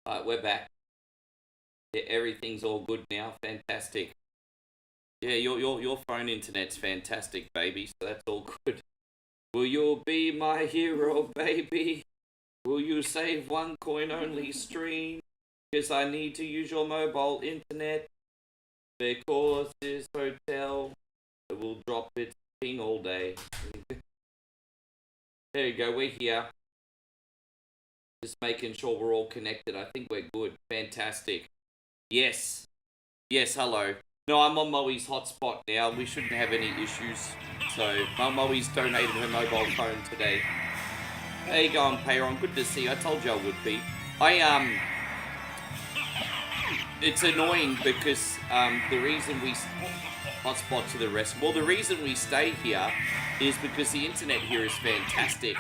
Alright, we're back. Yeah, everything's all good now. Fantastic. Yeah, your phone internet's fantastic, baby. So that's all good. Will you be my hero, baby? Will you save one coin only stream? Because I need to use your mobile internet. Because this hotel will drop its ping all day. There you go, we're here. Just making sure we're all connected. I think we're good. Fantastic. Yes. Yes, hello. No, I'm on Moe's hotspot now. We shouldn't have any issues. So, Moe's donated her mobile phone today. There you go, on Payron. Good to see you. I told you I would be. It's annoying because the reason we hotspot to the rest. Well, the reason we stay here is because the internet here is fantastic.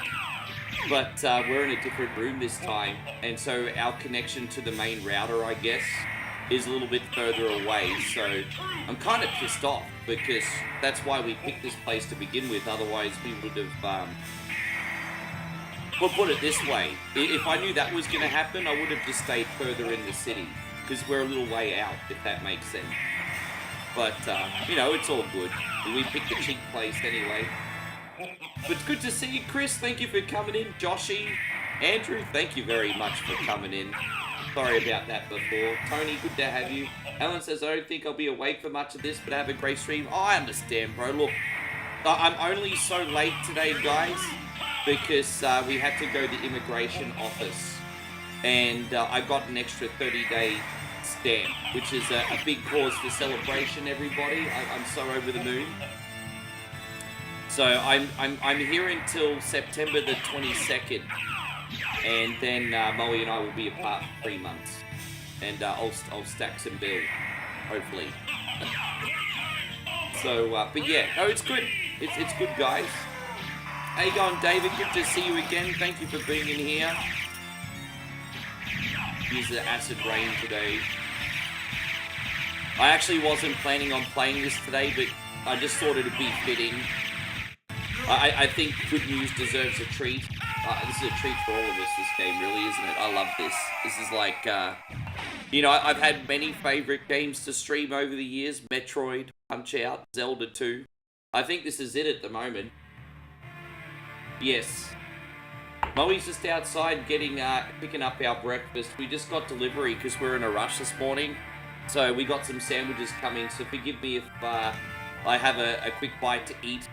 But we're in a different room this time, and so our connection to the main router, I guess, is a little bit further away. So I'm kind of pissed off because that's why we picked this place to begin with. Otherwise, we would have. Well, put it this way: if I knew that was going to happen, I would have just stayed further in the city because we're a little way out, if that makes sense. But you know, it's all good. We picked a cheap place anyway. But it's good to see you, Chris. Thank you for coming in. Joshy, Andrew, thank you very much for coming in. Sorry about that before. Tony, good to have you. Alan says, I don't think I'll be awake for much of this, but have a great stream. Oh, I understand, bro. Look, I'm only so late today, guys, because we had to go to the immigration office. And I got an extra 30-day stamp, which is a big cause for celebration, everybody. I'm so over the moon. So I'm here until September the 22nd, and then Moe and I will be apart for 3 months, and I'll stack some bill, hopefully. So, but yeah, no, it's good. It's good, guys. How you going, David? Good to see you again. Thank you for being in here. Here's the acid rain today. I actually wasn't planning on playing this today, but I just thought it'd be fitting. I think good news deserves a treat. This is a treat for all of us, this game, really, isn't it? I love this. This is like, you know, I've had many favourite games to stream over the years. Metroid, Punch-Out, Zelda 2. I think this is it at the moment. Yes. Moe's just outside picking up our breakfast. We just got delivery because we're in a rush this morning. So we got some sandwiches coming, so forgive me if I have a quick bite to eat.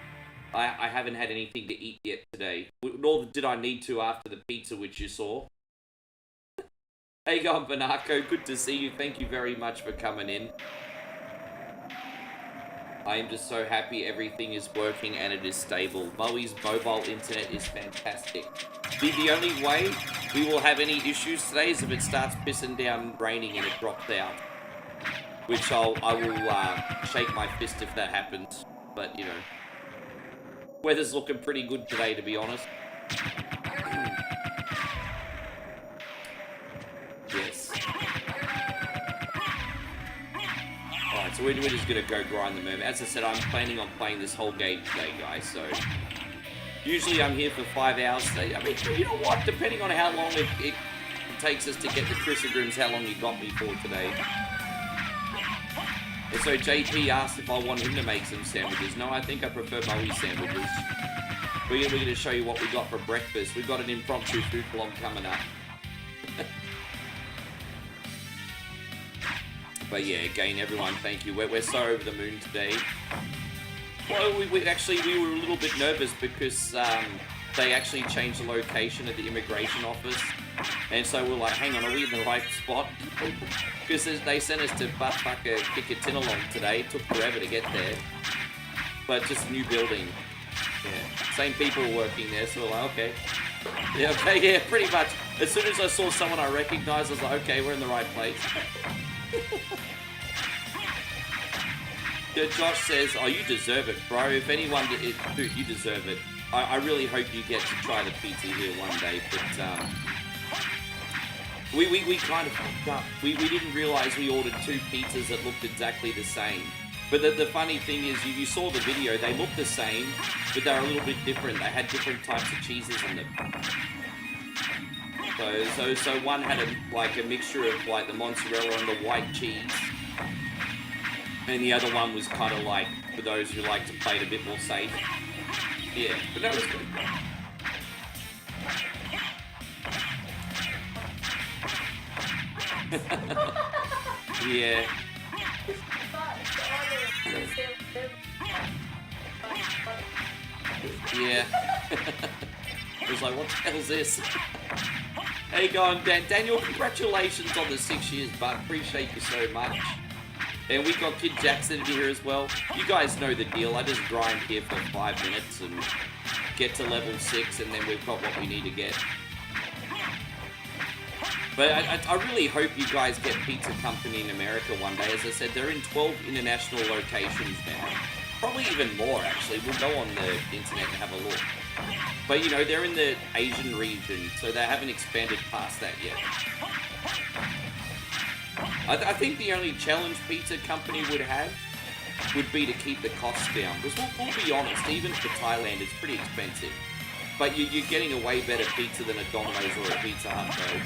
I haven't had anything to eat yet today, nor did I need to after the pizza which you saw. How you going, Banako? Good to see you. Thank you very much for coming in. I am just so happy everything is working and it is stable. Moe's mobile internet is fantastic. The only way we will have any issues today is if it starts pissing down raining and it drops out. Which I will shake my fist if that happens. But, you know. Weather's looking pretty good today, to be honest. Yes. Alright, so we're just going to go grind the moment. As I said, I'm planning on playing this whole game today, guys, so... Usually I'm here for 5 hours today. I mean, you know what? Depending on how long it takes us to get the Chrysograms, how long you got me for today. And so JP asked if I want him to make some sandwiches. No, I think I prefer Moe's sandwiches. We're going to show you what we got for breakfast. We've got an impromptu food vlog coming up. But yeah, again, everyone, thank you. We're so over the moon today. Well, we were a little bit nervous because they actually changed the location at the immigration office. And so we're like, hang on, are we in the right spot? Because they sent us to Buttfucker Kickatinalong today. It took forever to get there. But just a new building. Yeah. Same people working there, so we're like, okay. Yeah, okay, yeah, pretty much. As soon as I saw someone I recognized, I was like, okay, we're in the right place. Josh says, oh, you deserve it, bro. If anyone, dude, you deserve it. I really hope you get to try the pizza here one day, but we kind of fucked up. We didn't realize we ordered 2 pizzas that looked exactly the same. But the funny thing is, you saw the video, they looked the same, but they're a little bit different. They had different types of cheeses in them. So one had a mixture of like the mozzarella and the white cheese, and the other one was kind of like for those who like to play it a bit more safe. Yeah, but that was good. Yeah. Yeah. I was like, what the hell's this? How you going, Daniel? Congratulations on the 6 years, bud. Appreciate you so much. And we got Kid Jackson in here as well. You guys know the deal. I just grind here for 5 minutes and get to level 6, and then we've got what we need to get. But I really hope you guys get Pizza Company in America one day. As I said, they're in 12 international locations now. Probably even more, actually. We'll go on the internet and have a look. But, you know, they're in the Asian region, so they haven't expanded past that yet. I think the only challenge Pizza Company would have would be to keep the costs down. Because we'll be honest, even for Thailand, it's pretty expensive. But you're getting a way better pizza than a Domino's or a Pizza Hut, though.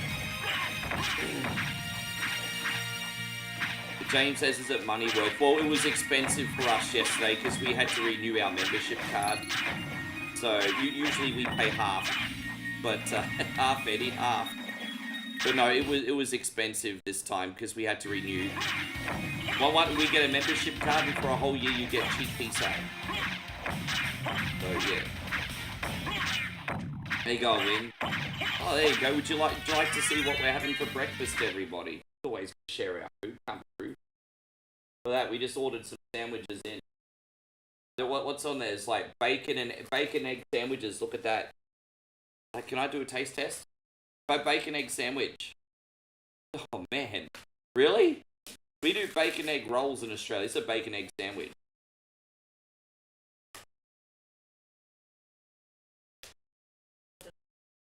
James says, is it money worth? Well, it was expensive for us yesterday because we had to renew our membership card. So usually we pay half, but half, Eddie, half. But no, it was expensive this time because we had to renew. Well, we get a membership card, and for a whole year you get cheap pizza. So yeah. There you go, Lynn. Oh, there you go. Would you like to see what we're having for breakfast, everybody? Always share our food. Come through. For that, we just ordered some sandwiches in. So what's on there? It's like bacon egg sandwiches. Look at that. Like, can I do a taste test? Bacon egg sandwich. Oh man, really? We do bacon egg rolls in Australia. It's a bacon egg sandwich.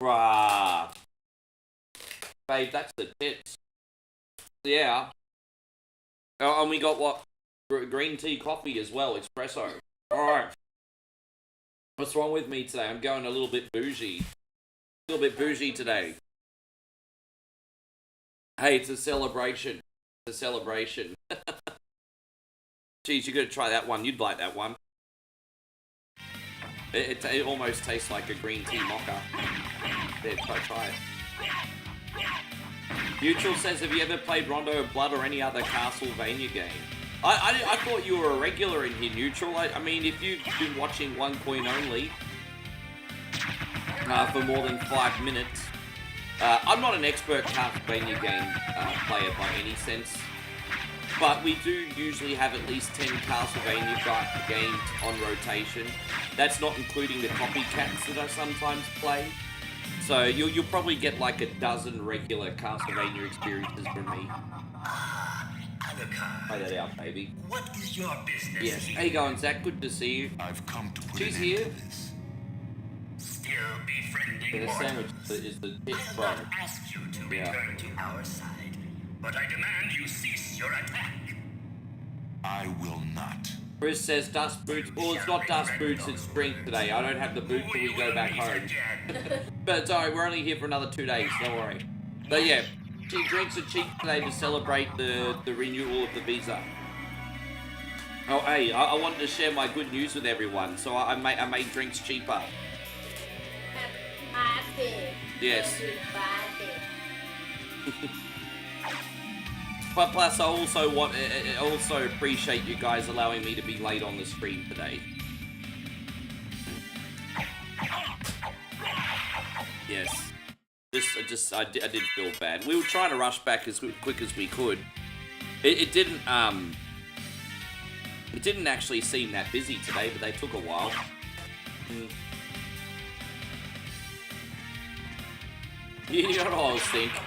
Rah. Babe, that's the tits. Yeah. Oh, and we got what? Green tea coffee as well, espresso. Alright. What's wrong with me today? I'm going a little bit bougie. A little bit bougie today. Hey, it's a celebration. It's a celebration. Geez, you gotta try that one. You'd like that one. It almost tastes like a green tea mocha. There, try it. Neutral says, have you ever played Rondo of Blood or any other Castlevania game? I thought you were a regular in here, Neutral. I mean, if you've been watching One Coin Only for more than 5 minutes, I'm not an expert Castlevania game player by any sense, but we do usually have at least 10 Castlevania games on rotation. That's not including the copycats that I sometimes play. So you'll probably get like a dozen regular Castlevania experiences from me. Play that out, baby. What is your business? Yes. How you going, Zach? Good to see you. I've come to put She's an here. end to this. Still befriending The sandwich is the tip I bro. have not asked you to return to our side, but I demand you cease your attack. I will not. Chris says dust boots. Well, it's not dust boots, it's drink today. I don't have the boot till we go back home. But sorry, we're only here for another 2 days, don't worry. But yeah, drinks are cheap today to celebrate the renewal of the visa. Oh, hey, I wanted to share my good news with everyone, so I made drinks cheaper. Yes. But plus, I also appreciate you guys allowing me to be late on the stream today. Yes. I did feel bad. We were trying to rush back as quick as we could. It didn't actually seem that busy today, but they took a while. You know what I was thinking?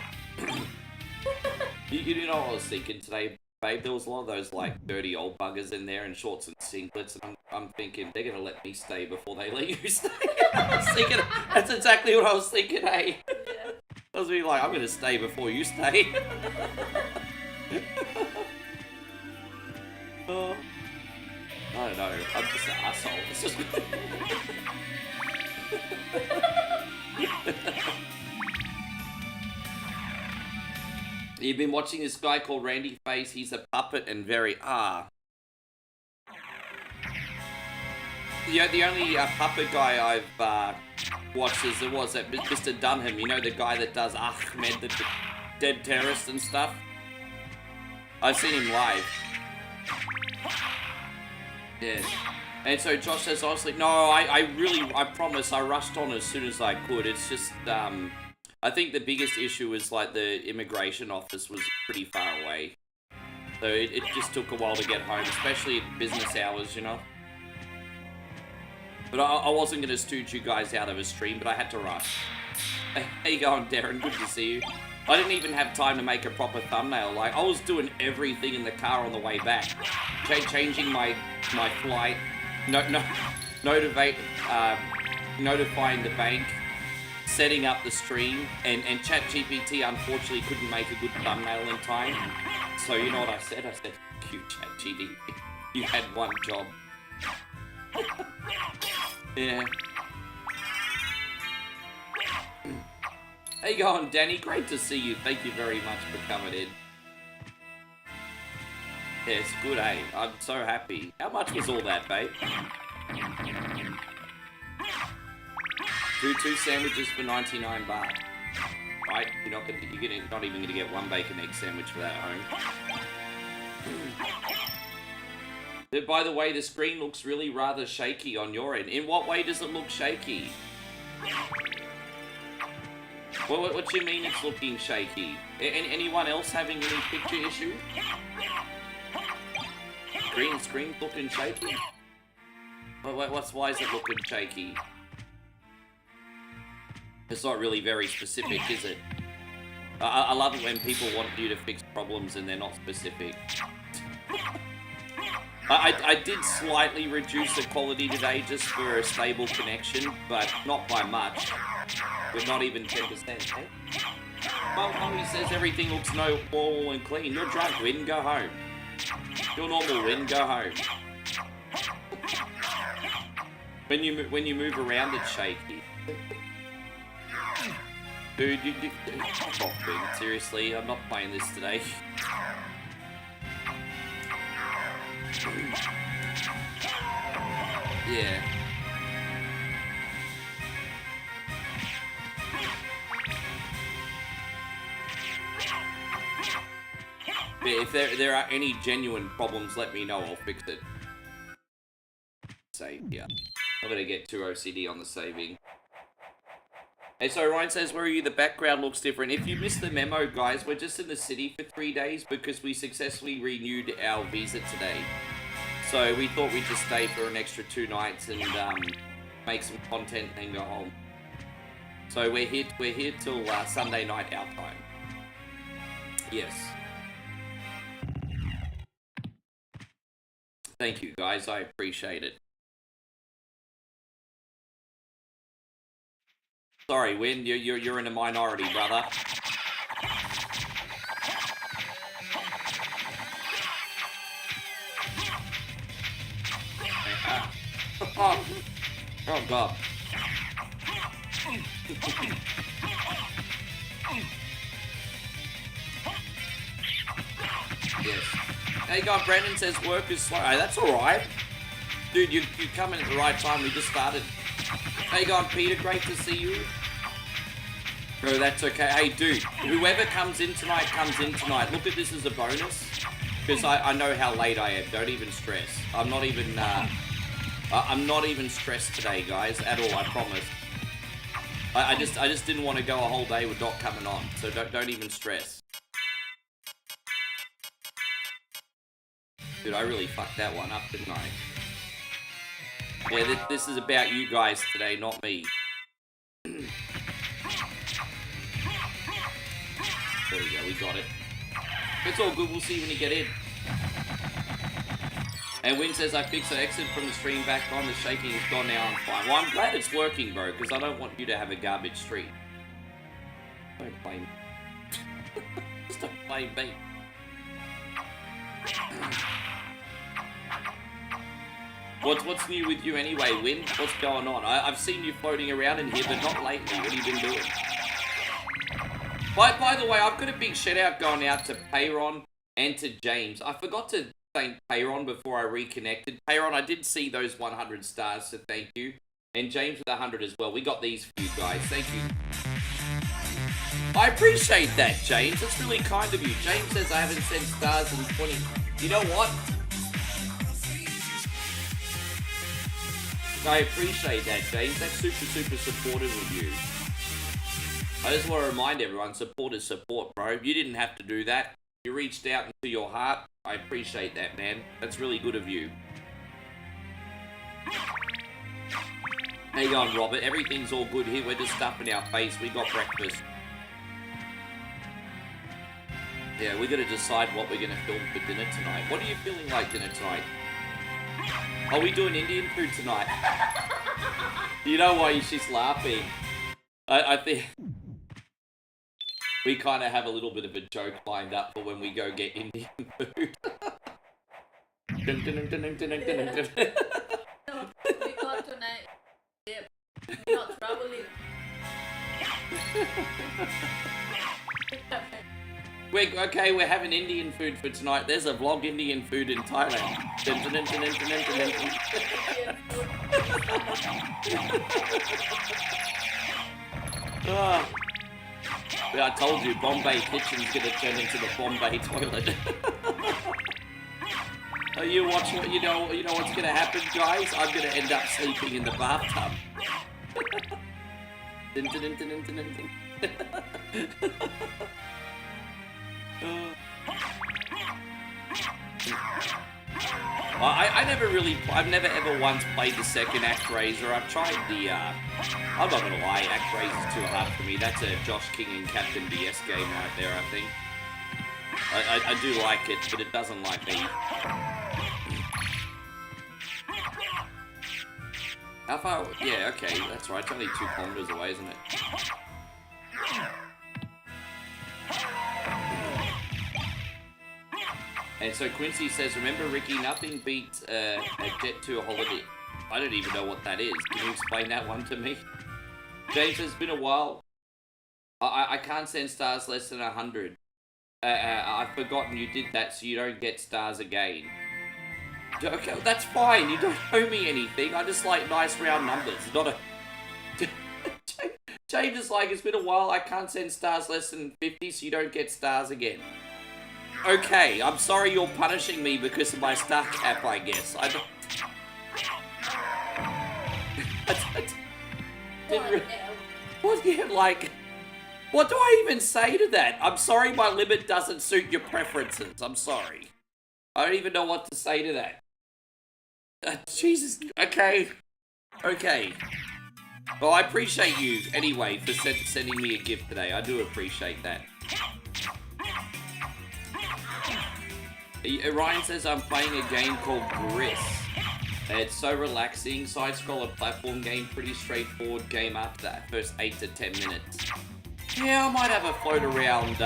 You know what I was thinking today, babe? There was a lot of those like dirty old buggers in there in shorts and singlets, and I'm thinking they're gonna let me stay before they let you stay. I was thinking, that's exactly what I was thinking, hey. Yeah. I was being like, I'm gonna stay before you stay. Oh, I don't know. I'm just an asshole. It's just. You've been watching this guy called Randy Face. He's a puppet and very The only puppet guy I've watched is that Mr. Dunham. You know, the guy that does Ahmed, the dead terrorist and stuff. I've seen him live. Yeah. And so Josh says, honestly, no, I promise, I rushed on as soon as I could. It's just, I think the biggest issue was like the immigration office was pretty far away. So it just took a while to get home, especially at business hours, you know. But I wasn't going to stooge you guys out of a stream, but I had to rush. How you going, Darren? Good to see you. I didn't even have time to make a proper thumbnail. Like, I was doing everything in the car on the way back. Changing my flight, notifying the bank, setting up the stream, and ChatGPT unfortunately couldn't make a good thumbnail in time. So you know what I said? I said, "You ChatGPT, you had one job." Yeah. How you going, Danny? Great to see you. Thank you very much for coming in. Yeah, it's good, eh? I'm so happy. How much was all that, babe? Two sandwiches for 99 baht. Right? You're not even gonna get one bacon egg sandwich for that at home. But by the way, the screen looks really rather shaky on your end. In what way does it look shaky? What do you mean it's looking shaky? Anyone else having any picture issue? Screen looking shaky? Why is it looking shaky? It's not really very specific, is it? I love it when people want you to fix problems and they're not specific. I did slightly reduce the quality today just for a stable connection, but not by much. But not even 10%, eh? Well, Mommy says everything looks normal and clean. You're drunk, Win, go home. You're normal, Win, go home. When you move around, it's shaky. Dude, fuck off, Win. Seriously, I'm not playing this today. Yeah. If there are any genuine problems, let me know. I'll fix it. Save, yeah. I'm gonna get too OCD on the saving. Hey, so Ryan says, where are you? The background looks different. If you missed the memo, guys, we're just in the city for 3 days because we successfully renewed our visa today. So we thought we'd just stay for an extra 2 nights and make some content and go home. So we're here till Sunday night our time. Yes. Thank you, guys. I appreciate it. Sorry, Win. You're in a minority, brother. Oh God. Yes. Hey, God, Brandon says work is slow. Hey, that's alright. Dude, you come in at the right time. We just started. Hey, God, Peter, great to see you. No, that's okay. Hey, dude, whoever comes in tonight comes in tonight. Look at this as a bonus. Because I know how late I am. Don't even stress. I'm not even stressed today, guys, at all, I promise. I just didn't want to go a whole day with Doc coming on, so don't even stress. Dude, I really fucked that one up, didn't I? Yeah, this is about you guys today, not me. There we go, we got it. It's all good, we'll see when you get in. And Win says, I fixed the exit from the stream back on, the shaking is gone now, I'm fine. Well, I'm glad it's working, bro, because I don't want you to have a garbage stream. Don't blame me. Just don't blame me. What's new with you anyway, Win? What's going on? I've seen you floating around in here, but not lately. What have you been doing? By the way, I've got a big shout out going out to Payron and to James. I forgot to thank Payron before I reconnected. Payron, I did see those 100 stars, so thank you. And James with 100 as well. We got these for you guys. Thank you. I appreciate that, James. That's really kind of you. James says I haven't sent stars in 20. You know what? I appreciate that, James. That's super, super supportive of you. I just want to remind everyone, support is support, bro. You didn't have to do that. You reached out into your heart. I appreciate that, man. That's really good of you. How you going, Robert? Everything's all good here. We're just stuffing our face. We got breakfast. Yeah, we got to decide what we're going to film for dinner tonight. What are you feeling like dinner tonight? Are we doing Indian food tonight? You know why she's laughing? I think we kind of have a little bit of a joke lined up for when we go get Indian food. No, we got tonight. Yep. We're not traveling. We're having Indian food for tonight. There's a vlog Indian food in Thailand. Oh. Yeah, I told you, Bombay Kitchen's gonna turn into the Bombay toilet. You watch what you know what's gonna happen, guys? I'm gonna end up sleeping in the bathtub. I've never ever once played the second Act Razor. I've tried the, I'm not gonna lie, Act Razor is too hard for me. That's a Josh King and Captain DS game right there, I think. I do like it, but it doesn't like me. How far? Yeah, okay, that's right. It's only 2 kilometers away, isn't it? And so Quincy says, remember, Ricky, nothing beats a jet to a holiday. I don't even know what that is. Can you explain that one to me? James, it's been a while. I can't send stars less than 100. I've forgotten you did that, so you don't get stars again. Okay, that's fine. You don't owe me anything. I just like nice round numbers. Not a... James is like, it's been a while. I can't send stars less than 50, so you don't get stars again. Okay, I'm sorry you're punishing me because of my star cap, I guess. I don't... What, yeah, like... What do I even say to that? I'm sorry my limit doesn't suit your preferences. I'm sorry. I don't even know what to say to that. Jesus. Okay. Okay. Well, I appreciate you, anyway, for sending me a gift today. I do appreciate that. Ryan says I'm playing a game called Gris. It's so relaxing. Side-scroller platform game. Pretty straightforward game after that first 8 to 10 minutes. Yeah, I might have a float around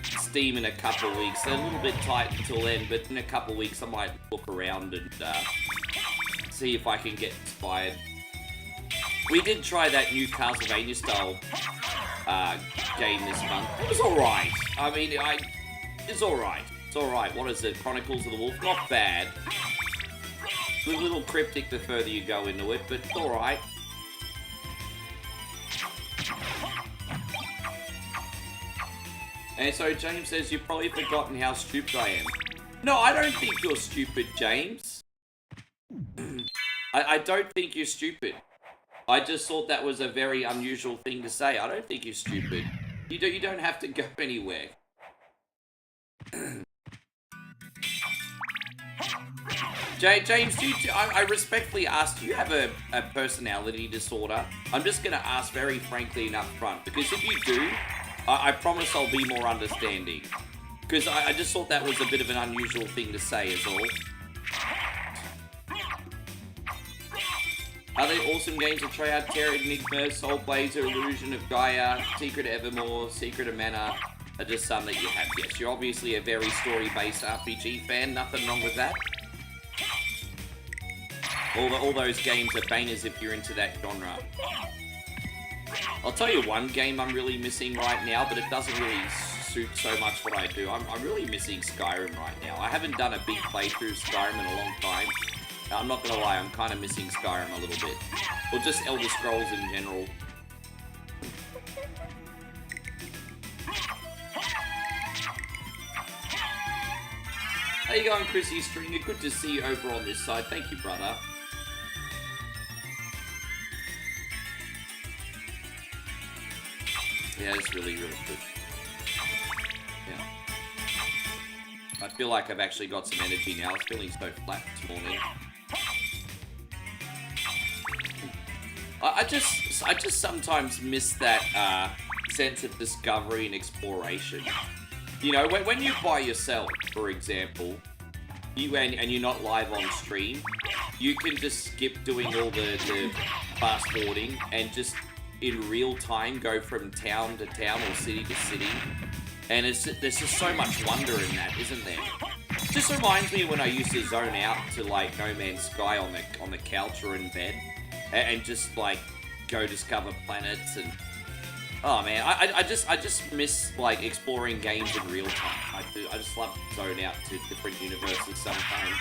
Steam in a couple of weeks. They're a little bit tight until then, but in a couple of weeks I might look around and see if I can get inspired. We did try that new Castlevania style game this month. It was alright. I mean, it's alright. It's alright. What is it? Chronicles of the Wolf? Not bad. It's a little cryptic the further you go into it, but it's alright. And so James says, you've probably forgotten how stupid I am. No, I don't think you're stupid, James. I don't think you're stupid. I just thought that was a very unusual thing to say. I don't think you're stupid. You don't have to go anywhere. James, I respectfully ask, do you have a personality disorder? I'm just going to ask very frankly and up front, because if you do, I promise I'll be more understanding. Because I just thought that was a bit of an unusual thing to say is all. Are they awesome games to try out? Terra Enigma, Soul Blazer, Illusion of Gaia, Secret of Evermore, Secret of Mana are just some that you have. Yes, you're obviously a very story-based RPG fan. Nothing wrong with that. All those games are bangers if you're into that genre. I'll tell you one game I'm really missing right now, but it doesn't really suit so much what I do. I'm really missing Skyrim right now. I haven't done a big playthrough of Skyrim in a long time. I'm not gonna lie, I'm kind of missing Skyrim a little bit. Or just Elder Scrolls in general. How you going, Chrissy Stringer? Good to see you over on this side. Thank you, brother. Yeah, it's really, really good. Yeah. I feel like I've actually got some energy now. I was feeling so flat this morning. I just sometimes miss that sense of discovery and exploration. You know, when you're by yourself, for example, and you're not live on stream, you can just skip doing all the fast forwarding and just in real time go from town to town or city to city. And there's just so much wonder in that, isn't there? It just reminds me when I used to zone out to like No Man's Sky on the couch or in bed and just like go discover planets and oh man, I just miss like exploring games in real time. I just love to zone out to different universes sometimes.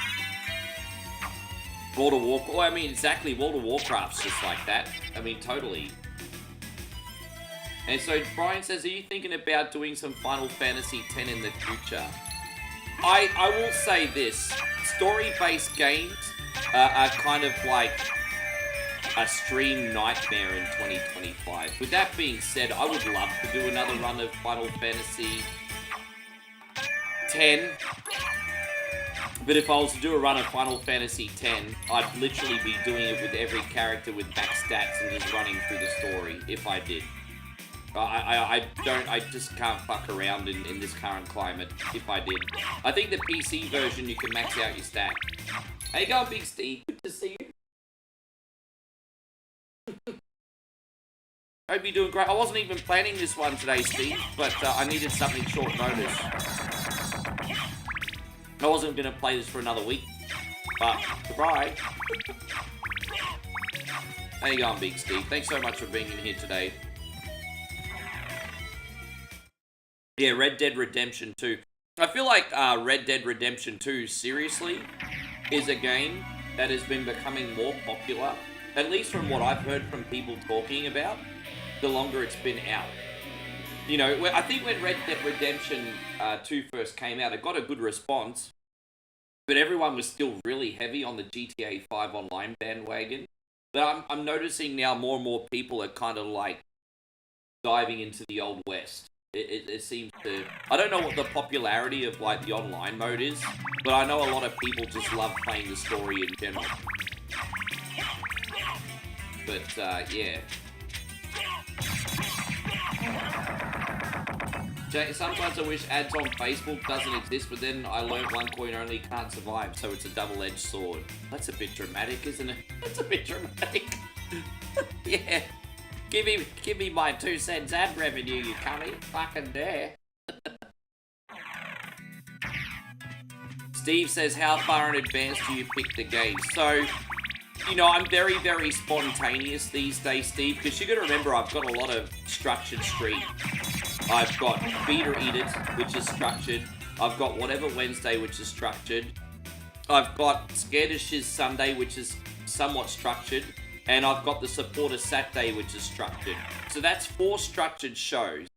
World of Warcraft, well, I mean exactly, World of Warcraft's just like that. I mean totally. And so Brian says, are you thinking about doing some Final Fantasy X in the future? I will say this, story-based games are kind of like a stream nightmare in 2025. With that being said, I would love to do another run of Final Fantasy X. But if I was to do a run of Final Fantasy X, I'd literally be doing it with every character with max stats and just running through the story, if I did. I just can't fuck around in this current climate, if I did. I think the PC version, you can max out your stat. How you going, Big Steve? Good to see you. Hope you're doing great. I wasn't even planning this one today, Steve, but I needed something short notice. I wasn't going to play this for another week, but surprise. How you going, Big Steve? Thanks so much for being in here today. Yeah, Red Dead Redemption 2. I feel like Red Dead Redemption 2, seriously, is a game that has been becoming more popular, at least from what I've heard from people talking about, the longer it's been out. You know, I think when Red Dead Redemption 2 first came out, it got a good response, but everyone was still really heavy on the GTA 5 online bandwagon. But I'm noticing now more and more people are kind of like diving into the Old West. It seems to... I don't know what the popularity of, like, the online mode is, but I know a lot of people just love playing the story in general. But, yeah. Sometimes I wish ads on Facebook doesn't exist, but then I learned one coin only can't survive, so it's a double-edged sword. That's a bit dramatic, isn't it? That's a bit dramatic. Yeah. Give me my 2 cents ad revenue, you cunny. Fucking dare. Steve says, how far in advance do you pick the game? So, you know, I'm very, very spontaneous these days, Steve, because you got to remember I've got a lot of structured stream. I've got Beta Eaters, which is structured. I've got Whatever Wednesday, which is structured. I've got Scared as Shiz Sunday, which is somewhat structured. And I've got the Supporter Saturday, which is structured. So that's 4 structured shows,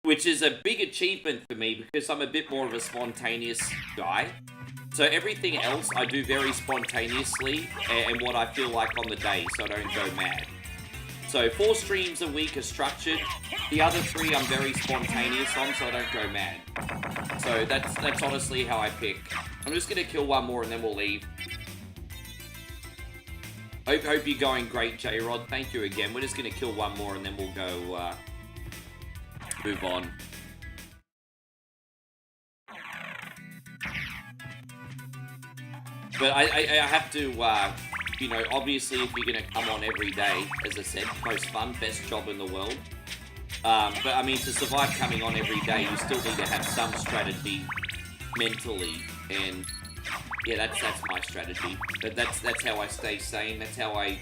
which is a big achievement for me because I'm a bit more of a spontaneous guy. So everything else I do very spontaneously and what I feel like on the day, so I don't go mad. So 4 streams a week are structured. The other 3 I'm very spontaneous on, so I don't go mad. So that's honestly how I pick. I'm just gonna kill one more and then we'll leave. Hope you're going great, J-Rod. Thank you again. We're just going to kill one more and then we'll go move on. But I have to, you know, obviously if you're going to come on every day, as I said, most fun, best job in the world. But I mean, to survive coming on every day, you still need to have some strategy mentally and... yeah, that's my strategy. But that's how I stay sane. That's how I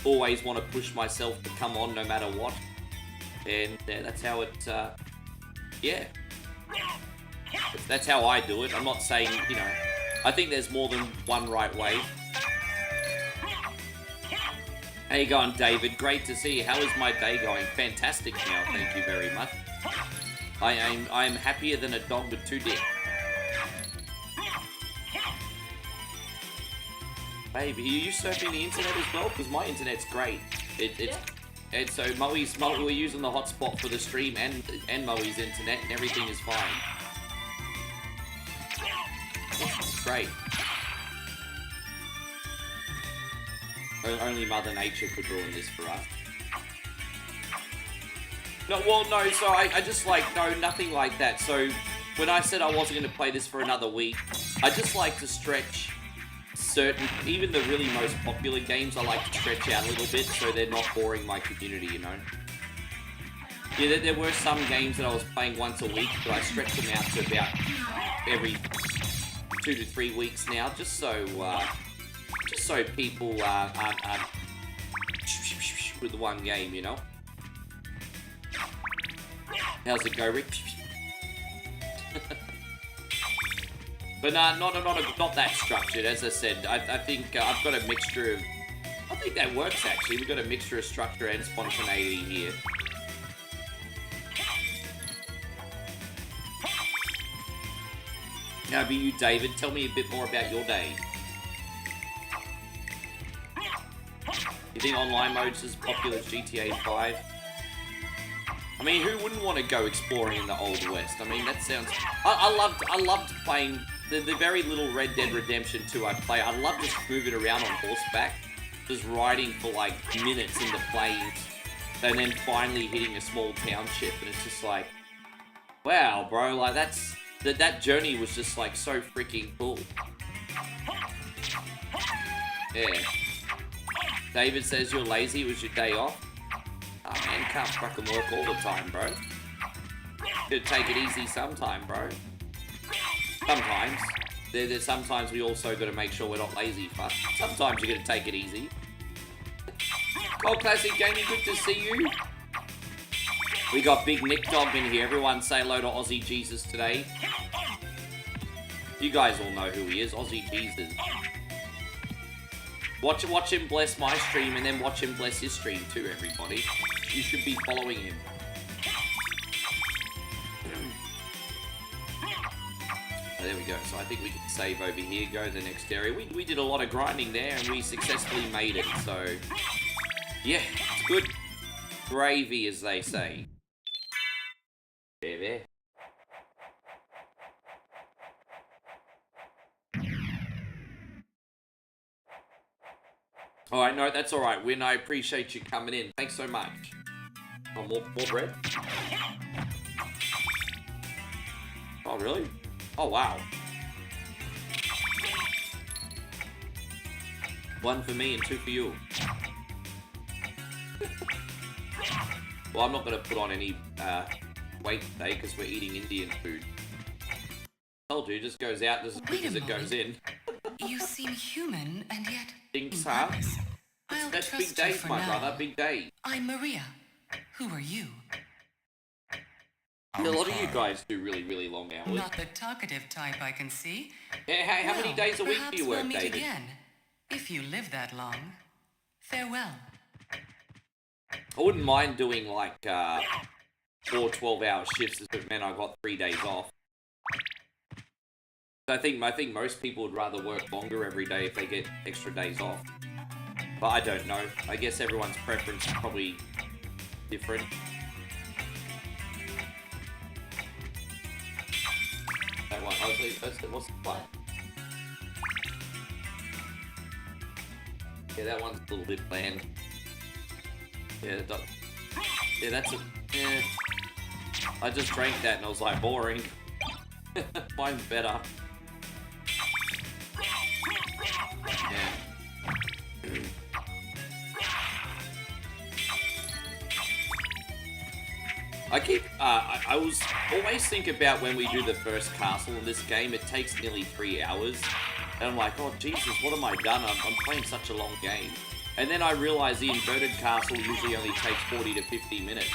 always want to push myself to come on no matter what. And that's how it, yeah. That's how I do it. I'm not saying, you know, I think there's more than one right way. How you going, David? Great to see you. How is my day going? Fantastic now, thank you very much. I am happier than a dog with 2 dicks. Baby, are you surfing the internet as well? Because my internet's great. And so we're using the hotspot for the stream and Moe's internet, and everything is fine. It's great. Only Mother Nature could ruin this for us. No, well, no, so I just like, no, nothing like that. So when I said I wasn't going to play this for another week, I just like to stretch certain, even the really most popular games, I like to stretch out a little bit so they're not boring my community, you know? Yeah, there were some games that I was playing once a week, but I stretched them out to about every 2 to 3 weeks now, just so people aren't with the one game, you know? How's it go, Rick? But not that structured. As I said, I think I've got a mixture of... I think that works, actually. We've got a mixture of structure and spontaneity here. Now, be you, David. Tell me a bit more about your day. You think online mode's as popular as GTA 5? I mean, who wouldn't want to go exploring in the Old West? I mean, that sounds... I loved playing the very little Red Dead Redemption 2 I play. I love just moving around on horseback, just riding for like minutes in the plains, and then finally hitting a small township, and it's just like, wow, bro, like that journey was just like so freaking cool. Yeah. David says you're lazy. It was your day off. Oh man, can't fucking work all the time, bro. Gotta take it easy sometime, bro. Sometimes. There's sometimes we also gotta make sure we're not lazy, but sometimes you gotta take it easy. Oh, Classic Gaming, good to see you. We got Big Nick Dog in here. Everyone say hello to Aussie Jesus today. You guys all know who he is, Aussie Jesus. Watch him bless my stream and then watch him bless his stream too, everybody. You should be following him. Oh, there we go. So I think we can save over here, go to the next area. We did a lot of grinding there and we successfully made it. So, yeah, it's good. Gravy, as they say. There. Alright, no, that's alright, Win. I appreciate you coming in. Thanks so much. Oh, more bread? Oh, really? Oh, wow. One for me and 2 for you. Well, I'm not going to put on any weight today because we're eating Indian food. Told you, it just goes out as quick as it goes in. You seem human and yet... Thinks, huh? That's big days, my brother, big day. I'm Maria. Who are you? A lot of you guys do really, really long hours. Not the talkative type, I can see. Yeah, how many days a week do you work, we'll meet David? Again, if you live that long. Farewell. I wouldn't mind doing like 4 12-hour shifts, but man, I got 3 days off. I think most people would rather work longer every day if they get extra days off. But I don't know. I guess everyone's preference is probably different. That one, what's the one? Yeah, that one's a little bit bland. Yeah, that's a... Yeah. I just drank that and I was like, boring. Mine's better. Yeah. I always think about when we do the first castle in this game, it takes nearly 3 hours. And I'm like, oh Jesus, what have I done? I'm playing such a long game. And then I realized the inverted castle usually only takes 40 to 50 minutes.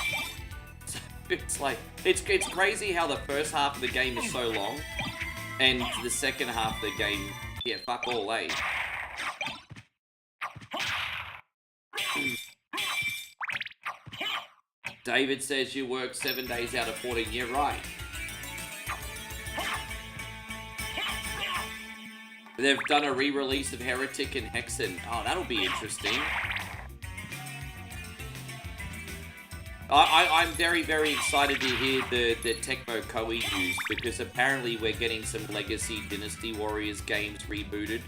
So it's like, it's crazy how the first half of the game is so long, and the second half of the game, yeah, fuck all, eh? David says you work 7 days out of 14. Yeah, right. They've done a re-release of Heretic and Hexen. Oh, that'll be interesting. I'm very, very excited to hear the Tecmo Koei news, because apparently we're getting some Legacy Dynasty Warriors games rebooted.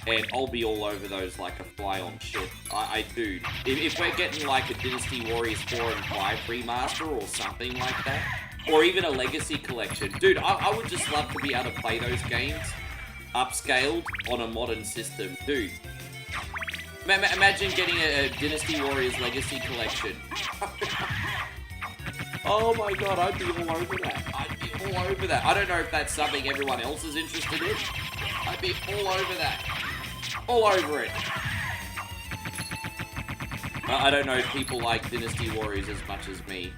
And I'll be all over those like a fly on shit. Dude, if we're getting like a Dynasty Warriors 4 and 5 remaster or something like that, or even a Legacy collection, dude, I would just love to be able to play those games upscaled on a modern system. Dude, imagine getting a Dynasty Warriors Legacy collection. Oh my god, I'd be all over that. I'd be all over that. I don't know if that's something everyone else is interested in. I'd be all over that. All over it. I don't know if people like Dynasty Warriors as much as me.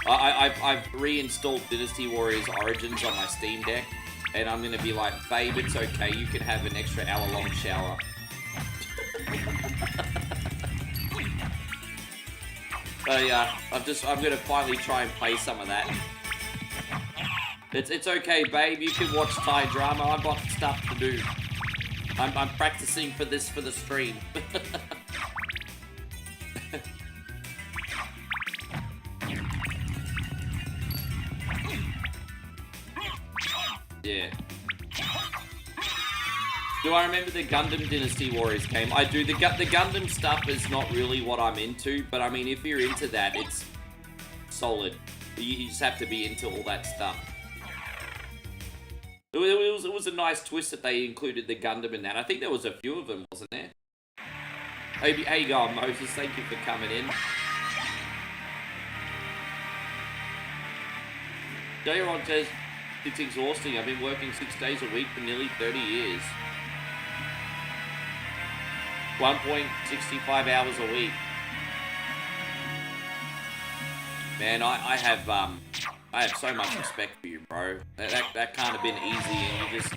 I've reinstalled Dynasty Warriors Origins on my Steam Deck, and I'm gonna be like, babe, it's okay, you can have an extra hour-long shower. So yeah, I'm gonna finally try and play some of that. It's okay, babe, you can watch Thai drama, I've got stuff to do. I'm practicing for the stream. Yeah. Do I remember the Gundam Dynasty Warriors game? I do. The Gundam stuff is not really what I'm into, but I mean, if you're into that, it's solid. You just have to be into all that stuff. It was a nice twist that they included the Gundam in that. I think there was a few of them, wasn't there? How you going, Moses? Thank you for coming in. J-Rod says, it's exhausting. I've been working 6 days a week for nearly 30 years. 1.65 hours a week. Man, I have so much respect for you, bro. That can't have been easy, and you just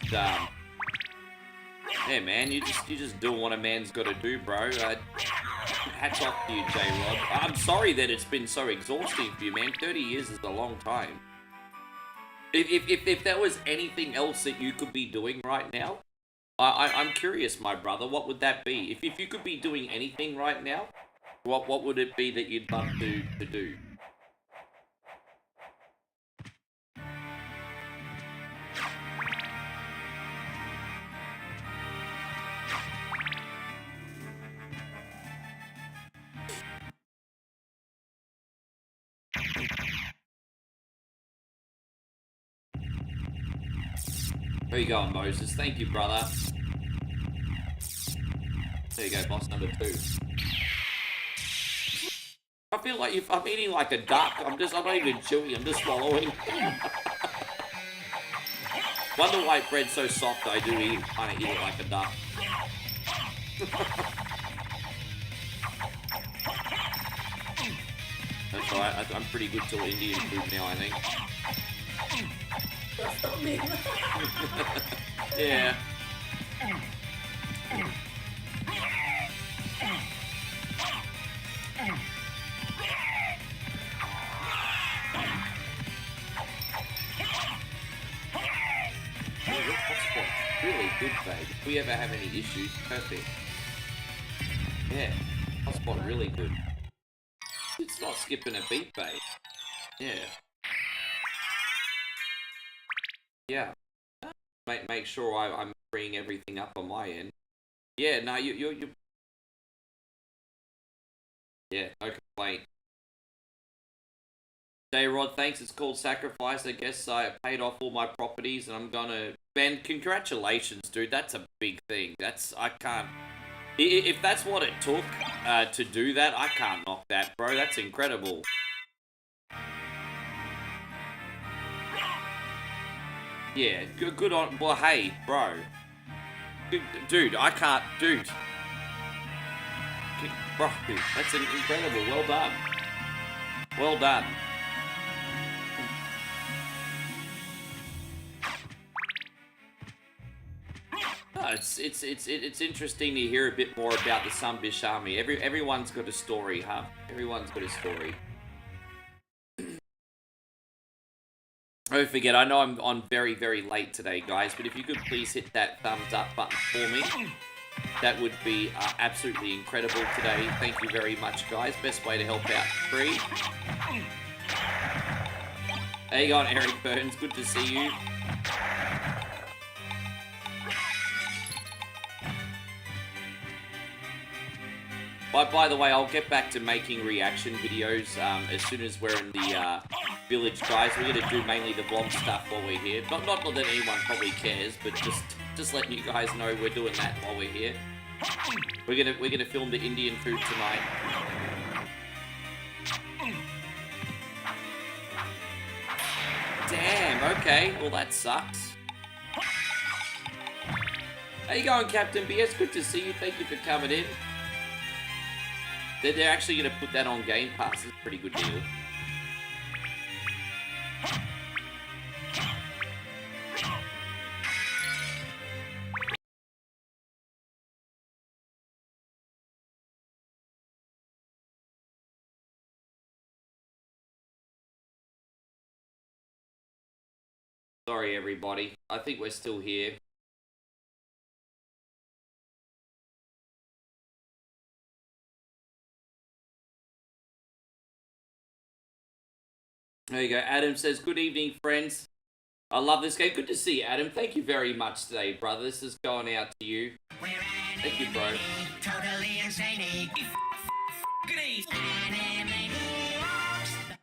yeah, man, you just doing what a man's got to do, bro. Hats off to you, J-Rod. I'm sorry that it's been so exhausting for you, man. 30 years is a long time. If there was anything else that you could be doing right now, I'm curious, my brother, what would that be? If you could be doing anything right now, what would it be that you'd love to do? There you go, Moses. Thank you, brother. There you go, boss number 2. I feel like I'm eating like a duck. I'm not even chewing, I'm just swallowing. Wonder why bread's so soft. I do kind of eat it like a duck. That's alright, I'm pretty good to Indian food now, I think. Yeah. Really good, babe. If we ever have any issues, perfect. Yeah, hotspot really good. It's not skipping a beat, babe. Yeah. Yeah. Make sure I'm freeing everything up on my end. Yeah, no, you. Yeah, no complaint. J-Rod, thanks. It's called Sacrifice. I guess I paid off all my properties, and I'm gonna. Man, congratulations, dude. That's a big thing. I can't. If that's what it took to do that, I can't knock that, bro. That's incredible. Yeah, good on. Well, hey, bro. Dude, I can't. Dude. Bro, that's incredible. Well done. Well done. Oh, it's interesting to hear a bit more about the Sunbish army. Everyone's got a story, huh? Everyone's got a story. Don't forget, I know I'm on very, very late today, guys, but if you could please hit that thumbs up button for me, that would be absolutely incredible today. Thank you very much, guys. Best way to help out free. How you going, Eric Burns? Good to see you. By the way, I'll get back to making reaction videos as soon as we're in the village, guys. We're going to do mainly the vlog stuff while we're here. Not that anyone probably cares, but just letting you guys know we're doing that while we're here. We're gonna film the Indian food tonight. Damn, okay. Well, that sucks. How you going, Captain BS? Good to see you. Thank you for coming in. They're actually going to put that on Game Pass. It's a pretty good deal. Sorry, everybody. I think we're still here. There you go. Adam says, good evening, friends. I love this game. Good to see you, Adam. Thank you very much today, brother. This is going out to you. Thank you, bro. Totally insane.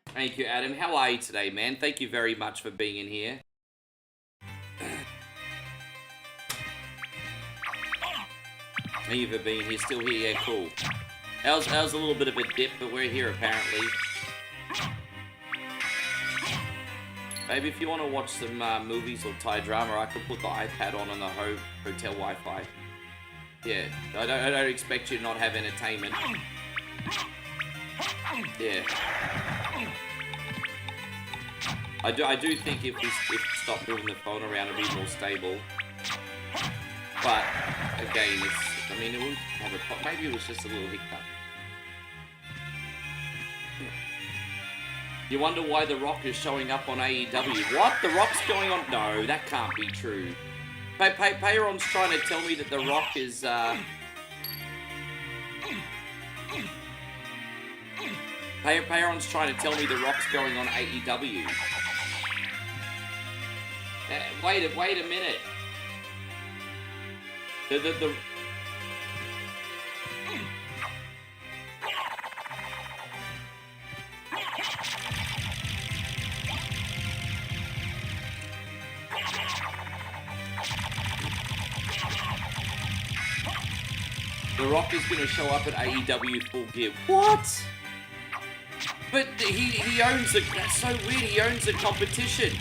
Thank you, Adam. How are you today, man? Thank you very much for being in here. Thank you for being here. Still here? Yeah, cool. That was a little bit of a dip, but we're here apparently. Maybe if you want to watch some movies or Thai drama, I could put the iPad on the hotel Wi-Fi. Yeah, I don't expect you to not have entertainment. Yeah. I do think if we stop moving the phone around, it'll be more stable. But again, I mean, it would have a. Maybe it was just a little hiccup. You wonder why The Rock is showing up on AEW. What? The Rock's going on? No, that can't be true. Payron's trying to tell me that The Rock is, Payron's trying to tell me The Rock's going on AEW. Wait a minute. The Rock is going to show up at AEW Full Gear. What? But he owns the... That's so weird. He owns the competition.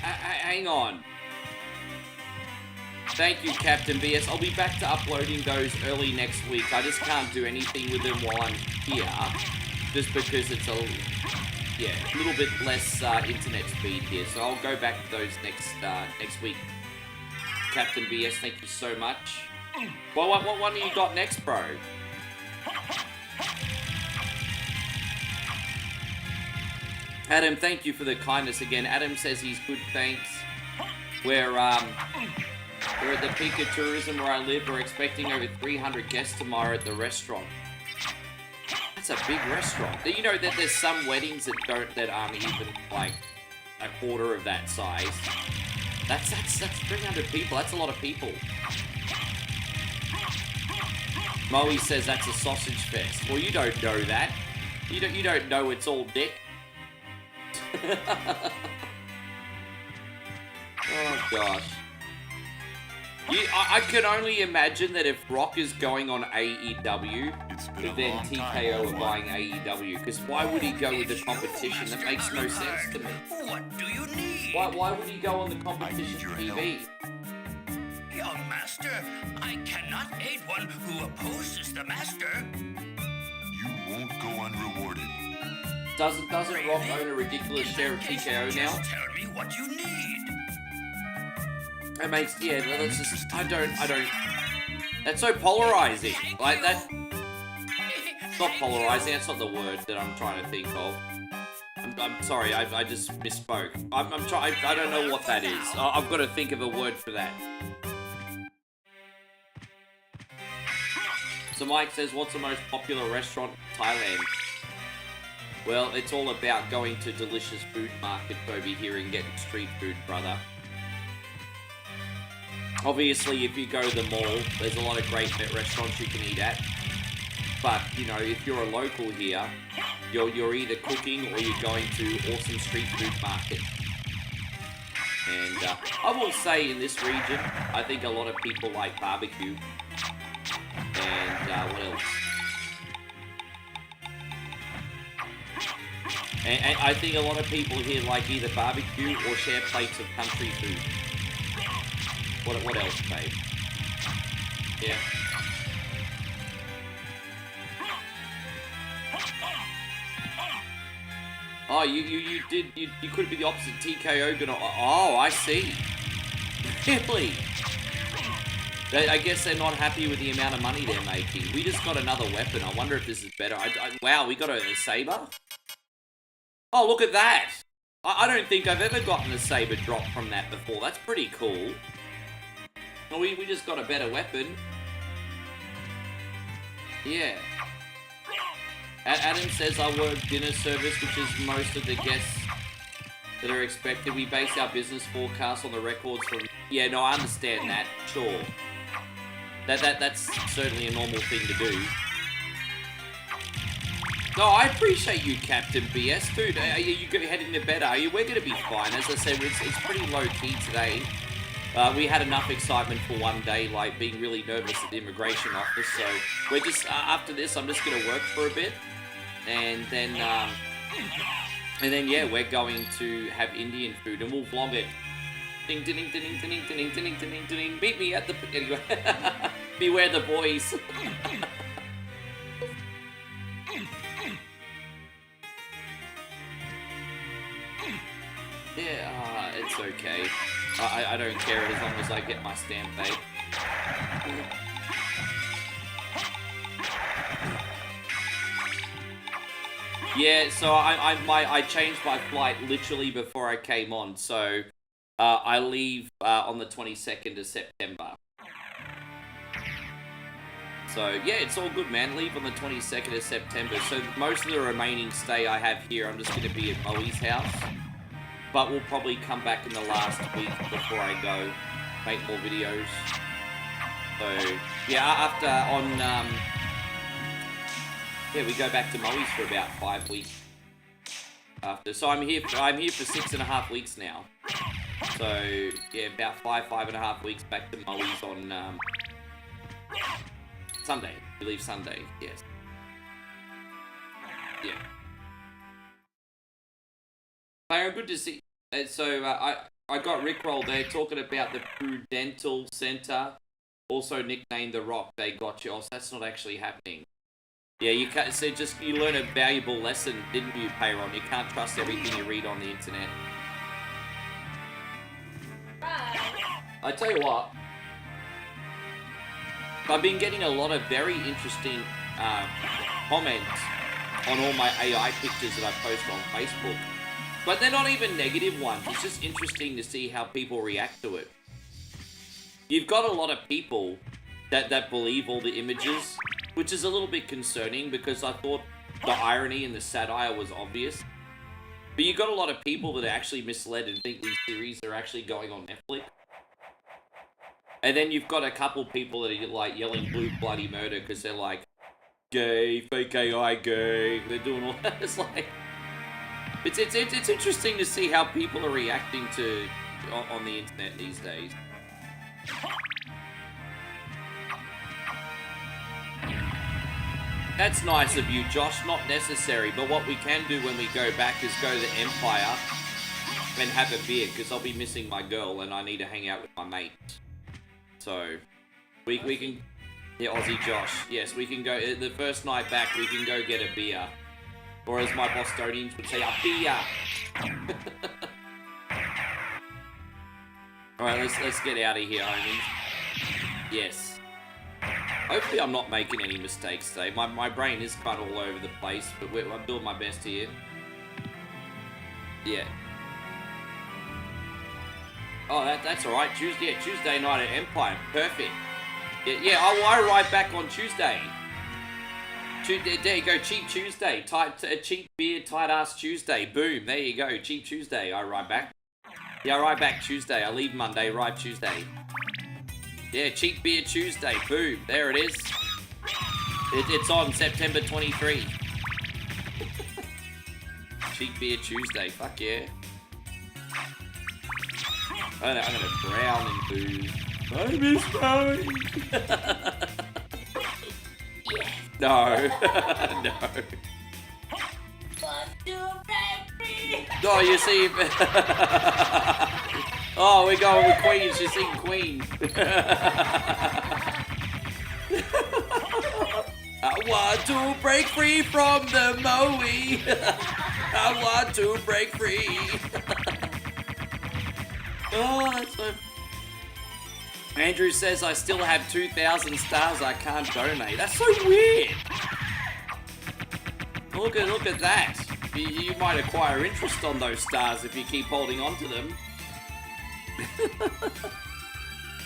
Hang on. Thank you, Captain BS. I'll be back to uploading those early next week. I just can't do anything with them while I'm here. Just because it's a little bit less internet speed here. So I'll go back to those next week. Captain BS, thank you so much. Well, what one have you got next, bro? Adam, thank you for the kindness again. Adam says he's good, thanks. We're at the peak of tourism where I live. We're expecting over 300 guests tomorrow at the restaurant. That's a big restaurant. You know that there's some weddings that aren't even like a quarter of that size. That's 300 people. That's a lot of people. Moe says that's a sausage fest. Well, you don't know that. You don't know it's all dick. Oh gosh. I can only imagine that if Rock is going on AEW, then TKO are buying AEW. Because why would he go with the competition? That makes no sense to me. What do you need? Why would he go on the competition TV? Young master. master. I cannot aid one who opposes the master. You won't go unrewarded. Doesn't Rock own a ridiculous share of TKO now? Just tell me what you need. That makes, yeah, that's just, I don't, that's so polarizing. Like, that, it's not polarizing, that's not the word that I'm trying to think of. I'm sorry, I just misspoke. I'm trying, I don't know what that is. I've got to think of a word for that. So Mike says, what's the most popular restaurant in Thailand? Well, it's all about going to delicious food markets over here and getting street food, brother. Obviously, if you go to the mall, there's a lot of great restaurants you can eat at. But, you know, if you're a local here, you're either cooking or you're going to awesome street food markets. And I will say in this region, I think a lot of people like barbecue. And what else? And I think a lot of people here like either barbecue or share plates of country food. What else, babe? Yeah. Oh, you could be the opposite. TKO gonna. Oh, I see. Really? I guess they're not happy with the amount of money they're making. We just got another weapon. I wonder if this is better. Wow, we got a saber. Oh, look at that. I don't think I've ever gotten a saber drop from that before. That's pretty cool. Well, we just got a better weapon. Yeah. Adam says I work dinner service, which is most of the guests that are expected. We base our business forecast on the records from... Yeah, no, I understand that. Sure. That's certainly a normal thing to do. No, I appreciate you, Captain BS. Dude, are you heading to bed, are you? We're going to be fine. As I said, it's pretty low-key today. We had enough excitement for one day, like being really nervous at the immigration office. So we're just, after this, I'm just going to work for a bit. And then, yeah, we're going to have Indian food and we'll vlog it. Ding, ding, ding, ding, ding, ding, ding, ding, ding, ding. Meet me at the, anyway. Beware the boys. Yeah, it's okay. I don't care as long as I get my stamp paid. Yeah, so I changed my flight literally before I came on, so I leave on the 22nd of September. So yeah, it's all good, man. Leave on the 22nd of September. So most of the remaining stay I have here, I'm just going to be at Moe's house. But we'll probably come back in the last week before I go, make more videos. So yeah, after yeah, we go back to Moe's for about 5 weeks after. So I'm here for 6.5 weeks now. So yeah, about 5.5 weeks back to Moe's on Sunday. We leave Sunday, yes. Yeah. Clara, good to see. So I got Rickroll there talking about the Prudential Center, also nicknamed the Rock. They got you. Oh, so that's not actually happening. Yeah, you can't. So you learned a valuable lesson, didn't you, Payron? You can't trust everything you read on the internet. I tell you what, I've been getting a lot of very interesting comments on all my AI pictures that I post on Facebook. But they're not even negative ones. It's just interesting to see how people react to it. You've got a lot of people that believe all the images, which is a little bit concerning because I thought the irony and the satire was obvious. But you've got a lot of people that are actually misled and think these series are actually going on Netflix. And then you've got a couple people that are like yelling blue bloody murder because they're like, gay, fake AI, gay. They're doing all that. It's like... It's interesting to see how people are reacting to on the internet these days. That's nice of you, Josh. Not necessary, but what we can do when we go back is go to the Empire and have a beer, because I'll be missing my girl and I need to hang out with my mates. So, We can... Yeah, Aussie Josh. Yes, we can go... The first night back, we can go get a beer. Or as my Bostonians would say, a beer. Alright, let's get out of here, homies. Yes. Hopefully I'm not making any mistakes today. My brain is kind of all over the place, but I'm doing my best here. Yeah. Oh, that's alright. Tuesday night at Empire. Perfect. Yeah, I arrive back on Tuesday. There you go, Cheap Tuesday. Cheap beer, tight ass Tuesday. Boom, there you go, Cheap Tuesday. I arrive back. Yeah, I arrive back Tuesday. I leave Monday, arrive Tuesday. Yeah, Cheap Beer Tuesday. Boom, there it is. It's on September 23. Cheap Beer Tuesday, fuck yeah. I'm gonna drown in booze. I miss going. No. No. Oh, you see. Oh, we're going with Queen. She's singing Queen. I want to break free from the Moe. I want to break free. Oh, that's so... Andrew says I still have 2,000 stars I can't donate. That's so weird. Look at that. You might acquire interest on those stars if you keep holding on to them.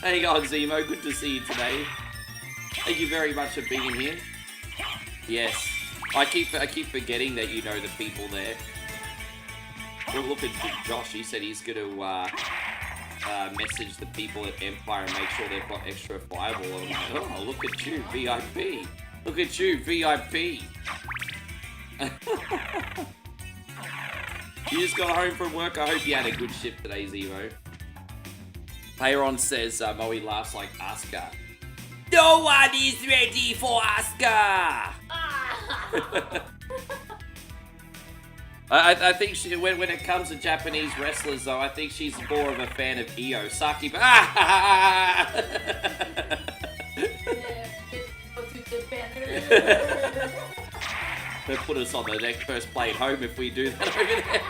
Hey guys, Zemo, good to see you today. Thank you very much for being here. Yes, I keep forgetting that you know the people there. Well, look at Josh. He said he's gonna message the people at Empire and make sure they've got extra fireball. I'm like, oh, look at you, VIP. Look at you, VIP. You just got home from work. I hope you had a good shift today, Zemo. Payron says Moe laughs like Asuka. No one is ready for Asuka! I think she, when it comes to Japanese wrestlers, though, I think she's more of a fan of Io. Saki. They'll put us on the next first plane home if we do that over there.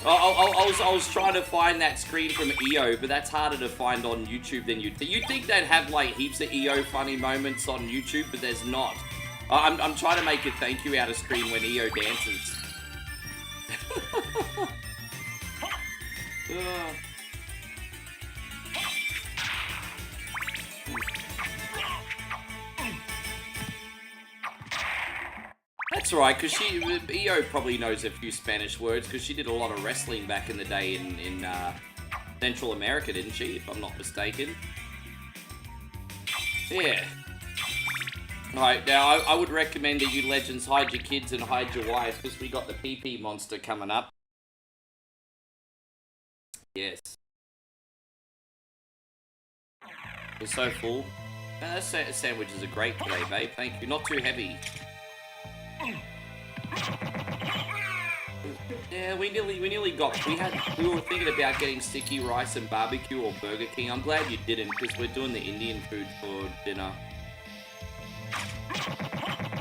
I was trying to find that screen from EO, but that's harder to find on YouTube than you'd think. You'd think they'd have like heaps of EO funny moments on YouTube, but there's not. I'm trying to make a thank you out of screen when EO dances. That's right, because EO probably knows a few Spanish words, because she did a lot of wrestling back in the day in Central America, didn't she, if I'm not mistaken? Yeah. Alright, now I would recommend that you legends hide your kids and hide your wives, because we got the PP monster coming up. Yes. We're so full. Those sandwiches are great today, babe. Thank you. Not too heavy. Yeah, we nearly got. We were thinking about getting sticky rice and barbecue or Burger King. I'm glad you didn't, because we're doing the Indian food for dinner.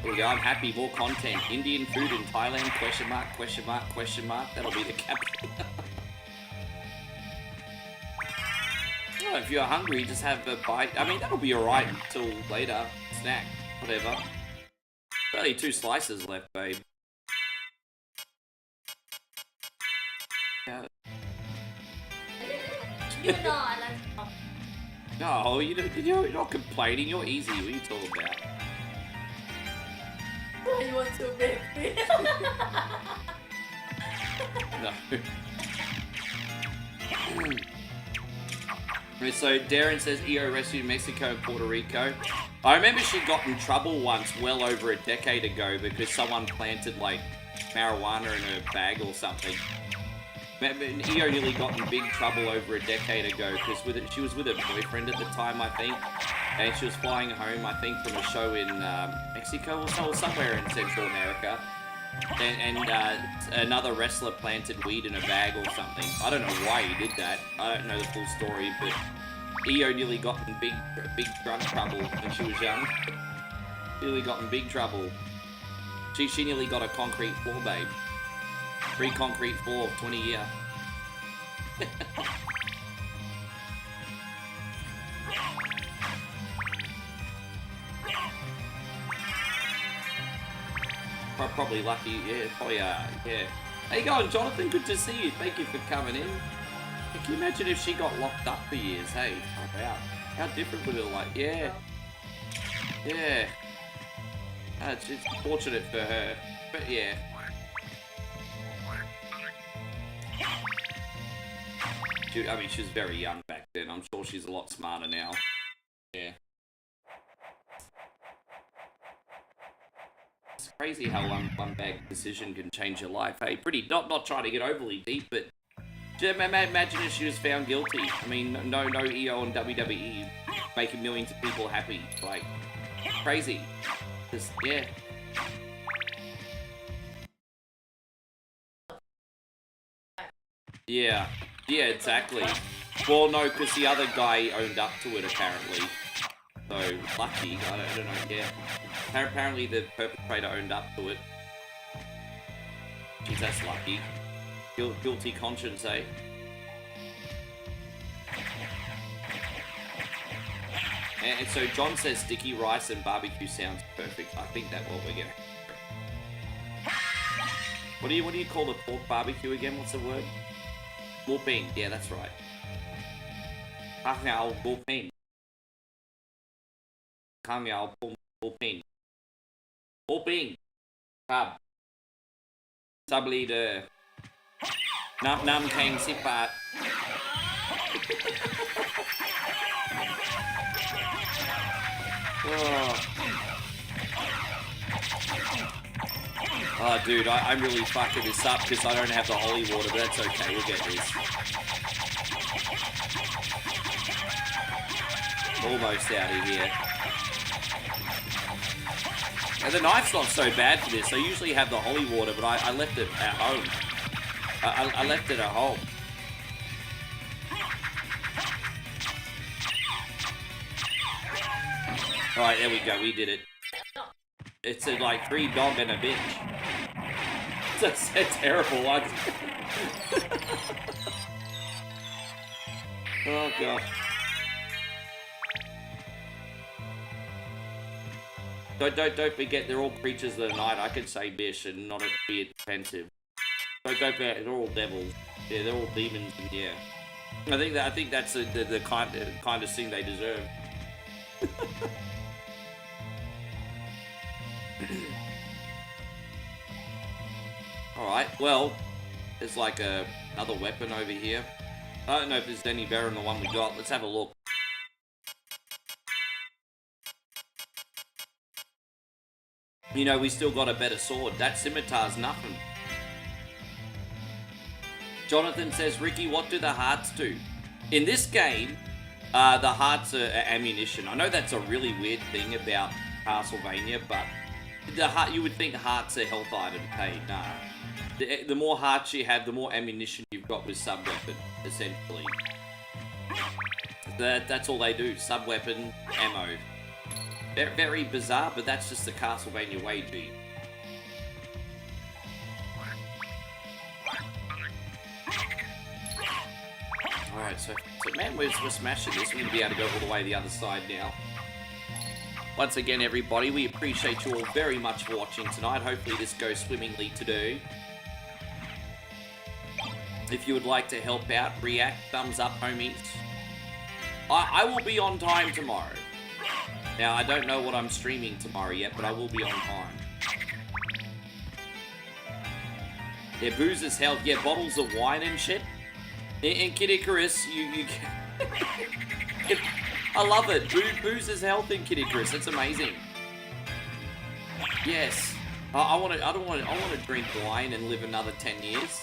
There we go. I'm happy. More content. Indian food in Thailand? Question mark? Question mark? Question mark? That'll be the caption. Oh, if you're hungry, just have a bite. I mean, that'll be alright until later. Snack, whatever. Only 2 slices left, babe. Yeah. You know I like No, you're not complaining. You're easy. What are you talking about? you want to make me. No. So Darren says EO rescued Mexico and Puerto Rico. I remember she got in trouble once well over a decade ago because someone planted like marijuana in her bag or something. EO nearly got in big trouble over a decade ago because she was with her boyfriend at the time, I think, and she was flying home, I think, from a show in Mexico or somewhere in Central America. and another wrestler planted weed in a bag or something. I don't know why he did that. I don't know the full story, but Io nearly got in big drunk trouble when she was young. Nearly got in big trouble. She nearly got a concrete floor, babe. Free concrete floor, 20 year. Probably lucky, yeah, probably, yeah. How you going, Jonathan? Good to see you. Thank you for coming in. Can you imagine if she got locked up for years, hey? Wow. How different would it like? Yeah. Yeah. It's fortunate for her. But yeah. I mean, she was very young back then. I'm sure she's a lot smarter now. Yeah. It's crazy how one bad decision can change your life. Hey, pretty, not trying to get overly deep, but imagine if she was found guilty. I mean, no EO and WWE making millions of people happy. Like, crazy. Just, yeah. Yeah. Yeah, exactly. Well, no, because the other guy owned up to it, apparently. So, lucky. I don't know, yeah. Apparently the perpetrator owned up to it. Jeez, that's lucky. Guilty conscience, eh? And so John says sticky rice and barbecue sounds perfect. I think that's what we're getting. What do you call the pork barbecue again? What's the word? Whooping. Yeah, that's right. Kangao whooping. Kangao whooping. Whooping. Cub. Subly the Nam Kang Sipat. Oh, dude, I'm really fucking this up because I don't have the holy water, but that's okay, we'll get this. Almost out of here. And the knife's not so bad for this. I usually have the holy water, but I left it at home. I left it at home. Alright, there we go, we did it. It's a, like 3 dog and a bitch. It's a terrible one. Oh god. Don't forget they're all creatures of the night. I could say bish and not be offensive. Don't forget they're all devils. Yeah, they're all demons. And yeah, I think that's the kind of thing they deserve. Alright, well, there's like another weapon over here. I don't know if it's any better than the one we got. Let's have a look. You know, we still got a better sword. That scimitar's nothing. Jonathan says, Ricky, what do the hearts do? In this game, the hearts are ammunition. I know that's a really weird thing about Castlevania, but you would think hearts are health items. Hey, nah. The more hearts you have, the more ammunition you've got with sub-weapon, essentially. That's all they do, sub-weapon, ammo. Very bizarre, but that's just the Castlevania way, G. Alright, so man, we're smashing this. We're going to be able to go all the way the other side now. Once again, everybody, we appreciate you all very much for watching tonight. Hopefully this goes swimmingly today. If you would like to help out, react, thumbs up, homies. I will be on time tomorrow. Now, I don't know what I'm streaming tomorrow yet, but I will be on time. Yeah, boozer's health. Yeah, bottles of wine and shit. In Kid Icarus, you I love it. Boozer's health in Kid Icarus. That's amazing. Yes. I want to drink wine and live another 10 years.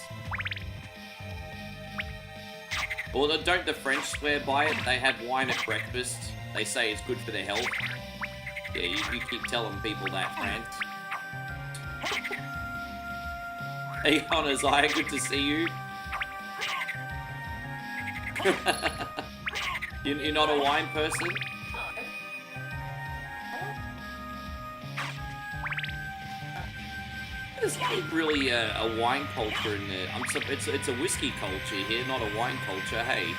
Or don't the French swear by it? They have wine at breakfast. They say it's good for their health. Yeah, you keep telling people that, France. Hey, Isaiah, good to see you. You're not a wine person? There's not really a wine culture in there. It's a whiskey culture here, not a wine culture. Hey,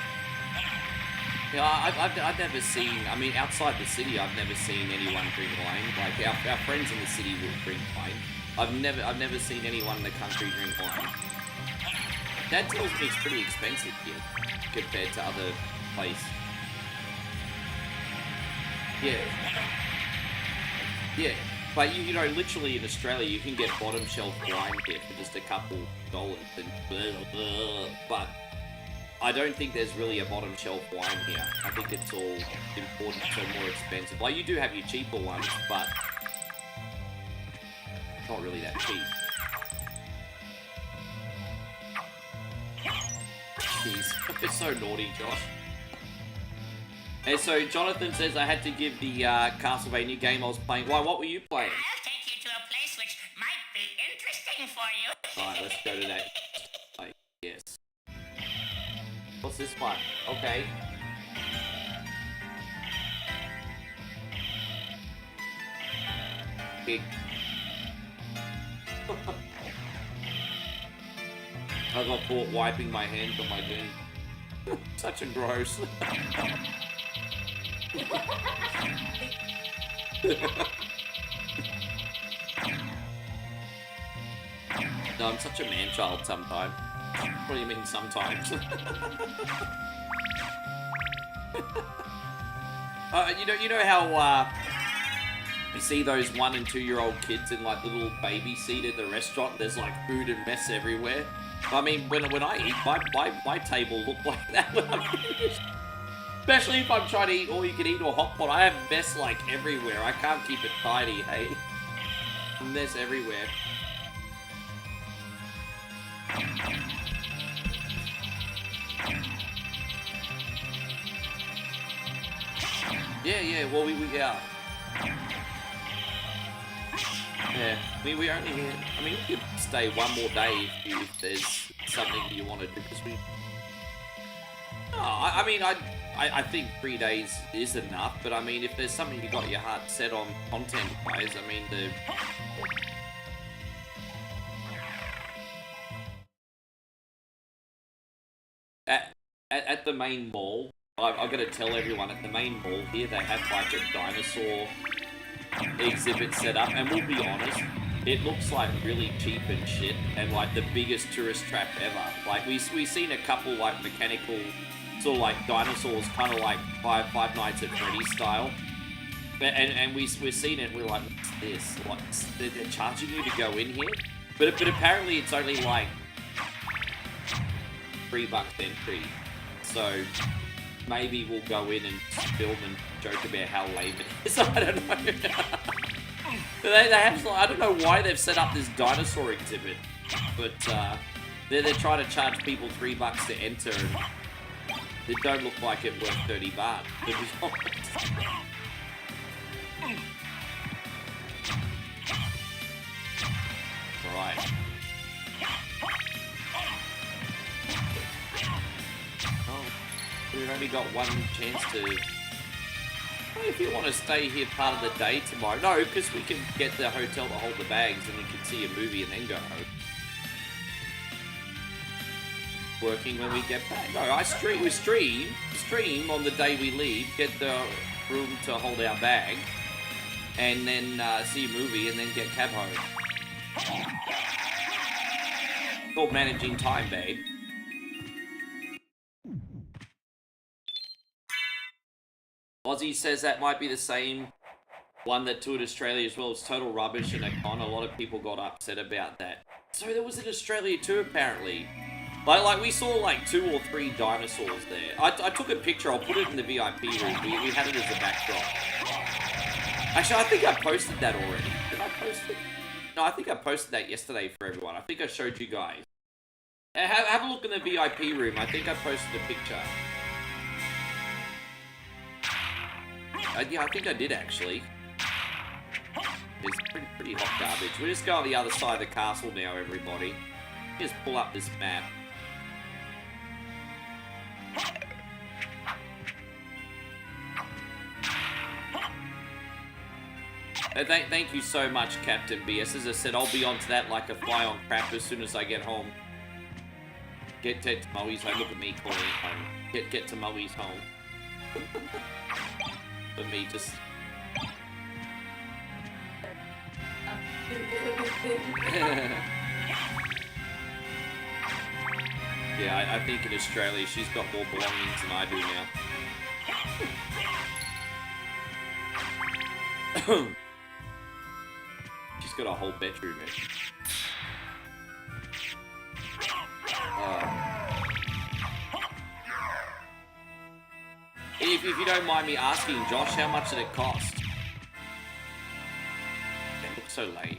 yeah, I've never seen. I mean, outside the city, I've never seen anyone drink wine. Like our friends in the city will drink wine. I've never seen anyone in the country drink wine. Dad tells me it's pretty expensive here compared to other places. Yeah, but you know, literally in Australia, you can get bottom shelf wine here for just a couple dollars, and but I don't think there's really a bottom shelf wine here. I think it's all imported, so more expensive. Like you do have your cheaper ones, but not really that cheap. Jeez, it's so naughty, Josh. And so Jonathan says I had to give the Castlevania game I was playing. Why? What were you playing? I'll take you to a place which might be interesting for you. Alright, let's go to that. I guess. What's this one? Okay. Big. I got caught wiping my hands on my thing. Such a gross. No, I'm such a man-child sometimes. What do you mean sometimes? You know how you see those 1 and 2 year old kids in like little baby seat at the restaurant. There's like food and mess everywhere. I mean, when I eat, my table look like that when I'm finished. Especially if I'm trying to eat all you can eat or hot pot. I have mess like everywhere. I can't keep it tidy, hey? Mess everywhere. Yeah, well, yeah. Yeah, I mean, we only here. I mean, we could stay one more day if there's something you want to do, because we... No, I mean, I think 3 days is enough, but I mean, if there's something you got your heart set on content-wise, I mean, At the main mall, I've got to tell everyone, at the main mall here, they have like a dinosaur exhibit set up, and we'll be honest, it looks like really cheap and shit, and like the biggest tourist trap ever. Like we've seen a couple like mechanical sort of like dinosaurs, kind of like Five Nights at Freddy's style, and we've seen it. We're like, what's this? Like they're charging you to go in here, but apparently it's only like $3 entry. So maybe we'll go in and film and joke about how lame it is. I don't know. They have, I don't know why they've set up this dinosaur exhibit, but they're trying to charge people $3 to enter, and it don't look like it worth $30. To be honest. Right. We've only got one chance to... Well, if you want to stay here part of the day tomorrow... No, because we can get the hotel to hold the bags and we can see a movie and then go home. Working when we get back. No, we stream on the day we leave, get the room to hold our bag, and then see a movie and then get cab home. It's called managing time, babe. Aussie says that might be the same one that toured Australia as well. It's total rubbish and a con. A lot of people got upset about that. So there was in Australia too, apparently. Like we saw like 2 or 3 dinosaurs there. I took a picture. I'll put it in the VIP room. We had it as a backdrop. Actually, I think I posted that already. Did I post it? No, I think I posted that yesterday for everyone. I think I showed you guys. Have a look in the VIP room. I think I posted a picture. Yeah, I think I did actually. It's pretty hot garbage. We'll just go on the other side of the castle now, everybody. Just pull up this map. Thank you so much, Captain BS. As I said, I'll be onto that like a fly on crap as soon as I get home. Get to Moe's home. Look at me calling it home. Get to Moe's home. For me, just... Yeah, I think in Australia she's got more belongings than I do now. She's got a whole bedroom in. If you don't mind me asking, Josh, how much did it cost? That looks so lame.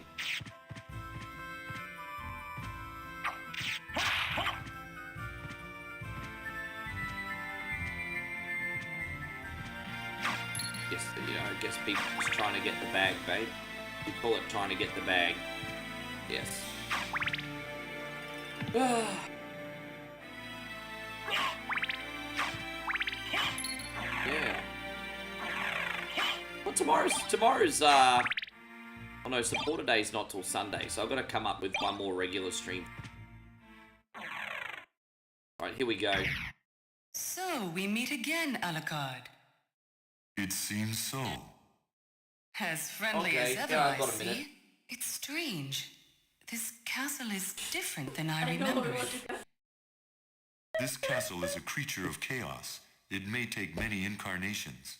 Yes, you know, I guess people just trying to get the bag, babe. We call it trying to get the bag. Yes. Yeah. Well, tomorrow's oh no, supporter day's not till Sunday, so I've got to come up with one more regular stream. Alright, here we go. So, we meet again, Alucard. It seems so. As friendly Okay, as ever, yeah, I've I got a minute. see. It's strange. This castle is different than I I know remember we want it. to go. This castle is a creature of chaos. It may take many incarnations.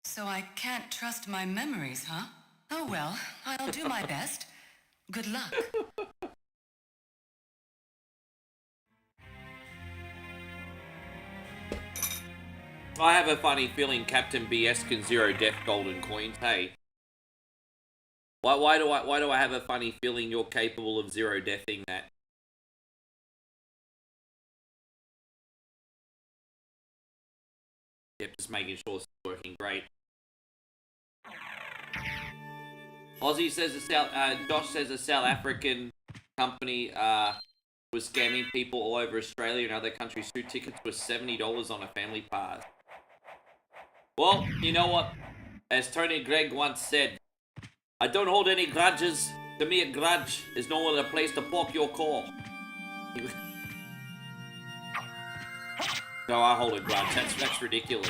So I can't trust my memories, huh? Oh well, I'll do my best. Good luck. I have a funny feeling Captain BS can zero death golden coins. Hey, why do I have a funny feeling you're capable of zero deathing that? Yep, just making sure it's working great. Aussie says Josh says a South African company was scamming people all over Australia and other countries whose tickets were $70 on a family pass. Well, you know what? As Tony Gregg once said, I don't hold any grudges. To me, a grudge is no other place to poke your core. No, I hold a grudge. That's ridiculous.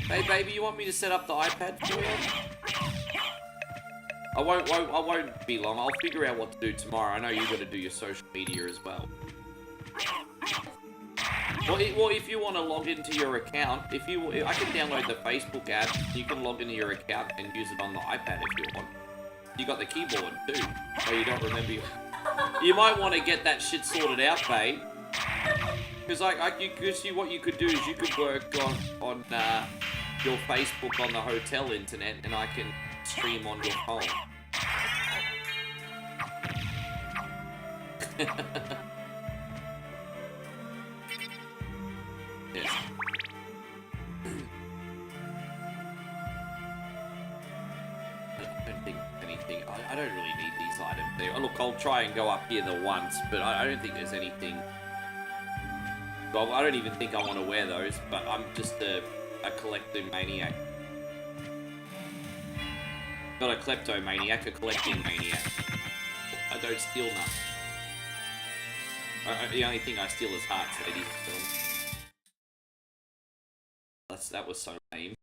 Hey, baby, you want me to set up the iPad for you? I won't be long. I'll figure out what to do tomorrow. I know you got to do your social media as well. Well, if you want to log into your account, I can download the Facebook app. You can log into your account and use it on the iPad if you want. You got the keyboard too. Oh, you don't remember you might want to get that shit sorted out, babe. Because what you could do is you could work on your Facebook on the hotel internet, and I can stream on your phone. Yes. I don't think anything. I don't really need these items. Look, I'll try and go up here the once, but I don't think there's anything. Well, I don't even think I want to wear those, but I'm just a collecting maniac. Not a kleptomaniac, a collecting maniac. I don't steal nothing. The only thing I steal is hearts, ladies and gentlemen. That was so lame.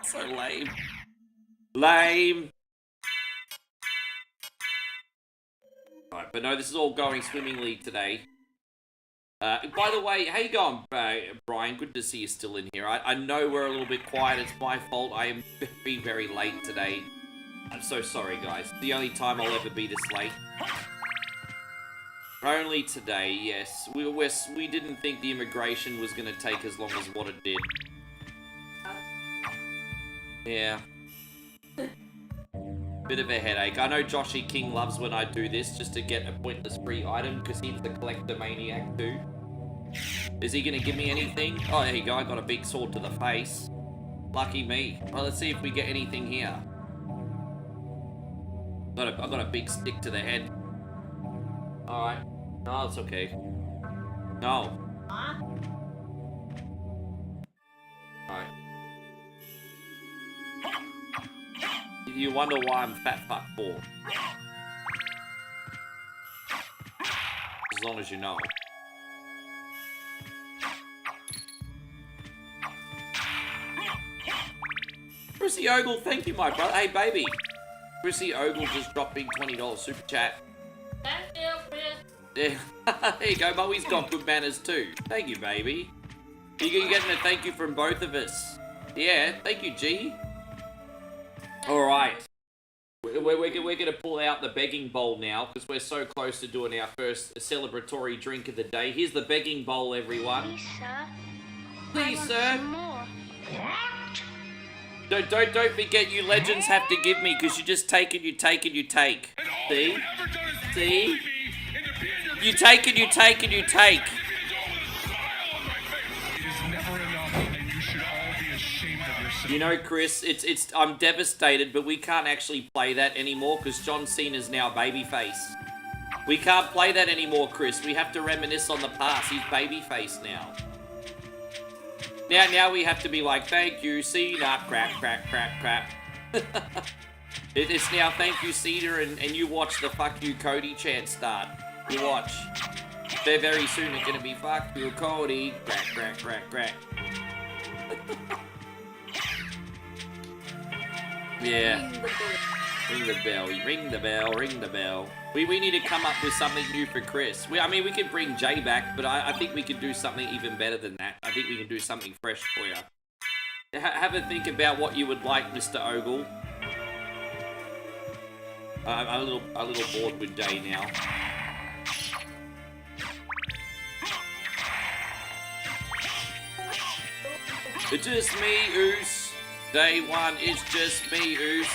So lame. Lame! Alright, but no, this is all going swimmingly today. By the way, how you going, Brian? Good to see you still in here. I know we're a little bit quiet. It's my fault. I am very, very late today. I'm so sorry, guys. The only time I'll ever be this late. Only today, yes. We didn't think the immigration was going to take as long as what it did. Yeah. Bit of a headache. I know Joshy King loves when I do this just to get a pointless free item because he's the collector maniac too. Is he going to give me anything? Oh, there you go. I got a big sword to the face. Lucky me. Well, let's see if we get anything here. I've got a big stick to the head. Alright. No, it's okay. No. Alright. You wonder why I'm fat fuck 4. As long as you know. Chrissy Ogle, thank you, my brother. Hey, baby. Chrissy Ogle just dropped big $20 super chat. Thank you, Chris. Yeah. There you go. Mowie's got good manners too. Thank you, baby. You're getting a thank you from both of us. Yeah, thank you, G. Alright. We're going to pull out the begging bowl now because we're so close to doing our first celebratory drink of the day. Here's the begging bowl, everyone. Please, sir. Please, I want sir. some more. Don't forget you legends have to give me because you just take and you take and you take. See? See? You take and you take and you take. You know, Chris, I'm devastated, but we can't actually play that anymore because John Cena's now babyface. We can't play that anymore, Chris. We have to reminisce on the past. He's babyface now. Now we have to be like, thank you, Cena, crap. It's now thank you, Cena, and you watch the fuck you, Cody chant start. You watch. They're very soon it's gonna be fuck you, Cody, crack. Yeah. Ring the bell. We need to come up with something new for Chris. I mean, we could bring Jay back, but I think we could do something even better than that. I think we can do something fresh for you. Have a think about what you would like, Mr. Ogle. I'm a little bored with Jay now. It's just me, Oos. Day 1, it's just me, Oos.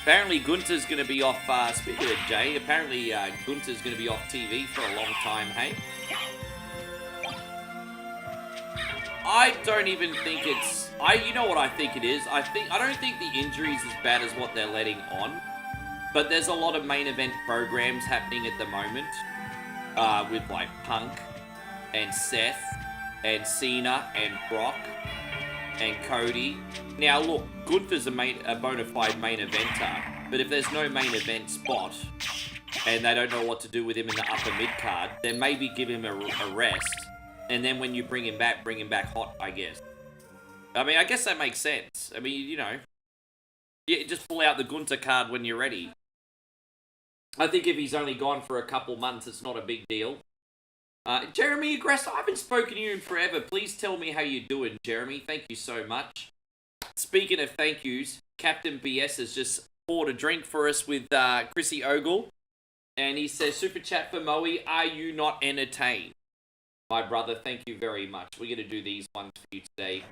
Apparently Gunter's going to be off, speaking of Jay, apparently Gunter's going to be off TV for a long time, hey? I don't even think it's... you know what I think it is? I don't think the injury's as bad as what they're letting on. But there's a lot of main event programs happening at the moment. With like Punk and Seth and Cena and Brock and Cody. Now look, Gunther's a bona fide main eventer, but if there's no main event spot and they don't know what to do with him in the upper mid card, then maybe give him a rest, and then when you bring him back hot, I guess. I mean, I guess that makes sense. I mean, you know, yeah, just pull out the Gunther card when you're ready. I think if he's only gone for a couple months, it's not a big deal. Jeremy Aggressor, I haven't spoken to you in forever. Please tell me how you're doing, Jeremy. Thank you so much. Speaking of thank yous, Captain BS has just poured a drink for us with Chrissy Ogle. And he says, super chat for Moe, are you not entertained? My brother, thank you very much. We're going to do these ones for you today.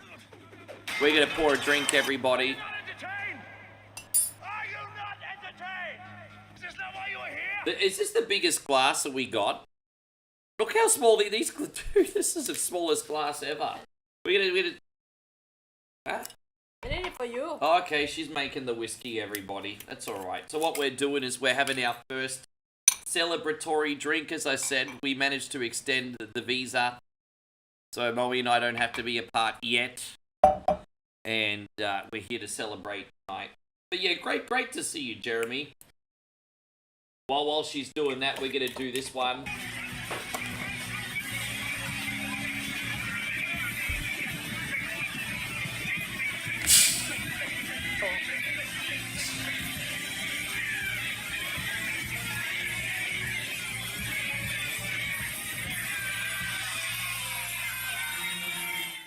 We're going to pour a drink, everybody. Are you not entertained? Is this not why you are here? Is this the biggest glass that we got? Look how small these... Dude, this is the smallest glass ever. We're gonna... Huh? I did it for you. Oh, okay, she's making the whiskey, everybody. That's alright. So what we're doing is we're having our first celebratory drink. As I said, we managed to extend the visa. So Moe and I don't have to be apart yet. And we're here to celebrate tonight. But yeah, great to see you, Jeremy. While she's doing that, we're going to do this one.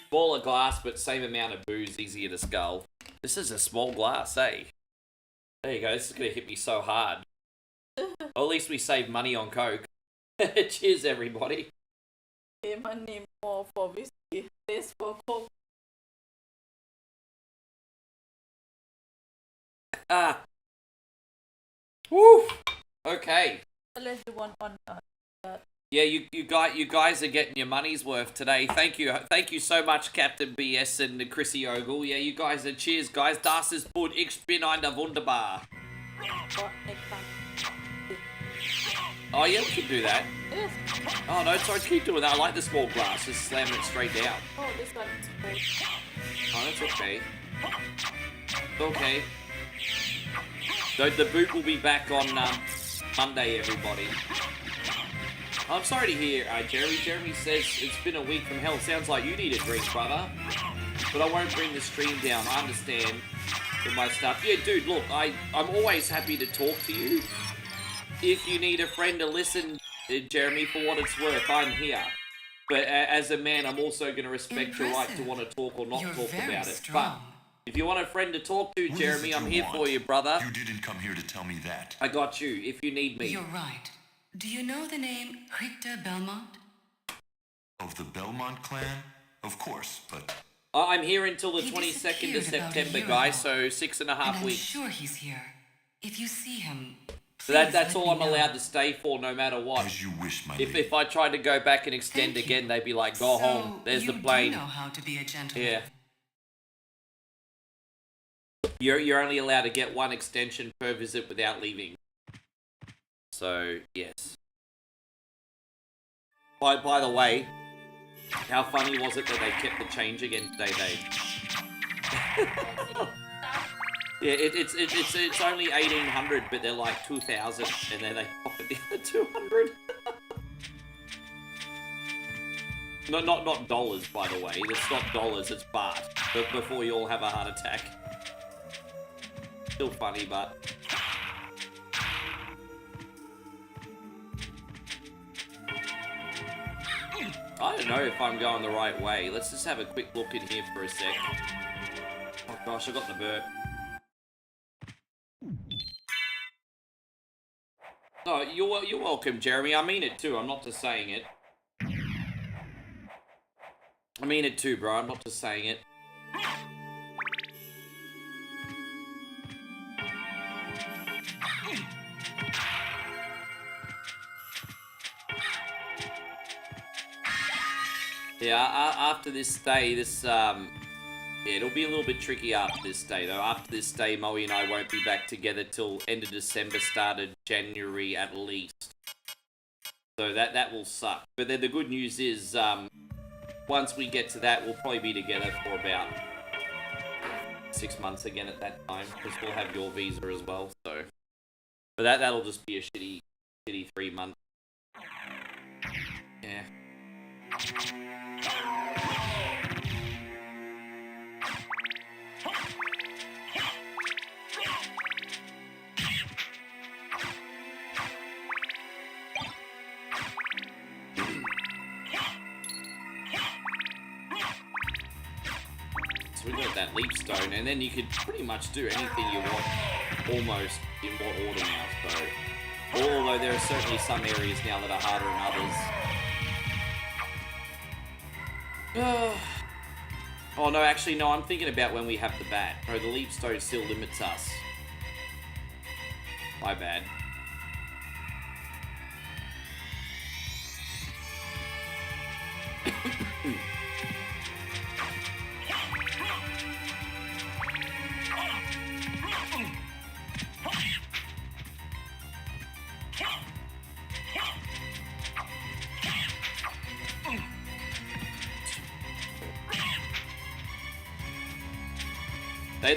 Smaller glass, but same amount of booze, easier to scull. This is a small glass, eh? There you go, this is going to hit me so hard. Well, at least we save money on Coke. Cheers, everybody. Pay money more for whiskey, less for coke. Woo! Okay. Unless you want on Yeah, you guys are getting your money's worth today. Thank you so much, Captain BS and Chrissy Ogle. Yeah, you guys are cheers, guys. Das ist gut. Ich bin einer wunderbar. What next time? Oh yeah, we can do that. Yes. Oh no, sorry, keep doing that. I like the small glass. Just slam it straight down. Oh, this one is great. Oh, that's okay. Okay. So the boot will be back on Monday, everybody. I'm sorry to hear, Jeremy. Jeremy says it's been a week from hell. Sounds like you need a drink, brother. But I won't bring the stream down. I understand with my stuff. Yeah, dude, look, I'm always happy to talk to you. If you need a friend to listen, Jeremy, for what it's worth, I'm here. But as a man, I'm also going to respect your right to want to talk or not talk about it. But if you want a friend to talk to, Jeremy, I'm here for you, brother. You didn't come here to tell me that. I got you, if you need me. You're right. Do you know the name Richter Belmont? Of the Belmont clan? Of course, but... I'm here until the He 22nd of disappeared about a September, year guys, ago. so 6.5 And I'm weeks. sure he's here. If you see him, So please that's let all me I'm know. allowed to stay for, no matter what. As you wish, my If lady. I tried to go back and extend Thank you. again, they'd be like, go So home, there's you the plane. do know how to be a gentleman. Yeah. You're only allowed to get one extension per visit without leaving. So, yes. By the way, how funny was it that they kept the change again today, Dave? Yeah, it's only 1,800, but they're like 2,000, and then they pop it down to 200. No, not dollars, by the way. It's not dollars, it's baht. But before you all have a heart attack. Still funny, but... I don't know if I'm going the right way. Let's just have a quick look in here for a sec. Oh gosh, I got the burp. Oh, you're welcome, Jeremy. I mean it too. I'm not just saying it. I mean it too, bro. I'm not just saying it. Yeah, after this stay, yeah, it'll be a little bit tricky after this stay, though. After this stay, Moe and I won't be back together till end of December, started January at least. So that will suck. But then the good news is, once we get to that, we'll probably be together for about 6 months again at that time, because we'll have your visa as well, so... But that'll just be a shitty 3 months. Yeah. So we got that leap stone, and then you could pretty much do anything you want, almost in what order now. So, although there are certainly some areas now that are harder than others. Oh no, actually no, I'm thinking about when we have the bat. No, the leap stone still limits us. My bad.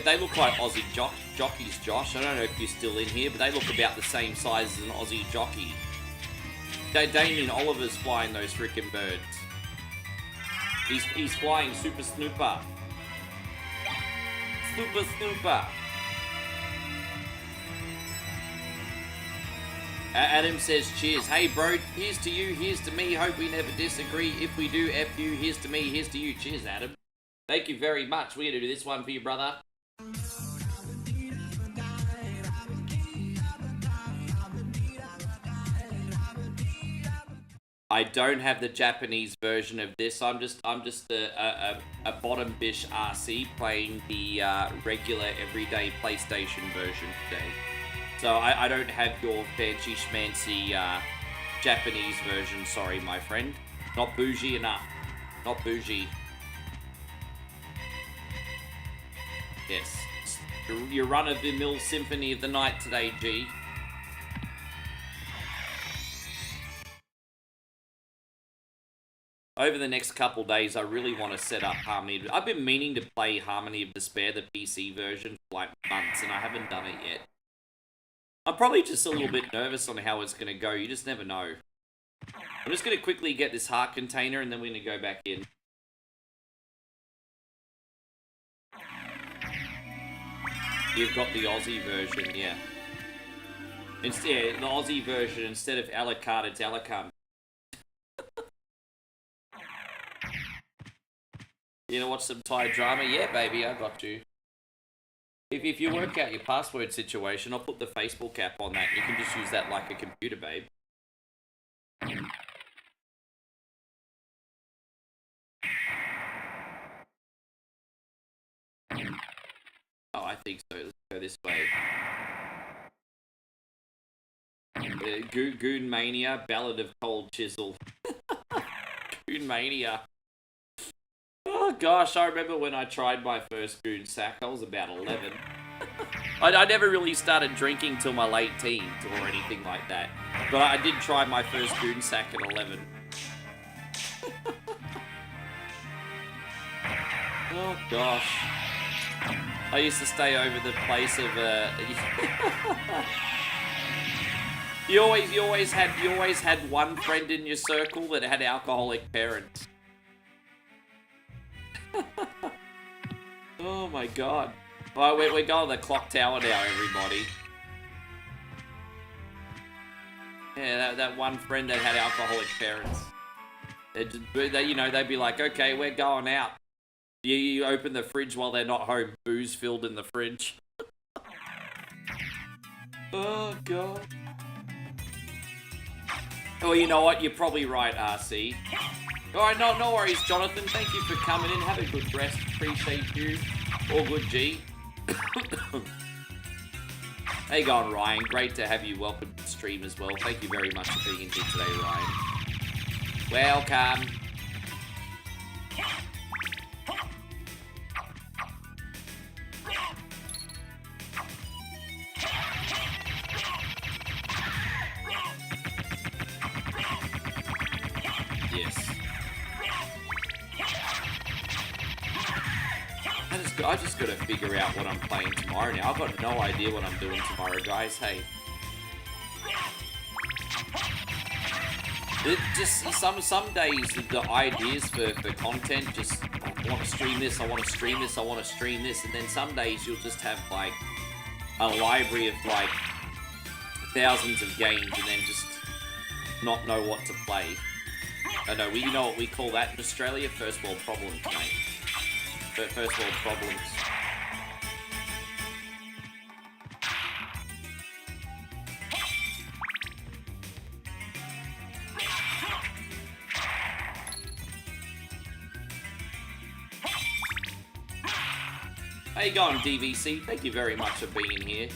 They look like Aussie jockeys, Josh. I don't know if you're still in here, but they look about the same size as an Aussie jockey. Damien Oliver's flying those frickin' birds. He's flying Super Snooper. Super Snooper. Adam says, cheers. Hey, bro, here's to you, here's to me. Hope we never disagree. If we do, F you. Here's to me, here's to you. Cheers, Adam. Thank you very much. We're going to do this one for you, brother. I don't have the Japanese version of this. I'm just a bottom bish RC playing the regular everyday PlayStation version today. So I don't have your fancy schmancy Japanese version, sorry, my friend. Not bougie enough. Not bougie. Yes. Your run-of-the-mill symphony of the night today, G. Over the next couple days, I really want to set up Harmony. I've been meaning to play Harmony of Despair, the PC version, for like months, and I haven't done it yet. I'm probably just a little bit nervous on how it's going to go. You just never know. I'm just going to quickly get this heart container, and then we're going to go back in. You've got the Aussie version, yeah. Instead, the Aussie version, instead of a la carte, it's a la carte. You know, watch some Thai drama? Yeah, baby, I got you. If you work out your password situation, I'll put the Facebook app on that. You can just use that like a computer, babe. Oh, I think so. Let's go this way. Goon Mania, Ballad of Cold Chisel. Goon Mania. Oh gosh, I remember when I tried my first goon sack. I was about 11. I never really started drinking till my late teens or anything like that. But I did try my first goon sack at 11. Oh gosh. I used to stay over the place of You always had one friend in your circle that had alcoholic parents. Oh my god. Well, we're going to the clock tower now, everybody. Yeah, that one friend that had alcoholic parents. They'd be like, okay, we're going out. You open the fridge while they're not home. Booze filled in the fridge. Oh god. Oh, you know what? You're probably right, RC. Alright, no worries, Jonathan. Thank you for coming in. Have a good rest. Appreciate you. All good, G. How you going, Ryan? Great to have you. Welcome to the stream as well. Thank you very much for being in here today, Ryan. Welcome. Yes. I just gotta figure out what I'm playing tomorrow now. I've got no idea what I'm doing tomorrow, guys. Hey. It just some days the ideas for content just I want to stream this, I want to stream this, I want to stream this, and then some days you'll just have like a library of like thousands of games and then just not know what to play. I know, you know what we call that in Australia? First world problems, mate. First world problems. How you going, DVC? Thank you very much for being here.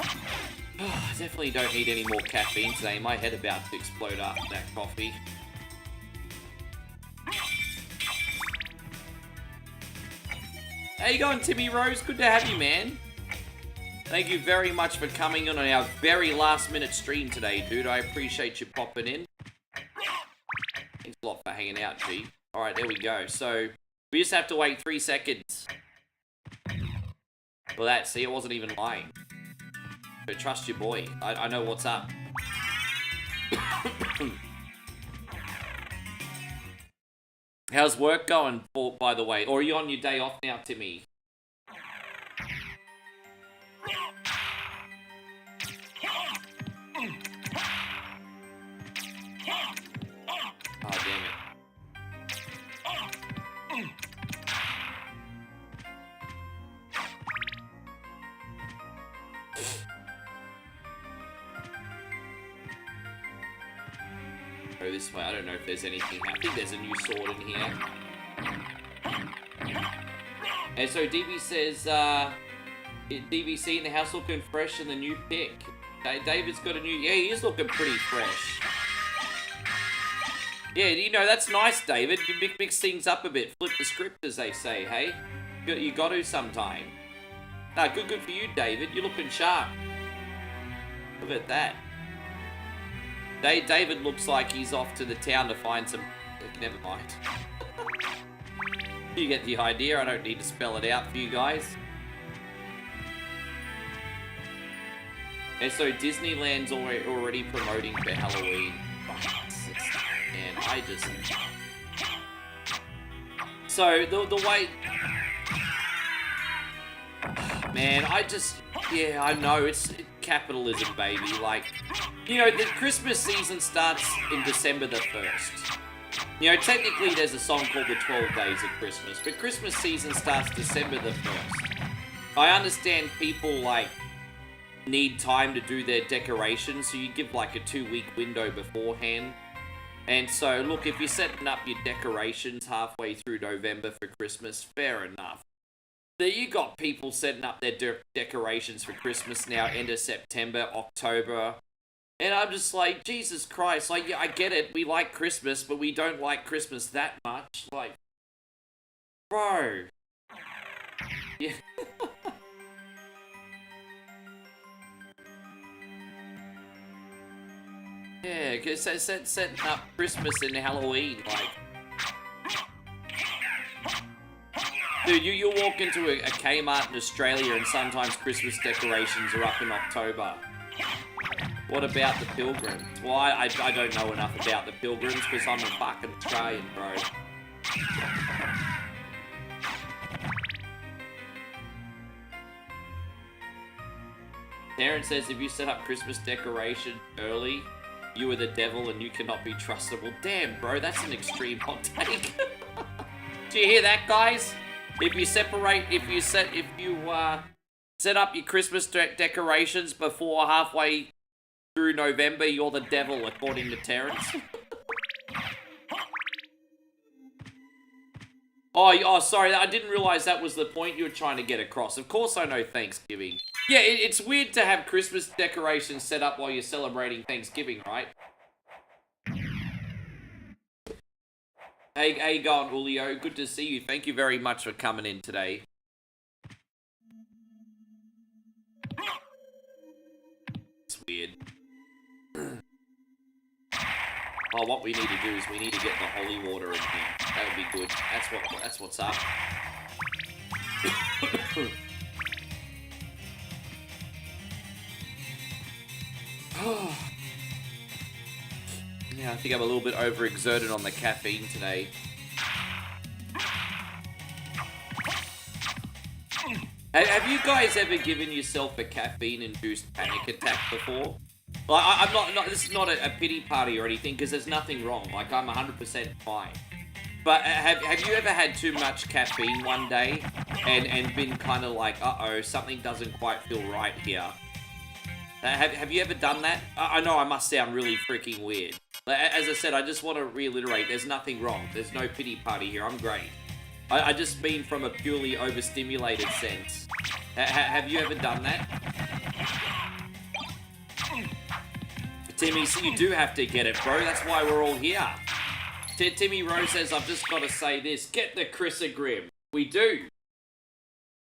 Oh, I definitely don't need any more caffeine today. My head about to explode after that coffee. How you going, Timmy Rose? Good to have you, man. Thank you very much for coming on our very last-minute stream today, dude. I appreciate you popping in. Thanks a lot for hanging out, G. Alright, there we go. So, we just have to wait 3 seconds. Well, that, see, it wasn't even lying. But trust your boy. I know what's up. How's work going, by the way? Or are you on your day off now, Timmy? Oh, damn it. Go this way. I don't know if there's anything. I think there's a new sword in here. And so DB says, DVC in the house looking fresh in the new pick. David's got a new... Yeah, he is looking pretty fresh. Yeah, you know, that's nice, David. You mix things up a bit. Flip the script, as they say, hey? You got to sometime. No, good for you, David. You're looking sharp. Look at that. David looks like he's off to the town to find some... Never mind. You get the idea. I don't need to spell it out for you guys. And so Disneyland's already promoting for Halloween. And I just... So, the way... Man, I just... Yeah, I know, it's capitalism, baby. Like, you know, the Christmas season starts in December the 1st. You know, technically there's a song called The 12 Days of Christmas, but Christmas season starts December the 1st. I understand people, like, need time to do their decorations, so you give, like, a 2-week window beforehand. And so, look, if you're setting up your decorations halfway through November for Christmas, fair enough. You got people setting up their decorations for Christmas now, end of September, October. And I'm just like, Jesus Christ, like, yeah, I get it, we like Christmas, but we don't like Christmas that much. Like, bro. Yeah. Yeah, because setting up Christmas and Halloween, like... Dude, you walk into a Kmart in Australia and sometimes Christmas decorations are up in October. What about the Pilgrims? Well, I don't know enough about the Pilgrims because I'm a fucking Australian, bro. Darren says if you set up Christmas decoration early, you are the devil and you cannot be trustable. Damn, bro, that's an extreme hot take. Do you hear that, guys? If you set up your Christmas decorations before halfway through November, you're the devil, according to Terrence. Oh, sorry, I didn't realize that was the point you were trying to get across. Of course I know Thanksgiving. Yeah, it's weird to have Christmas decorations set up while you're celebrating Thanksgiving, right? Hey, going, Julio. Good to see you. Thank you very much for coming in today. It's weird. Oh, what we need to do is we need to get the holy water in here. That would be good. That's what's up. Yeah, I think I'm a little bit overexerted on the caffeine today. Have you guys ever given yourself a caffeine-induced panic attack before? Like, I'm not this is not a pity party or anything, because there's nothing wrong. Like, I'm 100% fine. But have you ever had too much caffeine one day and been kind of like, uh-oh, something doesn't quite feel right here? Have you ever done that? I know I must sound really freaking weird. As I said, I just want to reiterate, there's nothing wrong. There's no pity party here. I'm great. I just mean from a purely overstimulated sense. Have you ever done that? Timmy, so you do have to get it, bro. That's why we're all here. Timmy Rose says, I've just got to say this. Get the Chrisogrim. We do.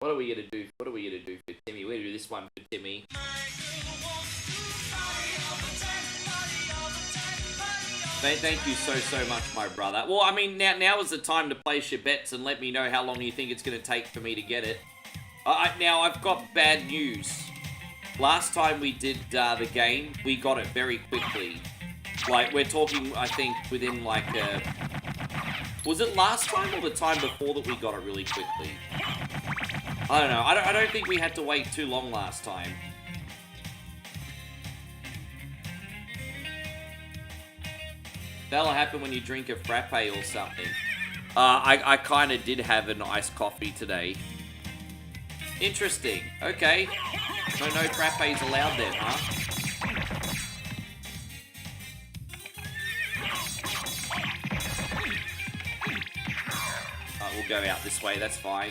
What are we going to do? What are we going to do for Timmy? We're going to do this one for Timmy. Thank you so much, my brother. Well, I mean, now is the time to place your bets and let me know how long you think it's going to take for me to get it. Now, I've got bad news. Last time we did the game, we got it very quickly. Like, we're talking, I think, within like was it last time or the time before that we got it really quickly? I don't know. I don't think we had to wait too long last time. That'll happen when you drink a frappe or something. I kind of did have an iced coffee today. Interesting. Okay. So no frappes allowed then, huh? We'll go out this way, that's fine.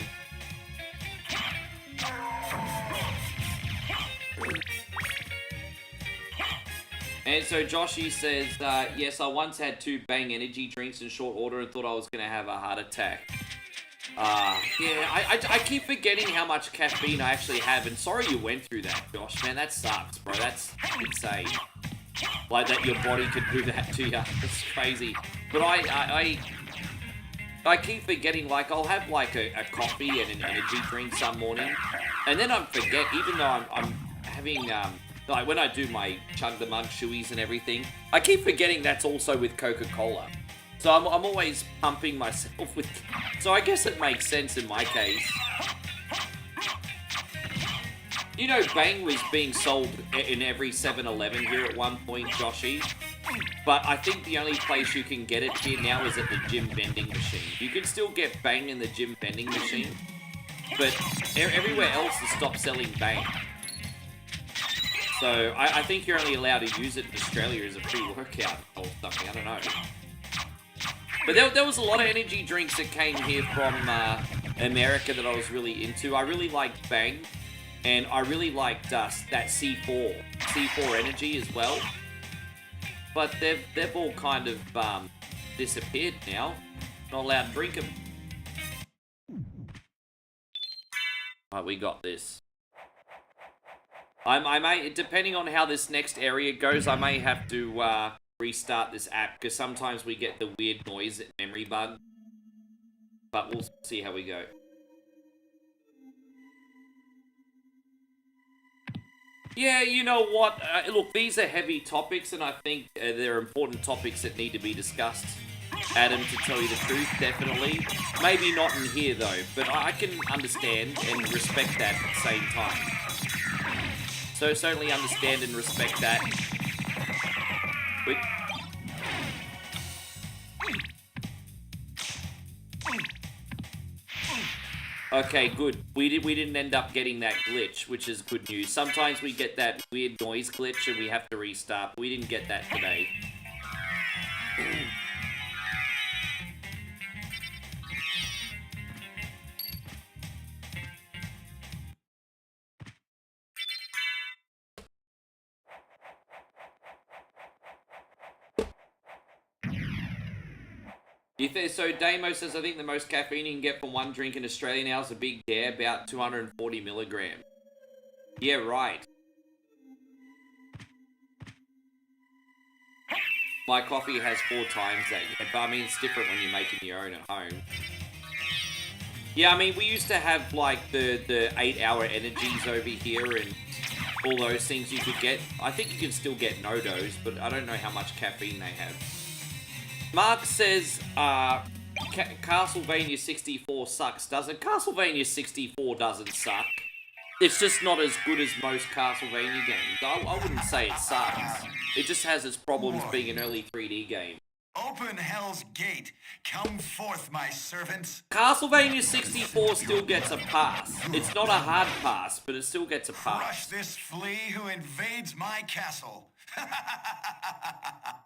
And so Joshy says, yes, I once had 2 Bang energy drinks in short order and thought I was going to have a heart attack. Yeah, I keep forgetting how much caffeine I actually have, and sorry you went through that, Josh. Man, that sucks, bro. That's insane. Like, that your body could do that to you. That's crazy. But I keep forgetting, like, I'll have, like, a coffee and an energy drink some morning, and then I forget, even though I'm having, like, when I do my Chug the Mug shoeies and everything, I keep forgetting that's also with Coca-Cola. So I'm always pumping myself with... So I guess it makes sense in my case. You know, Bang was being sold in every 7-Eleven here at one point, Joshy. But I think the only place you can get it here now is at the gym vending machine. You can still get Bang in the gym vending machine, but everywhere else has stopped selling Bang. So I think you're only allowed to use it in Australia as a pre-workout or something, I don't know. But there was a lot of energy drinks that came here from America that I was really into. I really liked Bang, and I really liked that C4 energy as well. But they've all kind of disappeared now. Not allowed to drink them. Alright, we got this. I may, depending on how this next area goes, I may have to restart this app, because sometimes we get the weird noise at memory bug. But we'll see how we go. Yeah, you know what? Look, these are heavy topics, and I think they're important topics that need to be discussed. Adam, to tell you the truth, definitely. Maybe not in here, though, but I can understand and respect that at the same time. So certainly understand and respect that. Wait. Okay, good. We didn't end up getting that glitch, which is good news. Sometimes we get that weird noise glitch and we have to restart. We didn't get that today. So Damo says, I think the most caffeine you can get from one drink in Australia now is a big dare, about 240 milligrams. Yeah, right. My coffee has 4 times that, but I mean, it's different when you're making your own at home. Yeah, I mean, we used to have, like, the 8-hour energies over here and all those things you could get. I think you can still get no-dos, but I don't know how much caffeine they have. Mark says, Castlevania 64 sucks, doesn't? Castlevania 64 doesn't suck. It's just not as good as most Castlevania games. I wouldn't say it sucks. It just has its problems being an early 3D game. Open Hell's Gate. Come forth, my servants. Castlevania 64 still gets a pass. It's not a hard pass, but it still gets a pass. Crush this flea who invades my castle.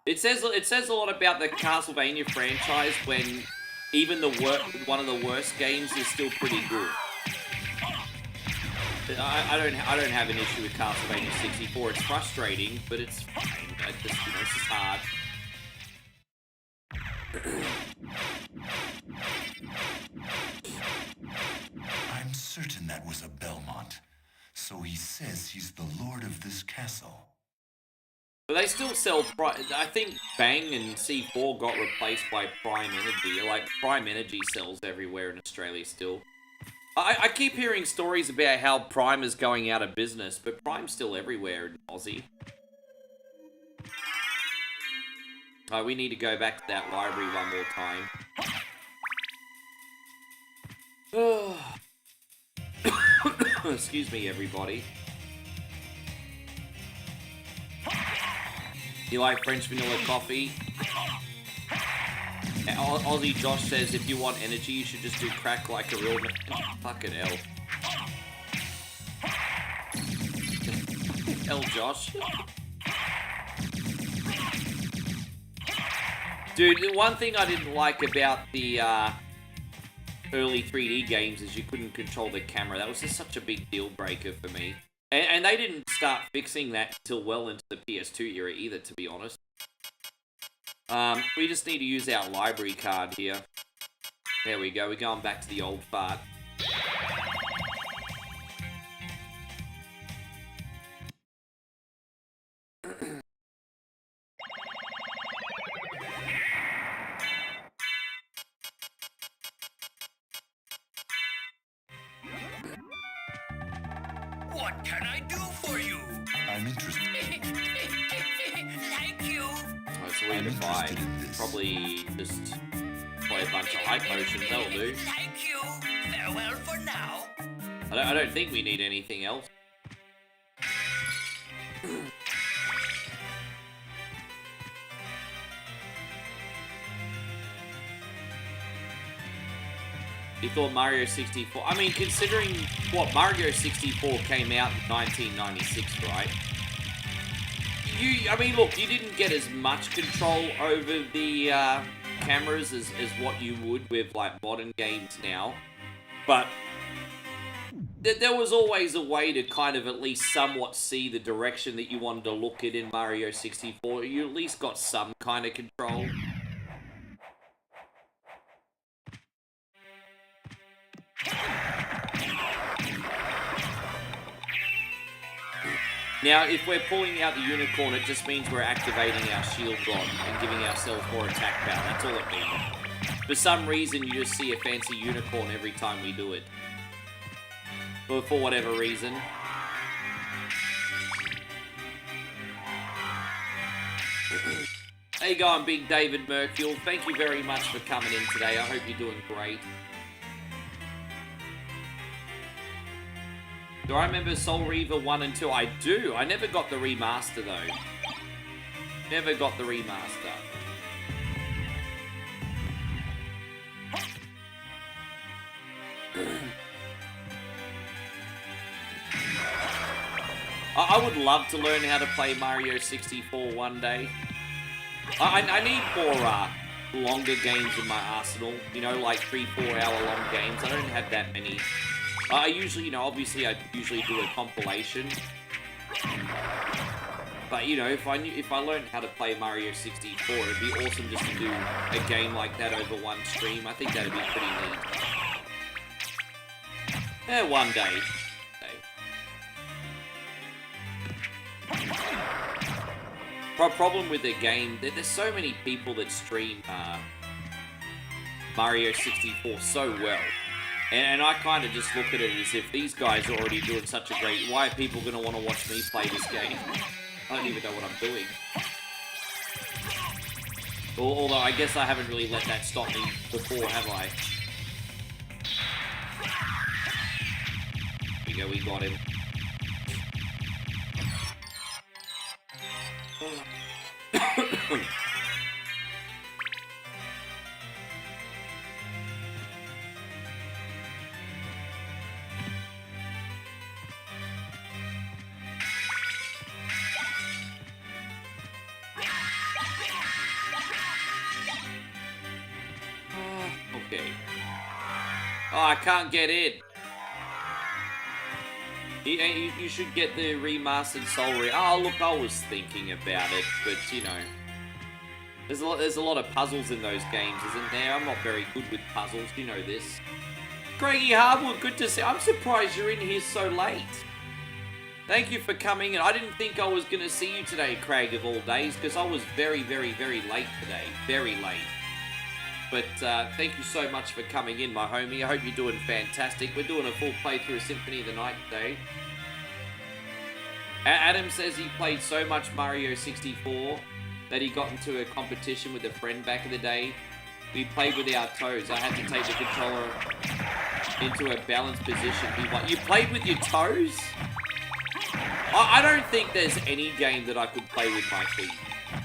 It says a lot about the Castlevania franchise when even one of the worst games is still pretty good. I don't have an issue with Castlevania 64. It's frustrating, but it's fine. It's just hard. I'm certain that was a Belmont. So he says he's the lord of this castle. But they still sell... I think Bang and C4 got replaced by Prime Energy. Like, Prime Energy sells everywhere in Australia still. I keep hearing stories about how Prime is going out of business, but Prime's still everywhere in Aussie. We need to go back to that library one more time. Excuse me, everybody. You like French vanilla coffee? Aussie Josh says, if you want energy, you should just do crack like a real man. Fucking hell. Hell, Josh. Dude, the one thing I didn't like about the early 3D games is you couldn't control the camera. That was just such a big deal breaker for me. And they didn't start fixing that until well into the PS2 era either, to be honest. We just need to use our library card here. There we go, we're going back to the old fart. What can I do for you? I'm interested. Thank you. Oh, so we need to buy. Probably just play a bunch of high potions, that'll do. Thank you. Farewell for now. I don't think we need anything else. You thought Mario 64... I mean, considering what Mario 64 came out in 1996, right? I mean, look, you didn't get as much control over the cameras as what you would with, like, modern games now. But there was always a way to kind of at least somewhat see the direction that you wanted to look at in Mario 64. You at least got some kind of control. Now, if we're pulling out the unicorn, it just means we're activating our shield rod and giving ourselves more attack power. That's all it means. For some reason, you just see a fancy unicorn every time we do it. Or for whatever reason. How you going, Big David Mercule? Thank you very much for coming in today. I hope you're doing great. Do I remember Soul Reaver 1 and 2? I do. I never got the remaster, though. Never got the remaster. I would love to learn how to play Mario 64 one day. I need more longer games in my arsenal. You know, like 3-4 hour long games. I don't have that many. I usually, you know, obviously I usually do a compilation. But, you know, if I learned how to play Mario 64, it'd be awesome just to do a game like that over one stream. I think that'd be pretty neat. One day. Problem with the game, there's so many people that stream Mario 64 so well. And I kind of just look at it as if these guys are already doing such a great... Why are people going to want to watch me play this game? I don't even know what I'm doing. Although I guess I haven't really let that stop me before, have I? Here we go, we got him. Okay. Oh, I can't get in. You should get the remastered Soul Reaver. Oh, look, I was thinking about it, but, you know. There's a lot of puzzles in those games, isn't there? I'm not very good with puzzles, you know this. Craigie Harwood, good to see. I'm surprised you're in here so late. Thank you for coming in. I didn't think I was going to see you today, Craig, of all days, because I was very, very, very late today. Very late. But thank you so much for coming in, my homie. I hope you're doing fantastic. We're doing a full playthrough of Symphony of the Night today. Adam says he played so much Mario 64 that he got into a competition with a friend back in the day. We played with our toes. I had to take the controller into a balanced position. He won. You played with your toes? I don't think there's any game that I could play with my feet.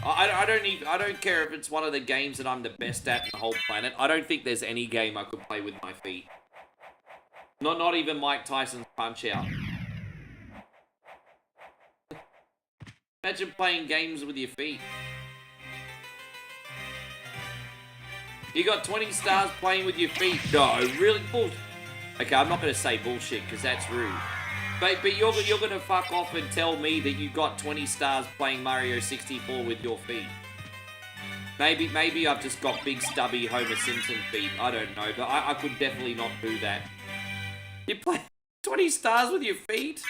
I don't care if it's one of the games that I'm the best at in the whole planet. I don't think there's any game I could play with my feet. Not even Mike Tyson's Punch-Out. Imagine playing games with your feet. You got 20 stars playing with your feet. No, really? Bullshit. Okay, I'm not going to say bullshit because that's rude. But you're gonna fuck off and tell me that you got 20 stars playing Mario 64 with your feet. Maybe I've just got big stubby Homer Simpson feet. I don't know, but I could definitely not do that. You play 20 stars with your feet?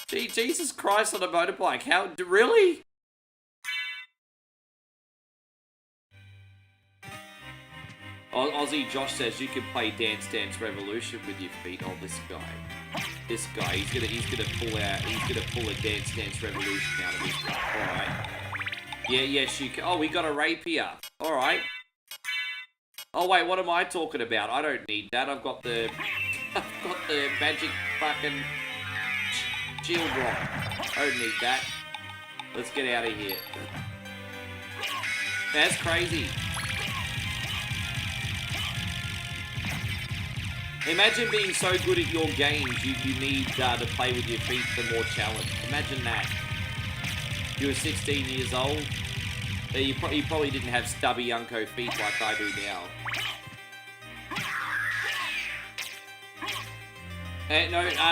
Gee, Jesus Christ on a motorbike. How, really? Aussie Josh says you can play Dance Dance Revolution with your feet. Oh, this guy, he's gonna pull a Dance Dance Revolution out of his butt. All right. Yeah, yes, you can. Oh, we got a rapier. All right. Oh wait, what am I talking about? I don't need that. I've got the magic fucking shield rock. I don't need that. Let's get out of here. That's crazy. Imagine being so good at your games, you need to play with your feet for more challenge. Imagine that. You were 16 years old. You probably didn't have stubby Unco feet like I do now.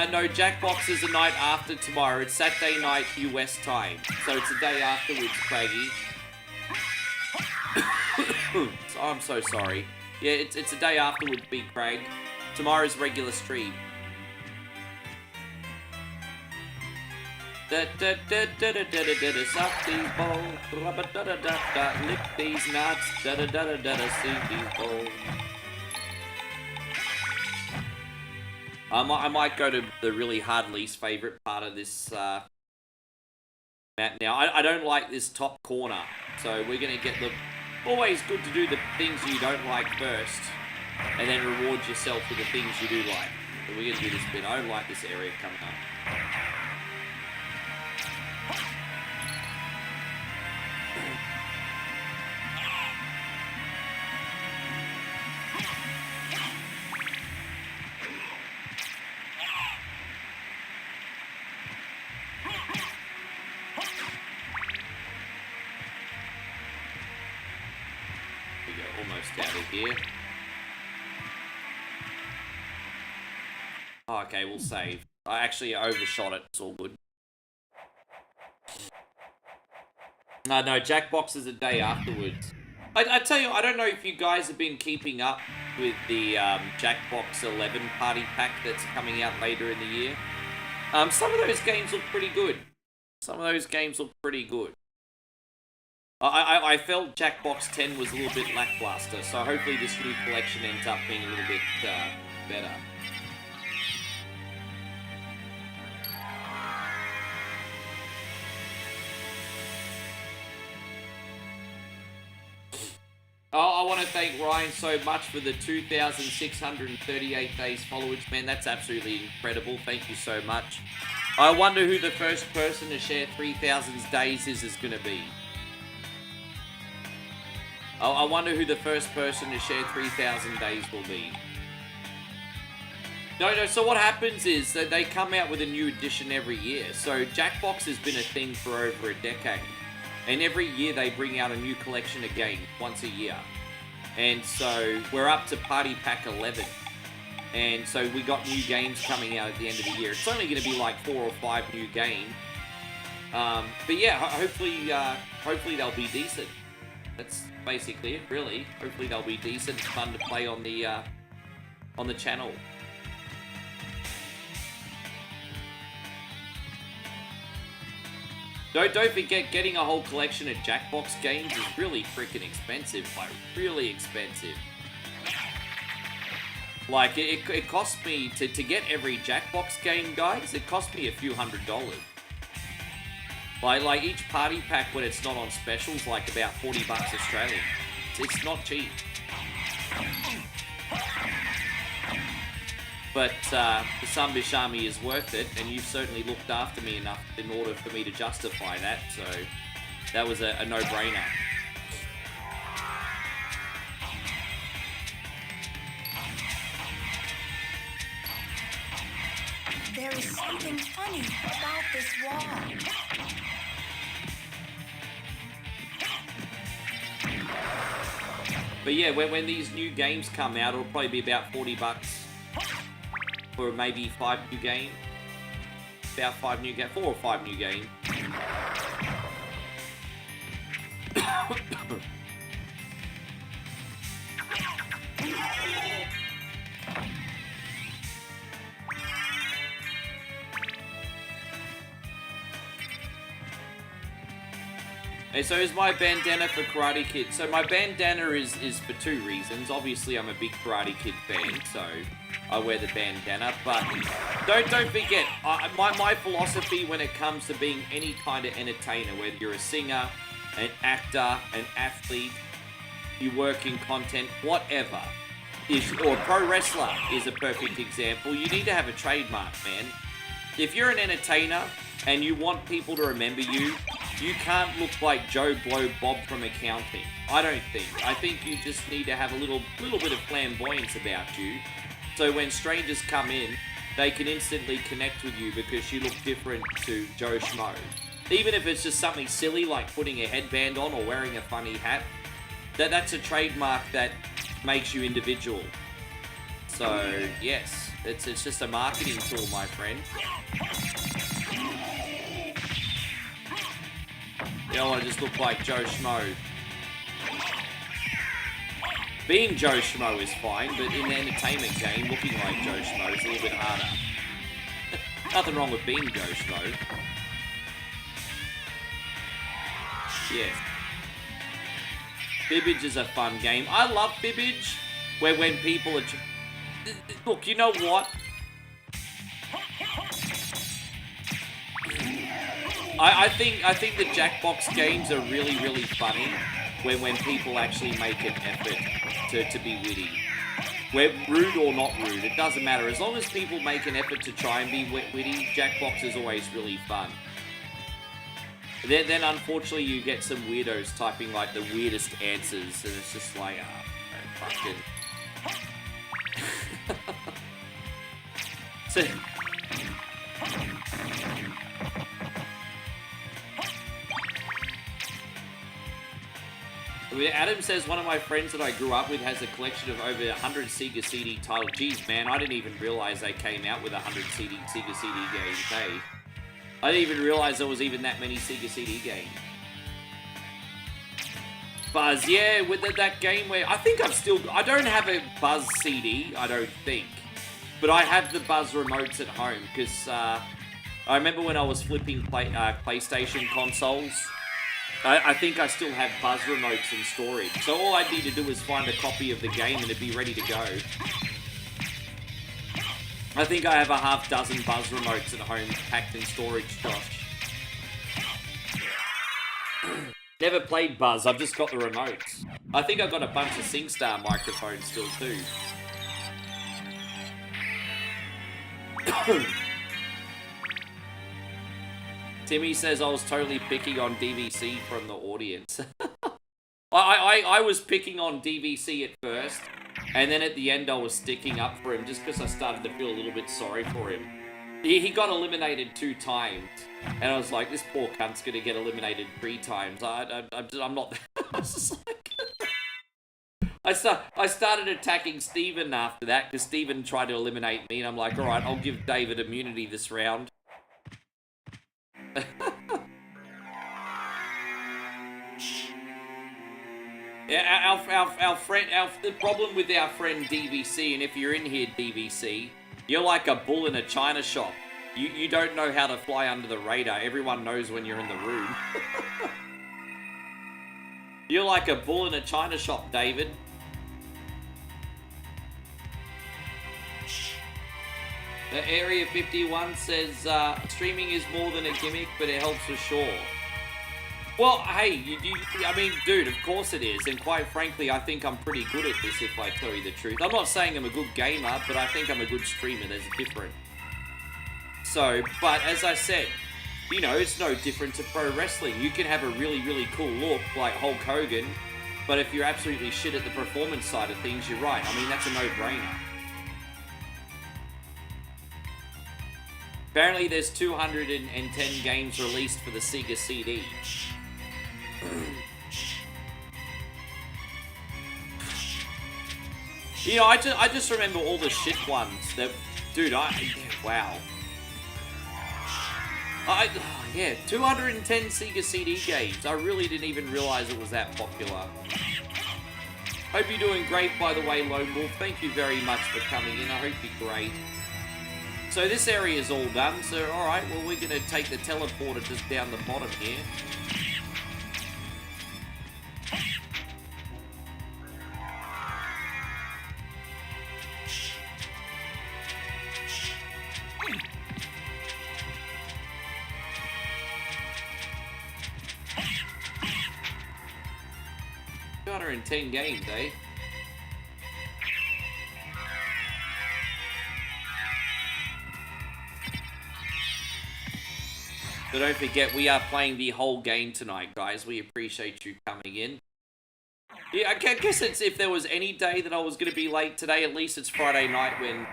No, Jackbox is the night after tomorrow. It's Saturday night US time. So it's the day afterwards, Craigie. So I'm so sorry. Yeah, it's the day afterwards, Big Craig. Tomorrow's regular stream. Suck these balls, lick these nuts, see these balls. I might go to the really hard least favorite part of this map now. I don't like this top corner, so we're gonna get the. Always good to do the things you don't like first, and then reward yourself for the things you do like. So we're gonna do this bit. I don't like this area coming up. Out of here. Oh, okay, we'll save. I actually overshot it. It's all good. No, Jackbox is a day afterwards. I tell you, I don't know if you guys have been keeping up with the Jackbox 11 party pack that's coming out later in the year. Some of those games look pretty good. I felt Jackbox 10 was a little bit lackluster, so hopefully this new collection ends up being a little bit better. Oh, I want to thank Ryan so much for the 2,638 days followers. Man, that's absolutely incredible. Thank you so much. I wonder who the first person to share 3,000 days is going to be. I wonder who the first person to share 3,000 days will be. No, so what happens is that they come out with a new edition every year. So Jackbox has been a thing for over a decade. And every year they bring out a new collection of games once a year. And so we're up to Party Pack 11. And so we got new games coming out at the end of the year. It's only going to be like 4 or 5 new games. But yeah, hopefully they'll be decent. That's basically it, really. Hopefully they'll be decent, fun to play on the channel. Don't forget, getting a whole collection of Jackbox games is really freaking expensive, like really expensive. Like it cost me to get every Jackbox game, guys. It cost me a few $100s. Like each party pack when it's not on specials, like about $40 Australian. It's not cheap. But the Sambishami is worth it, and you've certainly looked after me enough in order for me to justify that, so that was a no-brainer. There is something funny about this wall. But yeah, when these new games come out, it'll probably be about $40 for maybe 5 new games. about 4 or 5 new games. And so is my bandana for Karate Kid. So my bandana is for 2 reasons. Obviously, I'm a big Karate Kid fan, so I wear the bandana. But don't forget, my philosophy when it comes to being any kind of entertainer, whether you're a singer, an actor, an athlete, you work in content, whatever, or a pro wrestler is a perfect example. You need to have a trademark, man. If you're an entertainer and you want people to remember you, you can't look like Joe Blow Bob from accounting. I don't think. I think you just need to have a little bit of flamboyance about you. So when strangers come in, they can instantly connect with you because you look different to Joe Schmo. Even if it's just something silly like putting a headband on or wearing a funny hat, that's a trademark that makes you individual. So yes, it's just a marketing tool, my friend. You don't want to just look like Joe Schmo. Being Joe Schmo is fine, but in the entertainment game, looking like Joe Schmo is a little bit harder. Nothing wrong with being Joe Schmo. Yes. Fibbage is a fun game. I love Fibbage, where when people are... Look, you know what? I think the Jackbox games are really, really funny when people actually make an effort to be witty. We're rude or not rude, it doesn't matter. As long as people make an effort to try and be witty, Jackbox is always really fun. Then unfortunately you get some weirdos typing like the weirdest answers, and it's just like, fucking... So... Adam says one of my friends that I grew up with has a collection of over 100 Sega CD titles. Geez, man, I didn't even realize they came out with 100 Sega CD games, hey? I didn't even realize there was even that many Sega CD games. Buzz, yeah, with that game where... I don't have a Buzz CD, I don't think. But I have the Buzz remotes at home, because I remember when I was flipping PlayStation consoles, I think I still have Buzz remotes in storage. So all I need to do is find a copy of the game and it'd be ready to go. I think I have a half dozen Buzz remotes at home packed in storage, Josh. Never played Buzz, I've just got the remotes. I think I've got a bunch of SingStar microphones still too. Timmy says I was totally picking on DVC from the audience. I was picking on DVC at first, and then at the end I was sticking up for him just because I started to feel a little bit sorry for him. He got eliminated 2 times, and I was like, this poor cunt's gonna get eliminated 3 times. I'm not... I started attacking Steven after that, because Steven tried to eliminate me, and I'm like, alright, I'll give David immunity this round. Yeah, our friend, the problem with our friend DVC, and if you're in here, DVC, you're like a bull in a china shop. You don't know how to fly under the radar. Everyone knows when you're in the room. You're like a bull in a china shop, David. The Area 51 says, streaming is more than a gimmick, but it helps for sure. Well, hey, I mean, dude, of course it is. And quite frankly, I think I'm pretty good at this, if I tell you the truth. I'm not saying I'm a good gamer, but I think I'm a good streamer. There's a difference. So, but as I said, you know, it's no different to pro wrestling. You can have a really, really cool look like Hulk Hogan, but if you're absolutely shit at the performance side of things, you're right. I mean, that's a no-brainer. Apparently there's 210 games released for the Sega CD. You know, I just remember all the shit ones that... Dude, wow. Yeah, 210 Sega CD games. I really didn't even realize it was that popular. Hope you're doing great, by the way, Lone Wolf. Thank you very much for coming in. I hope you're great. So this area is all done. So, alright, well, we're going to take the teleporter just down the bottom here. In 10 games, eh? But don't forget, we are playing the whole game tonight, guys. We appreciate you coming in. Yeah, I guess it's, if there was any day that I was going to be late today, at least it's Friday night when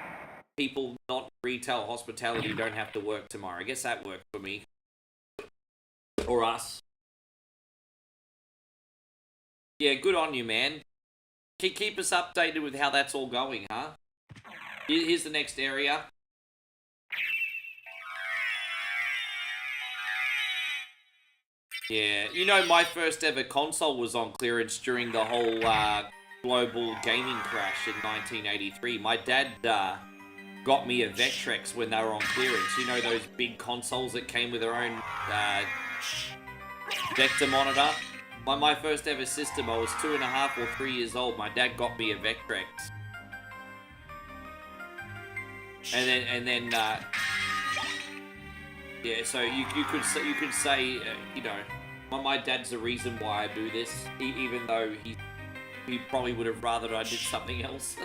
people not retail hospitality don't have to work tomorrow. I guess that worked for me. Or us. Yeah, good on you, man. Keep us updated with how that's all going, huh? Here's the next area. Yeah, you know, my first ever console was on clearance during the whole global gaming crash in 1983. My dad got me a Vectrex when they were on clearance. You know, those big consoles that came with their own vector monitor? My first ever system, I was 2.5 or 3 years old. My dad got me a Vectrex, and then yeah. So you could say you know, my dad's the reason why I do this, even though he probably would have rather I did something else.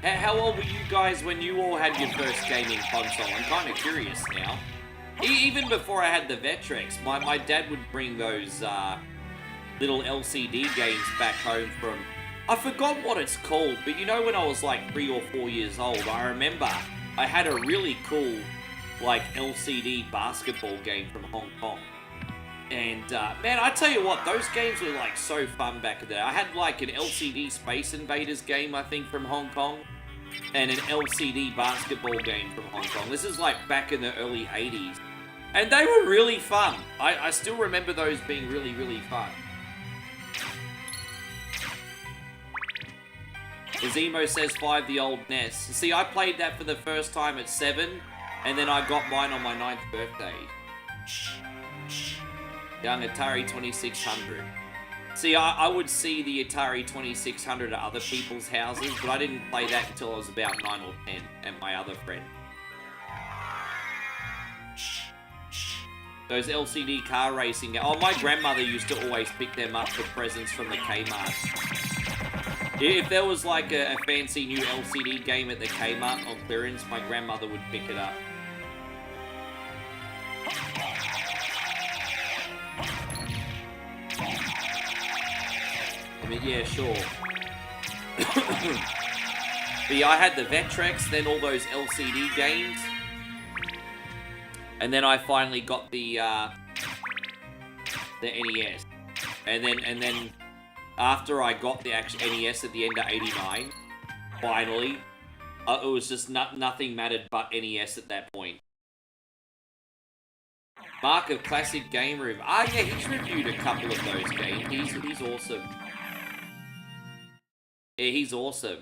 How old were you guys when you all had your first gaming console? I'm kind of curious now. Even before I had the Vectrex, my dad would bring those little LCD games back home from... I forgot what it's called, but you know when I was like 3 or 4 years old, I remember I had a really cool like LCD basketball game from Hong Kong. And man, I tell you what, those games were like so fun back then. I had like an LCD Space Invaders game, I think, from Hong Kong, and an LCD basketball game from Hong Kong. This is like back in the early 80s. And they were really fun. I still remember those being really, really fun. Zemo says 5, the old NES. See, I played that for the first time at 7, and then I got mine on my 9th birthday. Young Atari 2600. See, I would see the Atari 2600 at other people's houses, but I didn't play that until I was about 9 or 10 at my other friend. Those LCD car racing... Oh, my grandmother used to always pick them up for presents from the Kmart. If there was like a fancy new LCD game at the Kmart on clearance, my grandmother would pick it up. I mean, yeah, sure. But yeah, I had the Vectrex, then all those LCD games. And then I finally got the NES. And then after I got the actual NES at the end of 89, finally, it was just nothing mattered but NES at that point. Mark of Classic Game Room. Ah, yeah, he's reviewed a couple of those games. He's awesome. Yeah, he's awesome.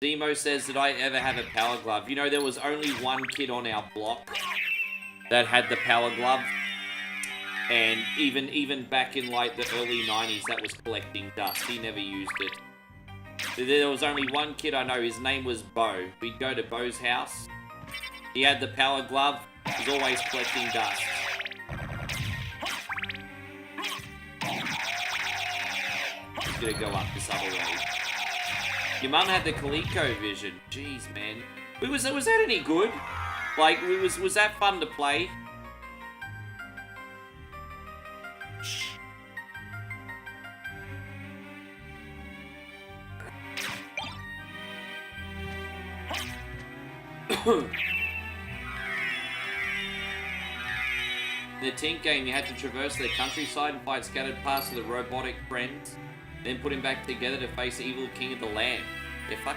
Zemo says, did I ever have a Power Glove? You know, there was only one kid on our block that had the Power Glove. And even back in like the early 90s, that was collecting dust. He never used it. There was only one kid I know, his name was Bo. We'd go to Bo's house. He had the Power Glove. He was always collecting dust. He's gonna go up this other way. Your mum had the ColecoVision. Jeez, man. Was that any good? Like, was that fun to play? In the Tink game, you had to traverse the countryside and fight scattered parts of the robotic friends, then put him back together to face the evil king of the land. Yeah, fuck.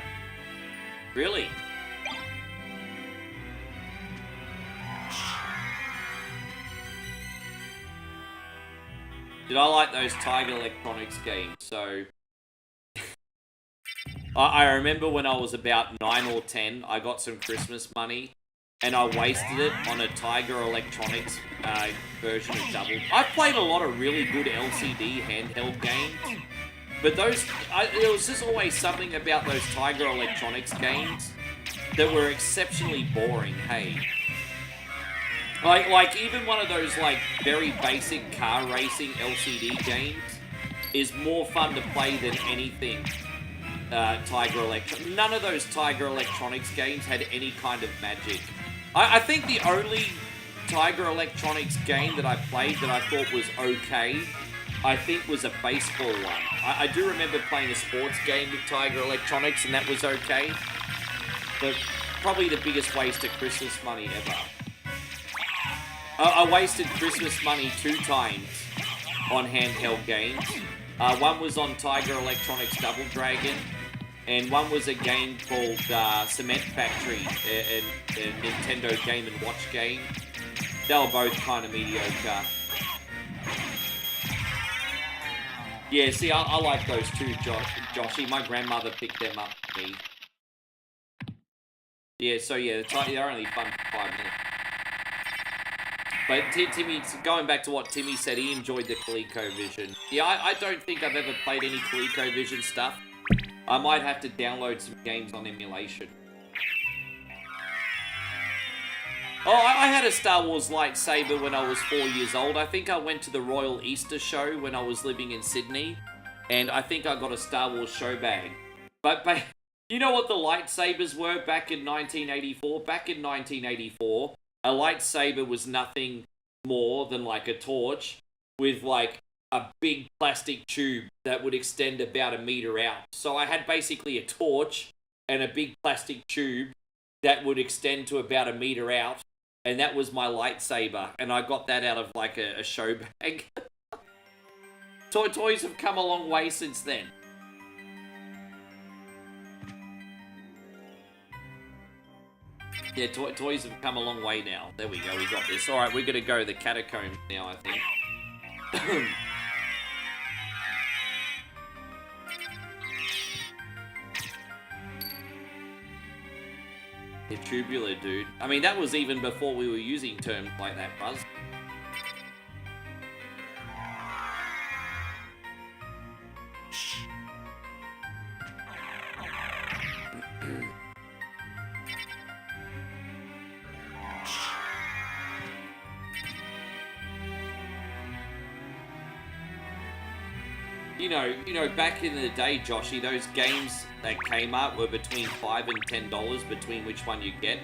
Really? Did I like those Tiger Electronics games? So, I remember when I was about 9 or 10, I got some Christmas money, and I wasted it on a Tiger Electronics version of Double. I've played a lot of really good LCD handheld games, but there was just always something about those Tiger Electronics games that were exceptionally boring, hey? Like even one of those, like, very basic car racing LCD games is more fun to play than anything Tiger Electronics. None of those Tiger Electronics games had any kind of magic. I think the only Tiger Electronics game that I played that I thought was okay, I think was a baseball one. I do remember playing a sports game with Tiger Electronics, and that was okay. But probably the biggest waste of Christmas money ever. I wasted Christmas money 2 times on handheld games. One was on Tiger Electronics Double Dragon, and one was a game called Cement Factory, a Nintendo Game & Watch game. They were both kind of mediocre. Yeah, see, I like those too, Joshy. My grandmother picked them up for me. Yeah, so yeah, they're only fun for 5 minutes. But Timmy, going back to what Timmy said, he enjoyed the ColecoVision. Yeah, I don't think I've ever played any ColecoVision stuff. I might have to download some games on emulation. Oh, I had a Star Wars lightsaber when I was 4 years old. I think I went to the Royal Easter Show when I was living in Sydney, and I think I got a Star Wars show bag. But you know what the lightsabers were back in 1984? Back in 1984, a lightsaber was nothing more than like a torch with like a big plastic tube that would extend about 1 meter out. So I had basically a torch and a big plastic tube that would extend to about 1 meter out, and that was my lightsaber, and I got that out of like a show bag. Toys have come a long way since then. Yeah, toys have come a long way now. There we go, we got this. Alright, we're gonna go to the catacombs now, I think. The tubular, dude. I mean, that was even before we were using terms like that, Buzz. You know, back in the day, Joshy, those games that came out were between $5 and $10, between which one you get.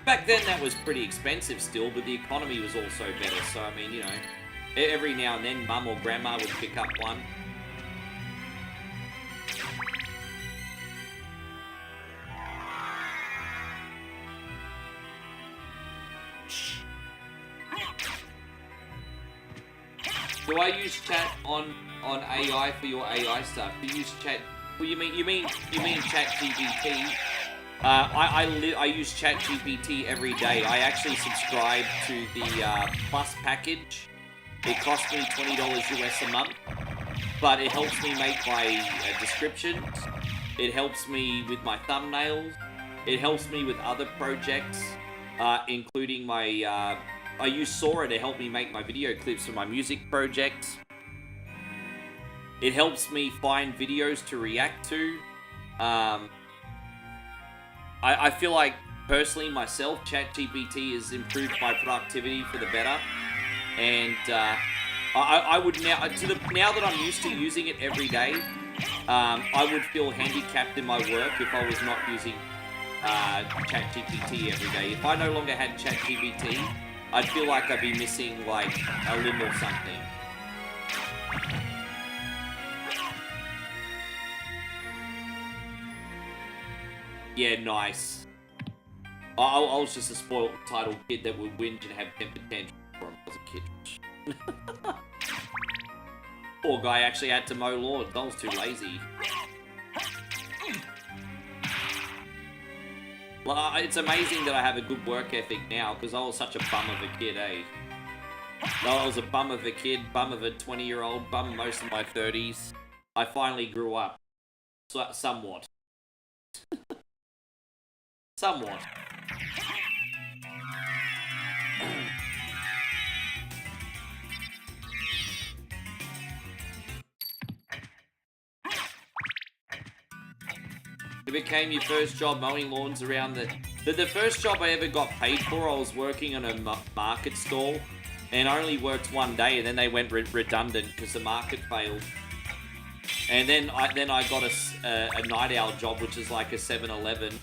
Back then, that was pretty expensive still, but the economy was also better. So, I mean, you know, every now and then, Mum or Grandma would pick up one. Do I use chat on AI for your AI stuff? Do you use chat? Well, you mean ChatGPT? I use ChatGPT every day. I actually subscribe to the Plus package. It costs me $20 US a month, but it helps me make my descriptions. It helps me with my thumbnails. It helps me with other projects, including my. I use Sora to help me make my video clips for my music projects. It helps me find videos to react to. I feel like, personally, myself, ChatGPT has improved my productivity for the better. And I would now, now that I'm used to using it every day, I would feel handicapped in my work if I was not using ChatGPT every day. If I no longer had ChatGPT, I'd feel like I'd be missing, like, a limb or something. Yeah, nice. I was just a spoiled, entitled kid that would whinge and have temper tantrums before I was a kid. Poor guy actually had to mow lawns. I was too lazy. Well, it's amazing that I have a good work ethic now, because I was such a bum of a kid, eh? I was a bum of a kid, bum of a 20-year-old, bum most of my 30s. I finally grew up. Somewhat. Somewhat. It became your first job mowing lawns around the first job I ever got paid for. I was working on a market stall, and I only worked one day, and then they went redundant because the market failed. And then I got a night owl job, which is like a 7-Eleven.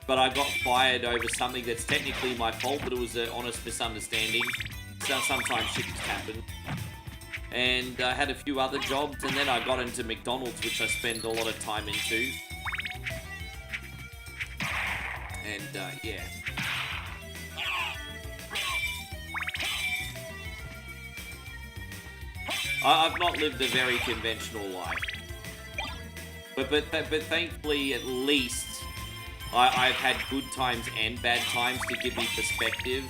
But I got fired over something that's technically my fault, but it was an honest misunderstanding. So sometimes shit happen. And I had a few other jobs, and then I got into McDonald's, which I spend a lot of time into. And, yeah. I've not lived a very conventional life. But thankfully, at least, I've had good times and bad times to give me perspective.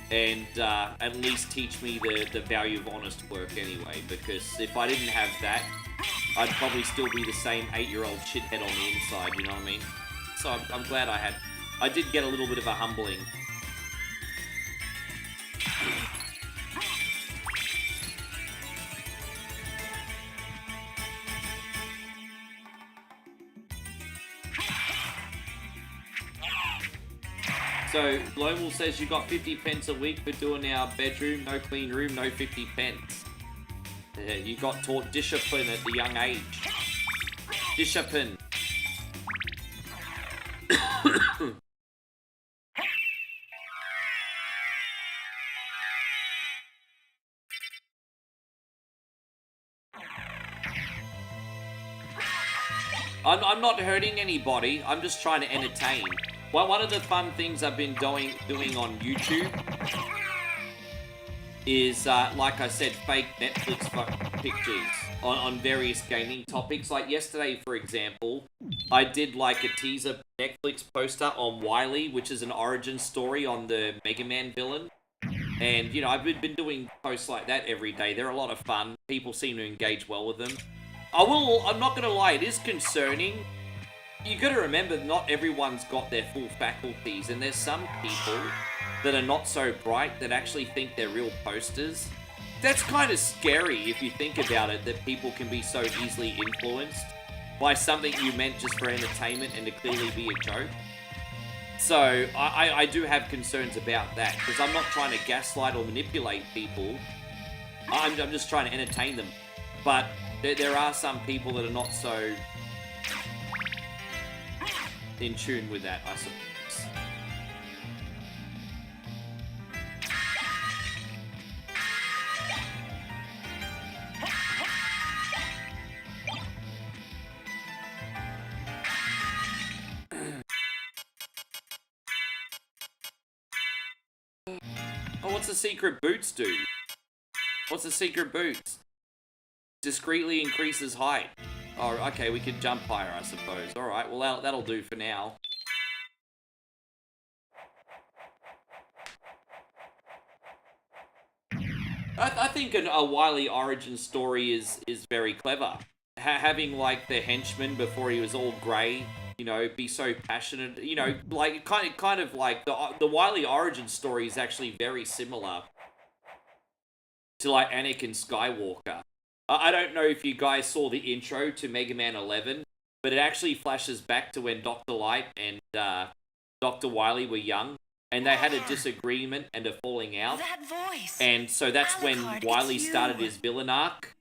And, at least teach me the value of honest work anyway. Because if I didn't have that, I'd probably still be the same 8-year-old shithead on the inside, you know what I mean? So I'm glad I did get a little bit of a humbling. So, Global says you got 50 pence a week for doing our bedroom, no clean room, no 50 pence. You got taught discipline at the young age. Discipline. I'm not hurting anybody. I'm just trying to entertain. Well, one of the fun things I've been doing on YouTube is, like I said, fake Netflix pictures on various gaming topics. Like yesterday, for example, I did like a teaser Netflix poster on Wily, which is an origin story on the Mega Man villain. And, you know, I've been doing posts like that every day. They're a lot of fun. People seem to engage well with them. I'm not going to lie, it is concerning. You got to remember, not everyone's got their full faculties, and there's some people that are not so bright that actually think they're real posters. That's kind of scary if you think about it, that people can be so easily influenced by something you meant just for entertainment and to clearly be a joke. So, I do have concerns about that, because I'm not trying to gaslight or manipulate people. I'm just trying to entertain them. But there are some people that are not so in tune with that, I suppose. Oh, what's the secret boots do? What's the secret boots? Discreetly increases height. Oh, okay, we can jump higher, I suppose. Alright, well, that'll do for now. I think a Wily origin story is very clever. Having, like, the henchman before he was all grey, you know, be so passionate, you know, like, kind of like, the Wily origin story is actually very similar to, like, Anakin Skywalker. I don't know if you guys saw the intro to Mega Man 11, but it actually flashes back to when Dr. Light and Dr. Wily were young, and they had a disagreement and a falling out. That voice. And so that's when Wily started his villain arc.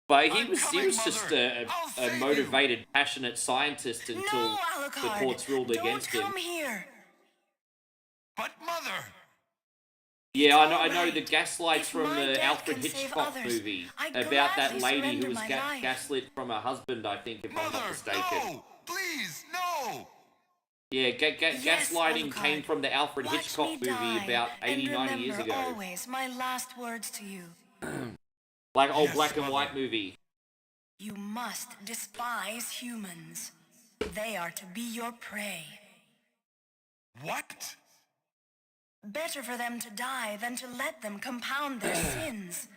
But he was just a motivated, passionate scientist until the courts ruled against him. Here. But Mother! Yeah, I know the gaslights from the Alfred Hitchcock movie about that lady who was gaslit from her husband, I think, if I'm not mistaken. No! Please, no! Yeah, gaslighting Alucard. came from the Alfred Watch Hitchcock me movie die, about 80, and 90 years remember ago. always my last words to you. Like old Yes, black and Mother. white movie. You must despise humans. They are to be your prey. What? Better for them to die than to let them compound their sins.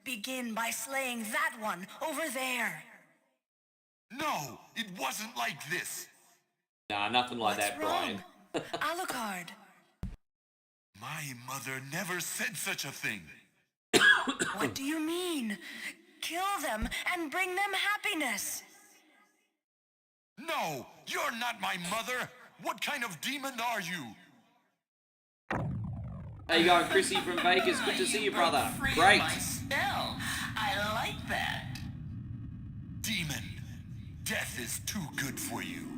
Begin by slaying that one over there. No, it wasn't like this. Nah, nothing like What's that, Brian. wrong? Alucard. My mother never said such a thing. What do you mean? Kill them and bring them happiness. No, you're not my mother. What kind of demon are you? How you going, Chrissy from Vegas? Good to see you, brother. Great. My spell. I like that. Demon. Death is too good for you.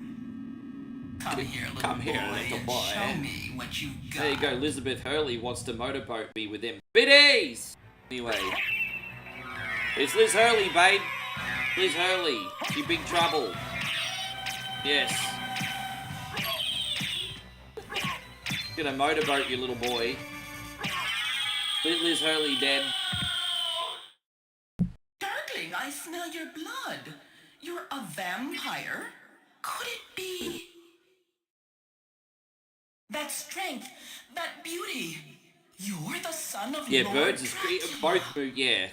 Come here, little Come here, boy, little and boy. show me what you got. There you go, Elizabeth Hurley wants to motorboat me with them biddies! Anyway. It's Liz Hurley, babe. Liz Hurley. You big trouble. Yes. Gonna motorboat you, little boy. Liz Hurley dead. Darkling, I smell your blood. You're a vampire? Could it be? That strength, that beauty. You're the son of Yeah, Lord birds is Dracula. both move, yeah.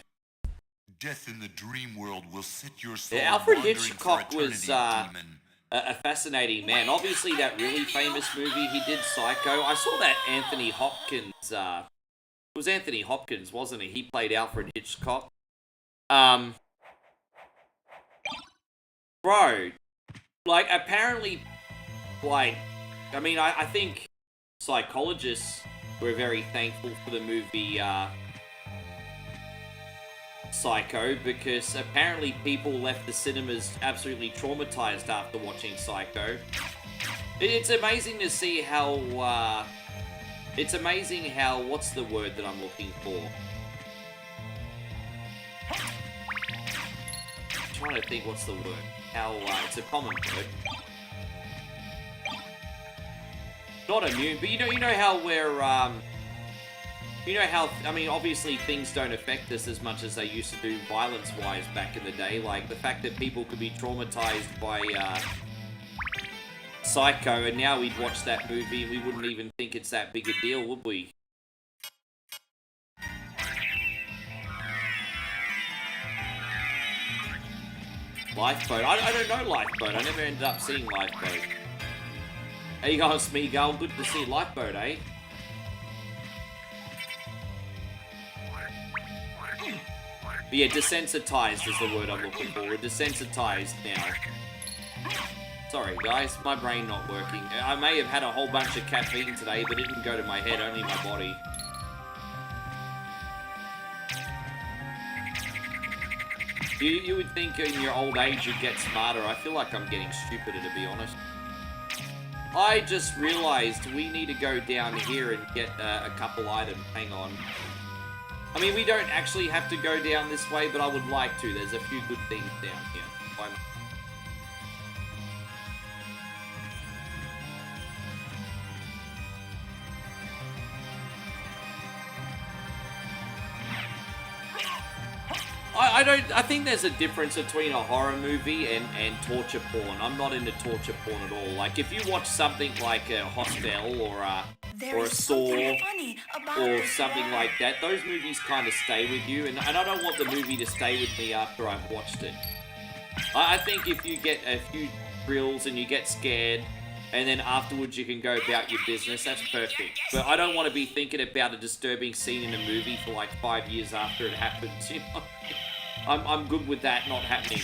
Death in the dream world will set your soul Yeah, Alfred wandering Hitchcock for was eternity, demon. a fascinating man. Obviously, that really famous movie he did, Psycho. I saw that Anthony Hopkins. It was Anthony Hopkins, wasn't it? He played Alfred Hitchcock. Bro, like apparently, like, I mean, I think psychologists were very thankful for the movie Psycho, because apparently people left the cinemas absolutely traumatized after watching Psycho. It's amazing to see how, what's the word that I'm looking for? I'm trying to think what's the word. How, it's a common word. Not immune, but you know how we're, you know how, I mean, obviously things don't affect us as much as they used to do violence-wise back in the day. Like, the fact that people could be traumatized by, Psycho, and now we'd watch that movie and we wouldn't even think it's that big a deal, would we? Lifeboat. I don't know Lifeboat. I never ended up seeing Lifeboat. Hey guys, Smeagol. Good to see Lifeboat, eh? But yeah, desensitized is the word I'm looking for. We're desensitized now. Sorry guys, my brain not working. I may have had a whole bunch of caffeine today, but it didn't go to my head, only my body. You would think in your old age you'd get smarter. I feel like I'm getting stupider, to be honest. I just realized we need to go down here and get a couple items. Hang on. I mean, we don't actually have to go down this way, but I would like to. There's a few good things down here. I think there's a difference between a horror movie and torture porn. I'm not into torture porn at all. Like, if you watch something like a Hostel or a Saw or something like that, those movies kind of stay with you, and I don't want the movie to stay with me after I've watched it. I think if you get a few thrills and you get scared, and then afterwards you can go about your business, that's perfect. But I don't want to be thinking about a disturbing scene in a movie for like 5 years after it happens, you know? I'm good with that not happening.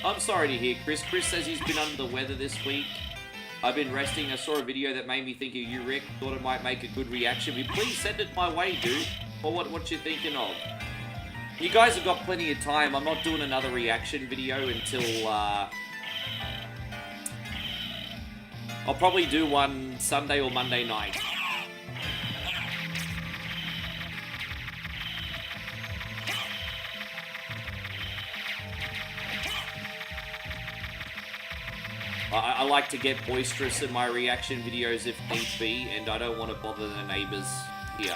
I'm sorry to hear, Chris. Chris says he's been under the weather this week. I've been resting. I saw a video that made me think of you, Rick. Thought it might make a good reaction. Please send it my way, dude. Or what you thinking of? You guys have got plenty of time. I'm not doing another reaction video until, I'll probably do one Sunday or Monday night. I like to get boisterous in my reaction videos if need be, and I don't want to bother the neighbors here.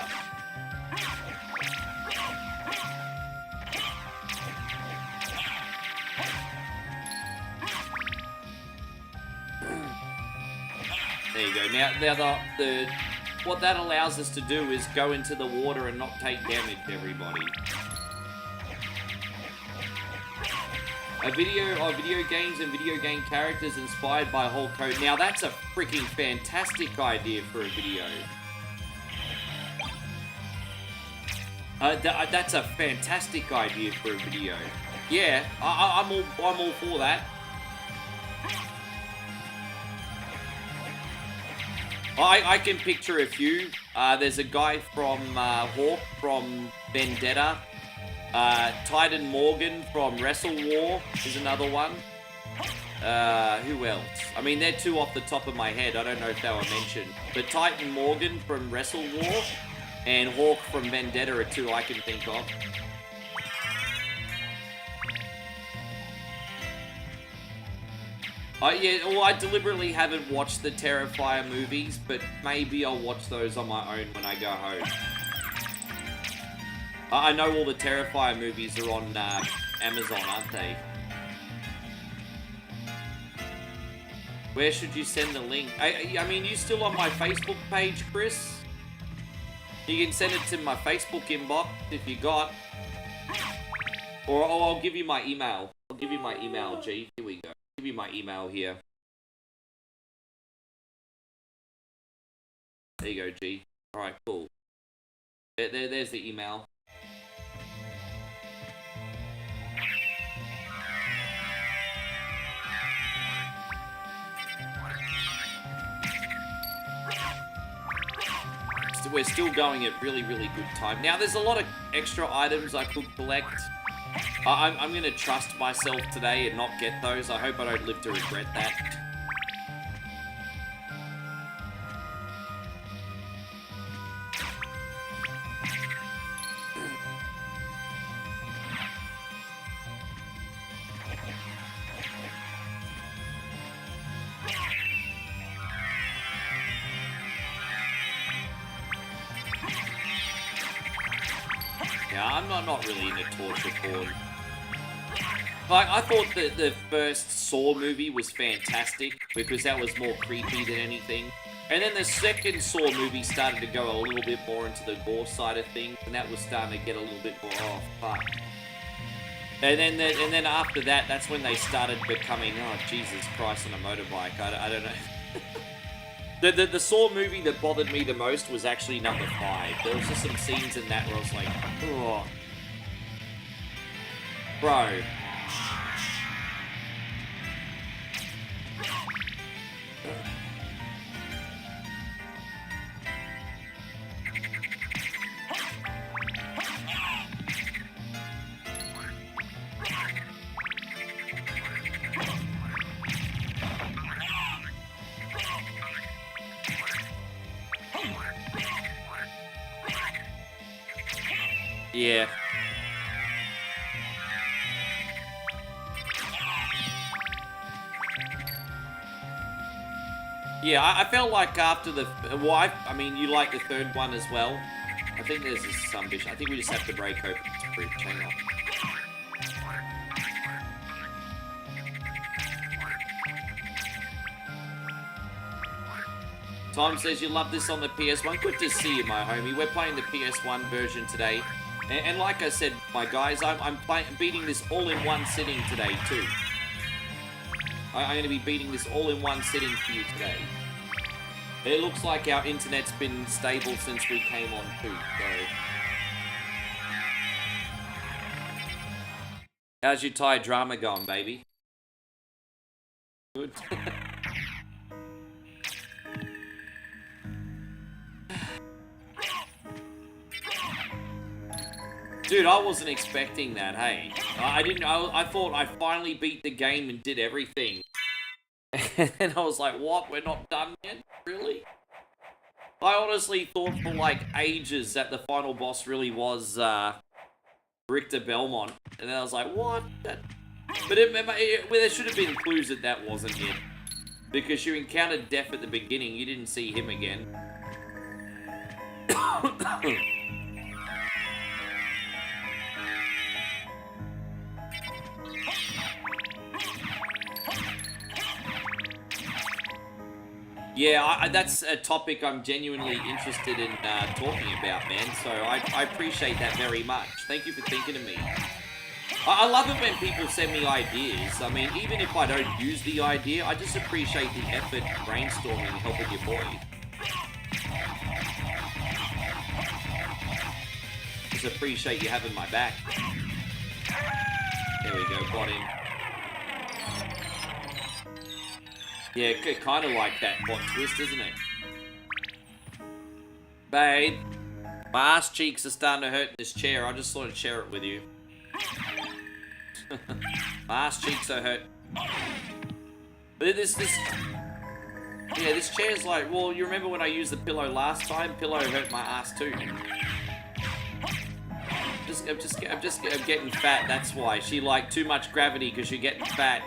There you go. Now the what that allows us to do is go into the water and not take damage, everybody. A video of video games and video game characters inspired by Hulk Hogan. Now that's a freaking fantastic idea for a video. That's a fantastic idea for a video. Yeah, I'm all for that. I can picture a few. There's a guy from Hawk from Vendetta. Titan Morgan from Wrestle War is another one. Who else? I mean, they're two off the top of my head. I don't know if they were mentioned. But Titan Morgan from Wrestle War and Hawk from Vendetta are two I can think of. Yeah, well, I deliberately haven't watched the Terrifier movies, but maybe I'll watch those on my own when I go home. I know all the Terrifier movies are on Amazon, aren't they? Where should you send the link? I mean, you still on my Facebook page, Chris? You can send it to my Facebook inbox if you got. Or I'll give you my email. I'll give you my email, G. Here we go. I'll give you my email here. There you go, G. Alright, cool. There's the email. We're still going at really good time. Now, there's a lot of extra items I could collect. I'm going to trust myself today and not get those. I hope I don't live to regret that. Yeah, I'm not really into torture porn. Like, I thought that the first Saw movie was fantastic because that was more creepy than anything. And then the second Saw movie started to go a little bit more into the gore side of things, and that was starting to get a little bit more, oh, fuck. And then after that, that's when they started becoming, oh, Jesus Christ, on a motorbike. I don't know. The Saw movie that bothered me the most was actually number 5. There was just some scenes in that where I was like, oh. Bro. Yeah. Yeah, I felt like after the... Well, I mean, you like the third one as well. I think there's some vision. I think we just have to break open this bridge. Hang on. Tom says you love this on the PS1. Good to see you, my homie. We're playing the PS1 version today. And like I said, my guys, I'm beating this all in one sitting today, too. I'm going to be beating this all in one sitting for you today. It looks like our internet's been stable since we came on, too, so... How's your Thai drama going, baby? Good. Dude, I wasn't expecting that, hey. I thought I finally beat the game and did everything. And I was like, what? We're not done yet? Really? I honestly thought for like ages that the final boss really was Richter Belmont. And then I was like, what? But there should have been clues that wasn't it. Because you encountered Death at the beginning, you didn't see him again. Yeah, that's a topic I'm genuinely interested in talking about, man. So I appreciate that very much. Thank you for thinking of me. I love it when people send me ideas. I mean, even if I don't use the idea, I just appreciate the effort brainstorming and helping your boy. Just appreciate you having my back. There we go, got him. Yeah, kind of like that plot twist, isn't it? Babe, my ass cheeks are starting to hurt in this chair. I just thought I'd share it with you. My ass cheeks are hurt. But this chair's like, well, you remember when I used the pillow last time? Pillow hurt my ass too. I'm getting fat, that's why. She like too much gravity because you're getting fat.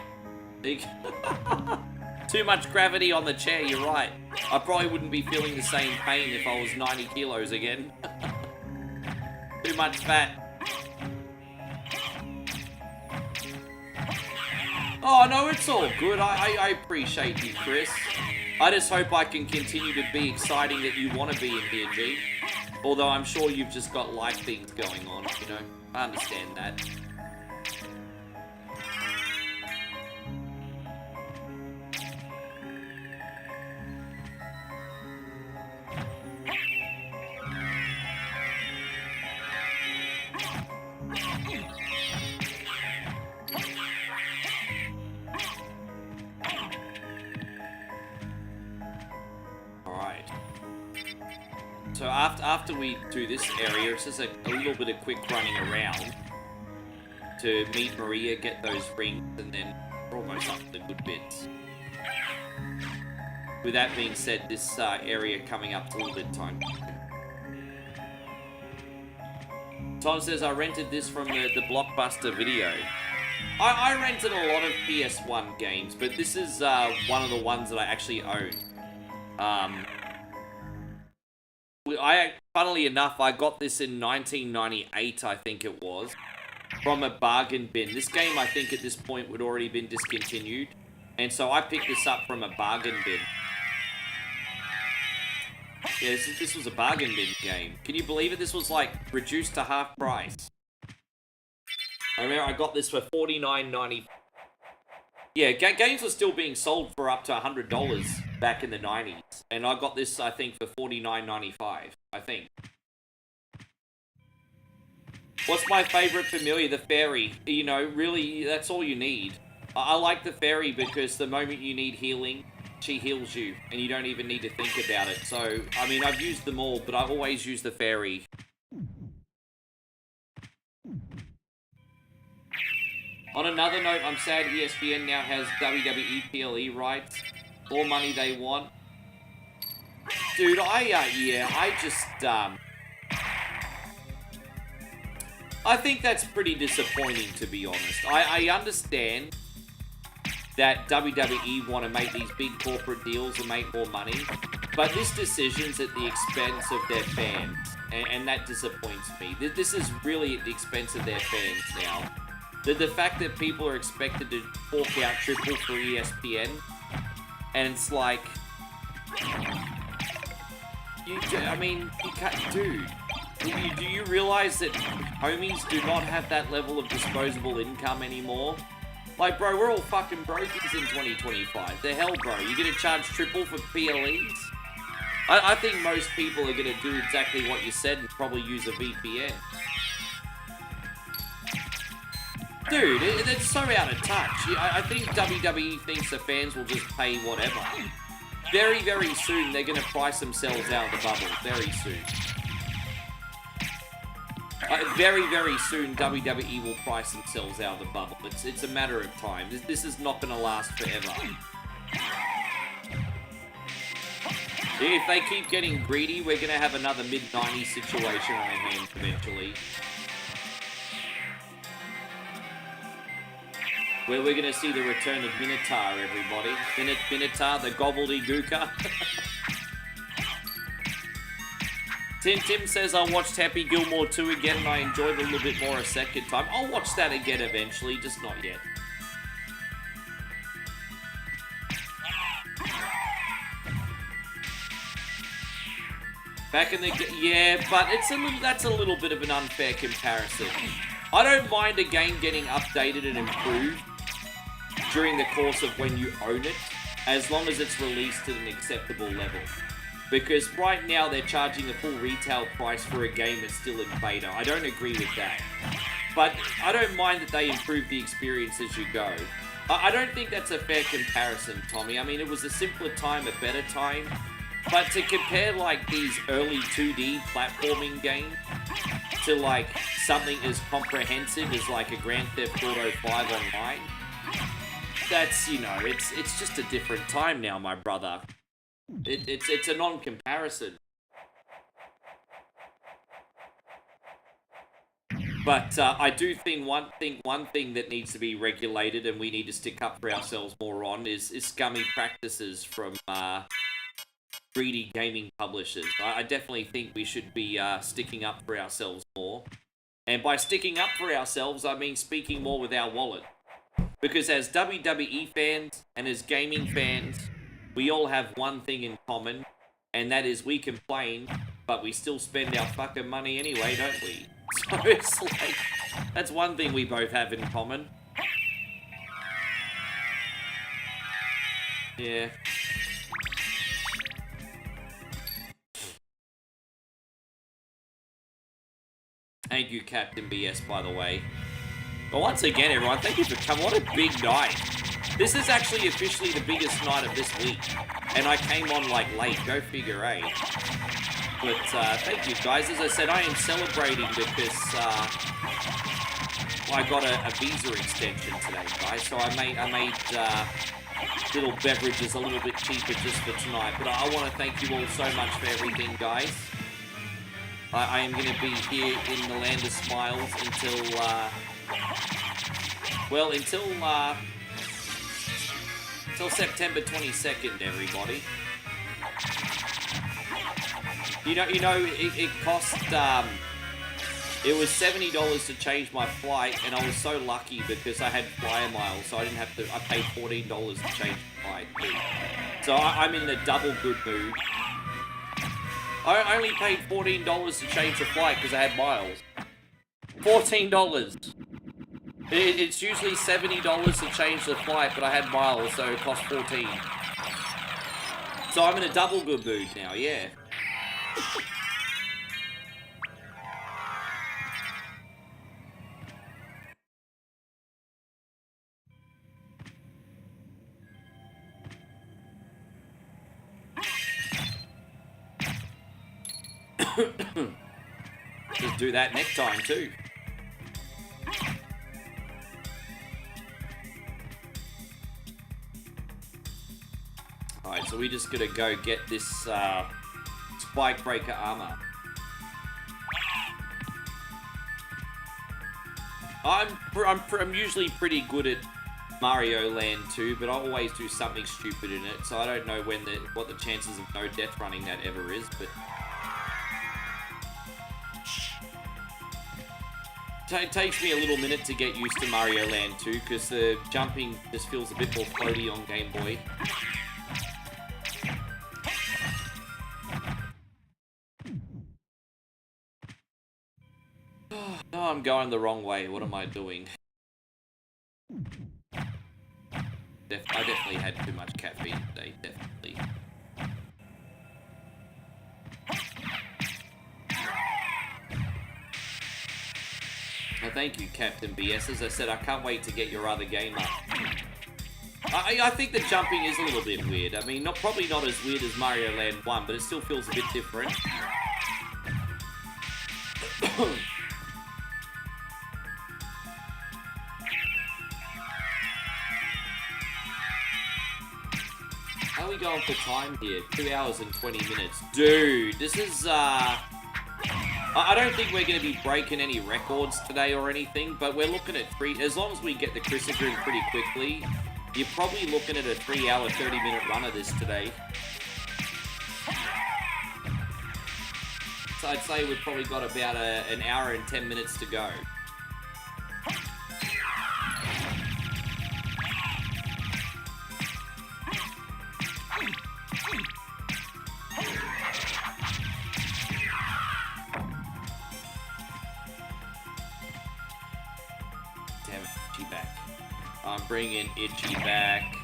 Too much gravity on the chair, you're right. I probably wouldn't be feeling the same pain if I was 90 kilos again. Too much fat. Oh, no, it's all good. I appreciate you, Chris. I just hope I can continue to be exciting that you want to be in here, G. Although I'm sure you've just got life things going on, you know. I understand that. So after we do this area, it's just a little bit of quick running around to meet Maria, get those rings, and then we're almost up to the good bits. With that being said, this area coming up to a little bit time. Tom says, I rented this from the Blockbuster video. I rented a lot of PS1 games, but this is one of the ones that I actually own. Funnily enough, I got this in 1998, I think it was, from a bargain bin. This game, I think, at this point would already been discontinued, and so I picked this up from a bargain bin. Yeah, this was a bargain bin game. Can you believe it? This was, like, reduced to half price. I remember I got this for $49.90. Yeah, games were still being sold for up to $100 back in the 90s. And I got this, I think, for $49.95, I think. What's my favorite familiar? The fairy. You know, really, that's all you need. I like the fairy because the moment you need healing, she heals you. And you don't even need to think about it. So, I mean, I've used them all, but I always use the fairy. On another note, I'm sad ESPN now has WWE PLE rights. More money they want. Dude, I think that's pretty disappointing, to be honest. I understand that WWE want to make these big corporate deals and make more money, but this decision's at the expense of their fans, and that disappoints me. This is really at the expense of their fans now. The fact that people are expected to fork out triple for ESPN, and it's like, you can't, dude. Do you realize that homies do not have that level of disposable income anymore? Like, bro, we're all fucking brokies in 2025. The hell, bro? You're gonna charge triple for PLEs? I think most people are gonna do exactly what you said and probably use a VPN. Dude, it's so out of touch. I think WWE thinks the fans will just pay whatever. Very, very soon, they're going to price themselves out of the bubble. Very soon. Very, very soon, WWE will price themselves out of the bubble. It's a matter of time. This is not going to last forever. If they keep getting greedy, we're going to have another mid-90s situation on our hands eventually. where we're going to see the return of Minotaur, everybody. Minotaur, the gobbledygooker. Tim says, I watched Happy Gilmore 2 again and I enjoyed it a little bit more a second time. I'll watch that again eventually, just not yet. Back in the... Yeah, but that's a little bit of an unfair comparison. I don't mind a game getting updated and improved during the course of when you own it, as long as it's released at an acceptable level. Because right now they're charging the full retail price for a game that's still in beta. I don't agree with that. But I don't mind that they improve the experience as you go. I don't think that's a fair comparison, Tommy. I mean, it was a simpler time, a better time. But to compare, like, these early 2D platforming games to, like, something as comprehensive as, like, a Grand Theft Auto 5 Online, that's, you know, it's just a different time now, my brother. It's a non-comparison. But I do think one thing that needs to be regulated and we need to stick up for ourselves more on is scummy practices from... greedy gaming publishers. I definitely think we should be sticking up for ourselves more. And by sticking up for ourselves, I mean speaking more with our wallet. Because as WWE fans and as gaming fans, we all have one thing in common, and that is we complain, but we still spend our fucking money anyway, don't we? So it's like, that's one thing we both have in common. Yeah. Thank you, Captain BS, by the way. But once again, everyone, thank you for coming. What a big night. This is actually officially the biggest night of this week. And I came on, like, late. Go figure, eh? But, thank you, guys. As I said, I am celebrating because, I got a visa extension today, guys. So I made little beverages a little bit cheaper just for tonight. But I want to thank you all so much for everything, guys. I am going to be here in the land of smiles until, until September 22nd, everybody. You know, it cost, it was $70 to change my flight, and I was so lucky because I had flyer miles, so I didn't have to, I paid $14 to change the flight. So I'm in the double good mood. I only paid $14 to change the flight because I had miles. $14. It's usually $70 to change the flight, but I had miles, so it cost $14. So I'm in a double good mood now, yeah. Just do that next time too. Alright, so we just gotta go get this spike breaker armor. I'm usually pretty good at Mario Land 2, but I always do something stupid in it, so I don't know what the chances of no death running that ever is, but it takes me a little minute to get used to Mario Land 2 because the jumping just feels a bit more floaty on Game Boy. No, I'm going the wrong way. What am I doing? I definitely had too much caffeine today, definitely. Well, thank you, Captain BS. As I said, I can't wait to get your other game up. I think the jumping is a little bit weird. I mean, probably not as weird as Mario Land 1, but it still feels a bit different. How are we going for time here? 2 hours and 20 minutes. Dude, this is, I don't think we're going to be breaking any records today or anything, but we're looking at as long as we get the Christopher pretty quickly, you're probably looking at a 3-hour, 30-minute run of this today. So I'd say we've probably got about an hour and 10 minutes to go. Damn it, Itchy back. I'm bringing Itchy back.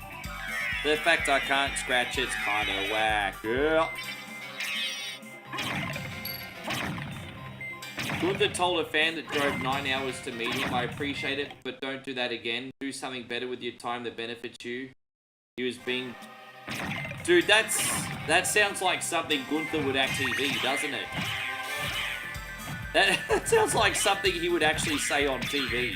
The fact I can't scratch it's kind of whack. Yeah. Gunther told a fan that drove 9 hours to meet him, I appreciate it, but don't do that again. Do something better with your time that benefits you. He was being... Dude, that sounds like something Gunther would actually be, doesn't it? That sounds like something he would actually say on TV.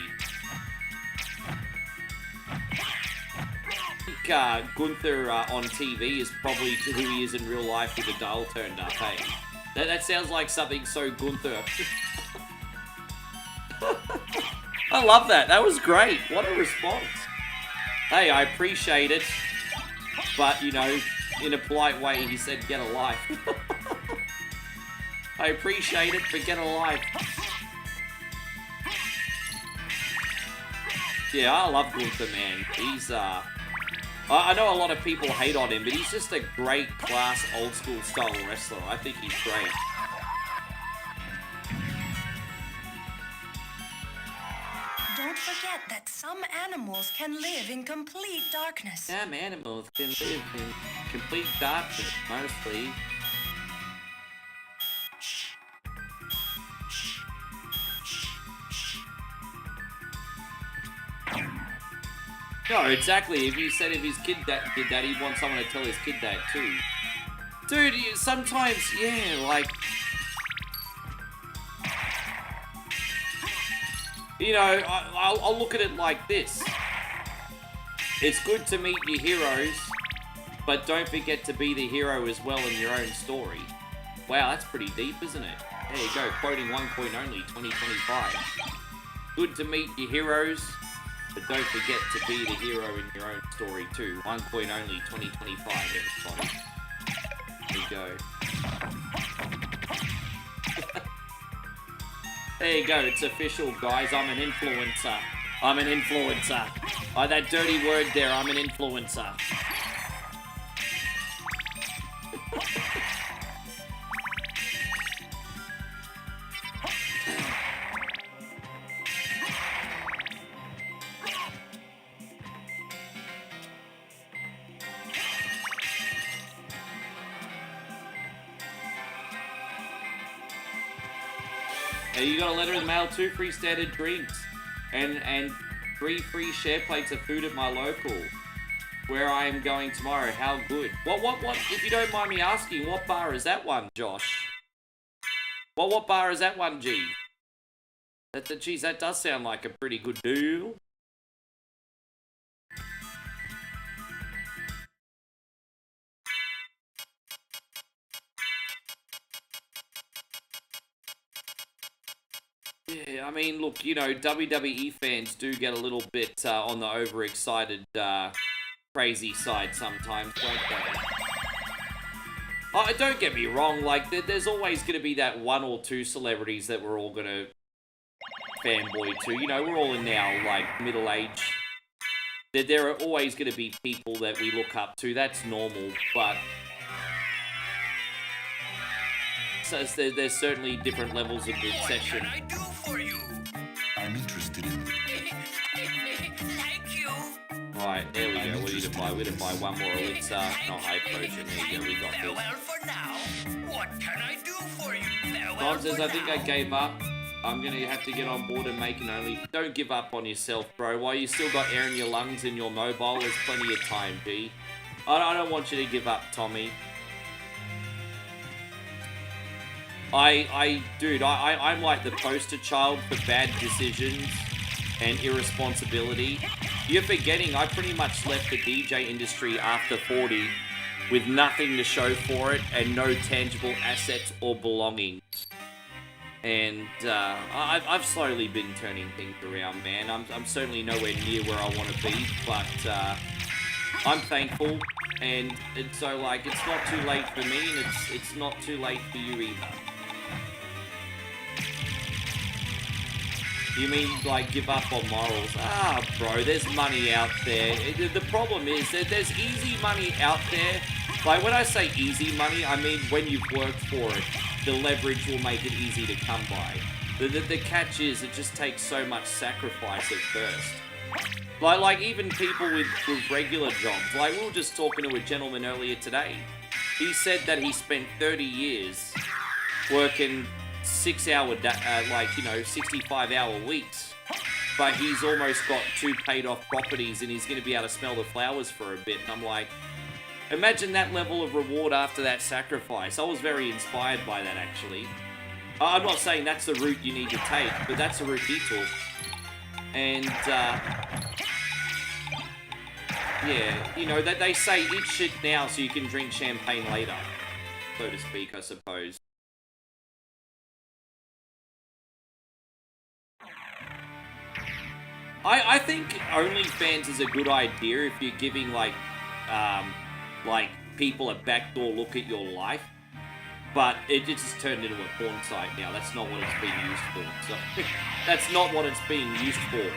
I think Gunther on TV is probably who he is in real life with a dial turned up, hey? That sounds like something so Gunther. I love that. That was great. What a response. Hey, I appreciate it. But, you know, in a polite way, he said, get a life. I appreciate it, but get a life. Yeah, I love Gunther, man. He's, I know a lot of people hate on him, but he's just a great class, old school style wrestler. I think he's great. Don't forget that some animals can live in complete darkness. Some animals can live in complete darkness, mostly. No, exactly. If he said if his kid did that, he'd want someone to tell his kid that too. Dude, sometimes, yeah, like... You know, I'll look at it like this. It's good to meet your heroes, but don't forget to be the hero as well in your own story. Wow, that's pretty deep, isn't it? There you go, quoting One Coin Only, 2025. Good to meet your heroes, but don't forget to be the hero in your own story too. One Coin Only, 2025, everybody. There you go. There you go, it's official, guys. I'm an influencer. I'm an influencer. Oh, that dirty word there, I'm an influencer. You got a letter in the mail, 2 free standard drinks, and 3 free share plates of food at my local, where I am going tomorrow. How good? What, if you don't mind me asking, what bar is that one, Josh? What bar is that one, G? Geez, that does sound like a pretty good deal. Yeah, I mean, look, you know, WWE fans do get a little bit on the overexcited, crazy side sometimes, don't they? Oh, don't get me wrong, like, there's always going to be that 1 or 2 celebrities that we're all going to fanboy to. You know, we're all in now, like, middle age. There are always going to be people that we look up to. That's normal, but... So there's certainly different levels of obsession. What can I do for you? I'm interested in... Thank you. Right, there we go. What do you to buy? We're to buy one more elixir, not high potion. There you go, we got this. Farewell for now. What can I do for you? Farewell Tom says, for I think now. I gave up. I'm going to have to get on board and make an only... Don't give up on yourself, bro. While you still got air in your lungs and your mobile, there's plenty of time, B. I don't want you to give up, Tommy. Dude, I'm like the poster child for bad decisions and irresponsibility. You're forgetting I pretty much left the DJ industry after 40 with nothing to show for it and no tangible assets or belongings. And I've slowly been turning things around, man. I'm certainly nowhere near where I want to be, but I'm thankful. And so, like, it's not too late for me, and it's not too late for you either. You mean, like, give up on morals? Ah, bro, there's money out there. The problem is that there's easy money out there. Like, when I say easy money, I mean when you've worked for it. The leverage will make it easy to come by. The catch is, it just takes so much sacrifice at first. Like even people with regular jobs. Like, we were just talking to a gentleman earlier today. He said that he spent 30 years working 65-hour weeks. But he's almost got 2 paid off properties and he's going to be able to smell the flowers for a bit. And I'm like, imagine that level of reward after that sacrifice. I was very inspired by that, actually. I'm not saying that's the route you need to take, but that's the route he took. And, yeah, you know, they say eat shit now so you can drink champagne later, so to speak, I suppose. I think OnlyFans is a good idea if you're giving, like people a backdoor look at your life, but it just turned into a porn site now. That's not what it's being used for. So that's not what it's being used for.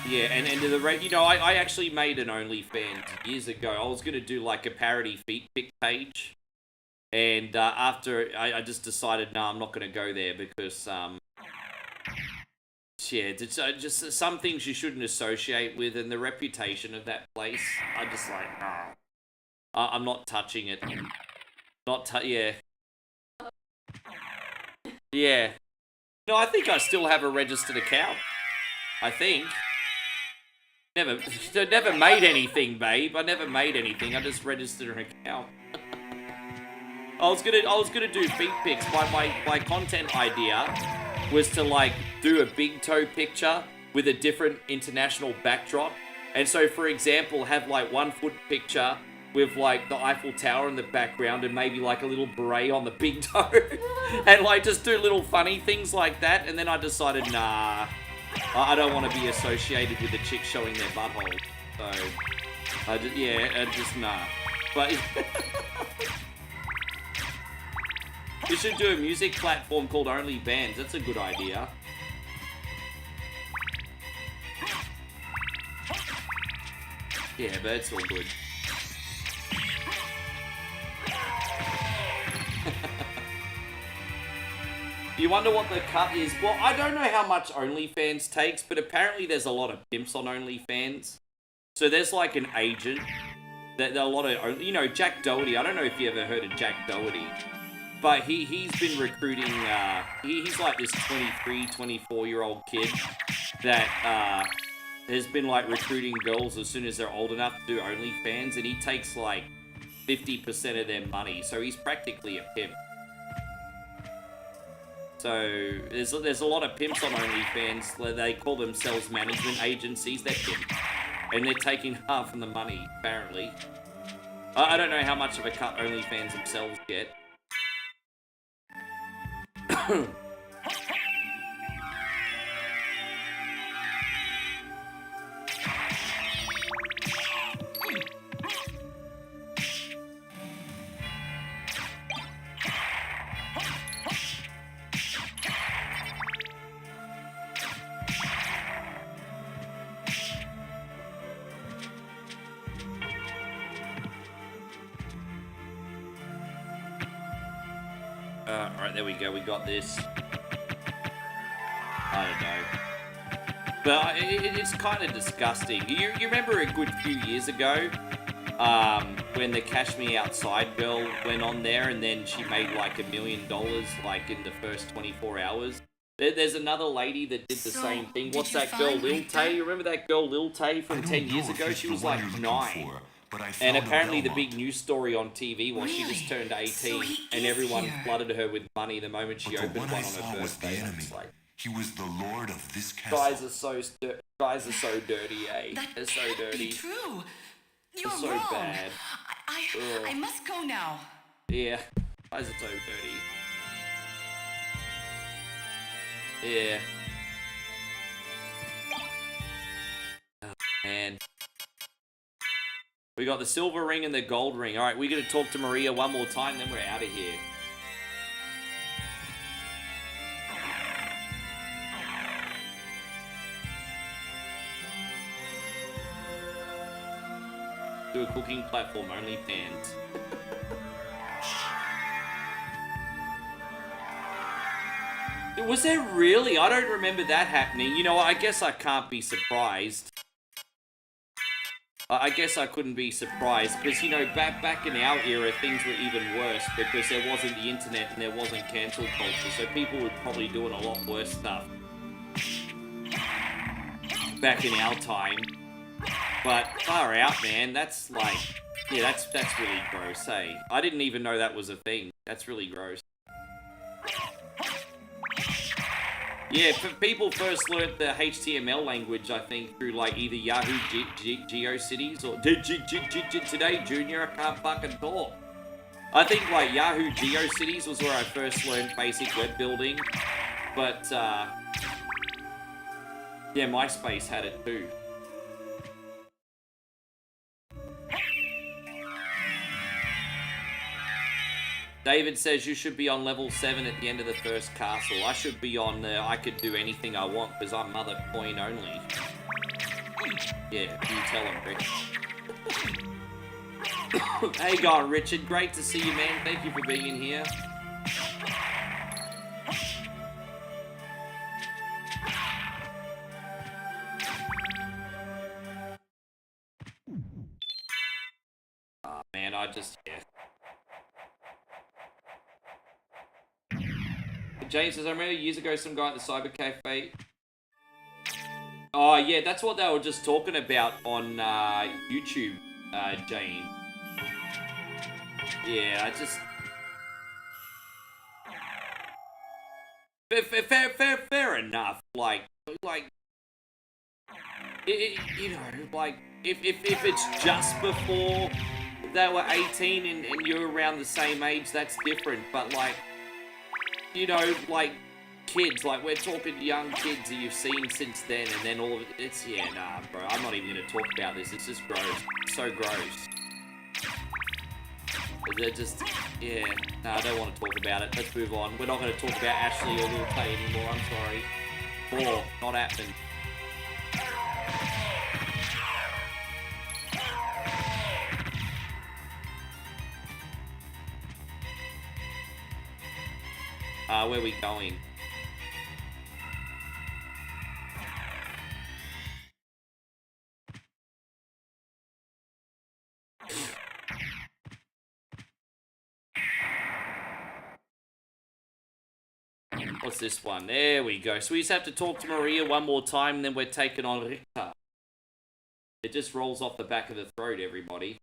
Yeah, and to the rate, you know, I actually made an OnlyFans years ago. I was gonna do like a parody feet pic page, and after I just decided, no, I'm not gonna go there because yeah, it's just some things you shouldn't associate with, and the reputation of that place, I just like, nah. I'm not touching it. Yeah. Yeah. No, I think I still have a registered account. I think. Never made anything, babe. I never made anything. I just registered an account. I was gonna do feet pics. My content idea was to like do a big toe picture with a different international backdrop. And so, for example, have like 1 foot picture with like the Eiffel Tower in the background and maybe like a little beret on the big toe. And like just do little funny things like that. And then I decided, nah, I don't want to be associated with the chick showing their butthole. So, I just nah. But you should do a music platform called OnlyFans. That's a good idea. Yeah, but it's all good. You wonder what the cut is? Well, I don't know how much OnlyFans takes, but apparently there's a lot of pimps on OnlyFans. So there's like an agent. There are a lot of, you know, Jack Doherty. I don't know if you ever heard of Jack Doherty. But he's been recruiting, he's like this 23, 24-year-old kid that has been like recruiting girls as soon as they're old enough to do OnlyFans, and he takes like 50% of their money, so he's practically a pimp. So there's a lot of pimps on OnlyFans. They call themselves management agencies. They're pimps, and they're taking half of the money apparently. I don't know how much of a cut OnlyFans themselves get. Alright, there we go, we got this. I don't know. But it's kind of disgusting. You remember a good few years ago, when the Cash Me Outside girl went on there and then she made like $1 million like in the first 24 hours? There's another lady that did the same thing. What's that girl, Lil Tay? You remember that girl Lil Tay from 10 years ago? She was like 9. And apparently the big news story on TV was she just turned 18 and everyone flooded her with money the moment she opened one on her birthday. Like, he was the lord of this castle. guys are so dirty, eh? They're so dirty. True. You're so wrong. bad. I must go now. Yeah, Why is it so dirty? Yeah. Oh, man. We got the silver ring and the gold ring. Alright, we're going to talk to Maria one more time, then we're out of here. Do a cooking platform, only pans. Was there really? I don't remember that happening. You know, I guess I can't be surprised. I guess I couldn't be surprised because, you know, back in our era, things were even worse because there wasn't the internet and there wasn't cancel culture, so people were probably doing a lot worse stuff back in our time. But far out, man, that's like, yeah, that's really gross, hey? I didn't even know that was a thing. That's really gross. Yeah, people first learnt the HTML language, I think, through like either Yahoo GeoCities or today, Junior, I can't fucking talk. I think like Yahoo GeoCities was where I first learned basic web building, but yeah, MySpace had it too. David says you should be on level 7 at the end of the first castle. I should be on I could do anything I want because I'm Mother Coin only. Yeah, you tell him, Rick. Hey, going, Richard. Great to see you, man. Thank you for being in here. Oh, man, I just, yeah. James says, I remember years ago some guy at the cyber cafe. Oh, yeah, that's what they were just talking about on YouTube, Jane. Yeah, I just... Fair enough. Like, you know, like, if it's just before they were 18 and you're around the same age, that's different. But, like, you know, like, kids, like, we're talking young kids that you've seen since then, and then all of it, it's, yeah, nah, bro, I'm not even gonna talk about this, it's just gross, so gross. They're just, yeah, nah, I don't want to talk about it, let's move on. We're not gonna talk about Ashley or Lil Tay anymore, I'm sorry. Or, not happening. Where are we going? What's this one? There we go. So we just have to talk to Maria one more time, and then we're taking on Richter. It just rolls off the back of the throat, everybody.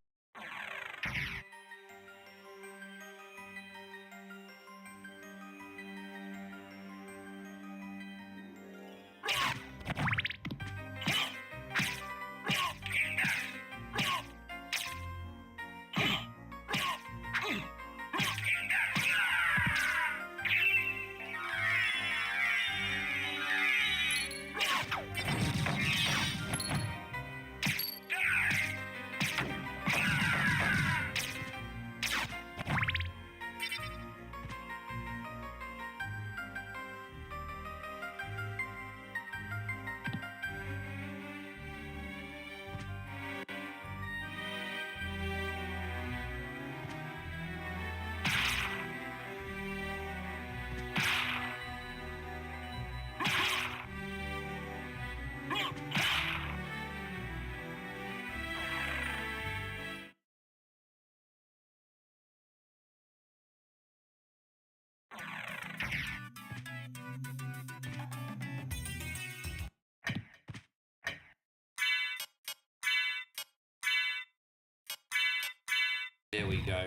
There we go.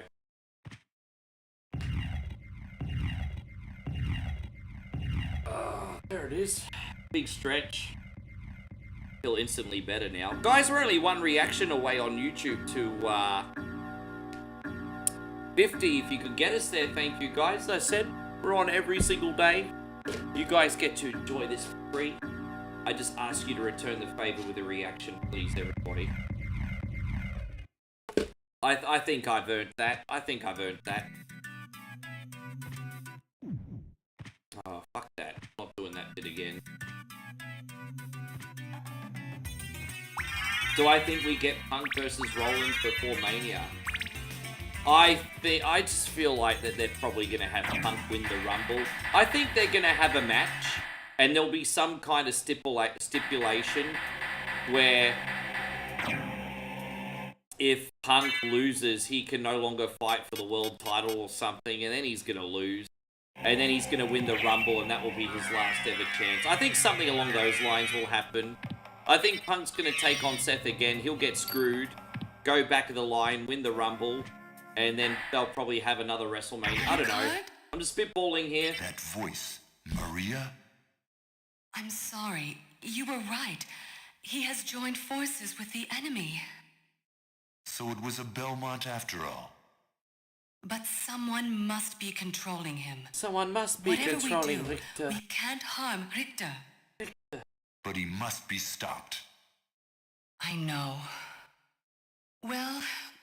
There it is. Big stretch. Feel instantly better now. Guys, we're only one reaction away on YouTube to 50 if you could get us there. Thank you, guys. As I said, we're on every single day. You guys get to enjoy this for free. I just ask you to return the favor with a reaction, please, everybody. I think I've earned that. I think I've earned that. Oh, fuck that. I'm not doing that bit again. Do I think we get Punk versus Rollins before Mania? I just feel like that they're probably going to have Punk win the Rumble. I think they're going to have a match, and there'll be some kind of stipulation where if Punk loses, he can no longer fight for the world title or something, and then he's going to lose. And then he's going to win the Rumble, and that will be his last ever chance. I think something along those lines will happen. I think Punk's going to take on Seth again. He'll get screwed, go back of the line, win the Rumble, and then they'll probably have another WrestleMania. I don't know. I'm just spitballing here. That voice, Maria? I'm sorry. You were right. He has joined forces with the enemy. So it was a Belmont after all. But someone must be controlling him. Someone must be controlling Richter. We can't harm Richter. But he must be stopped. I know. Well,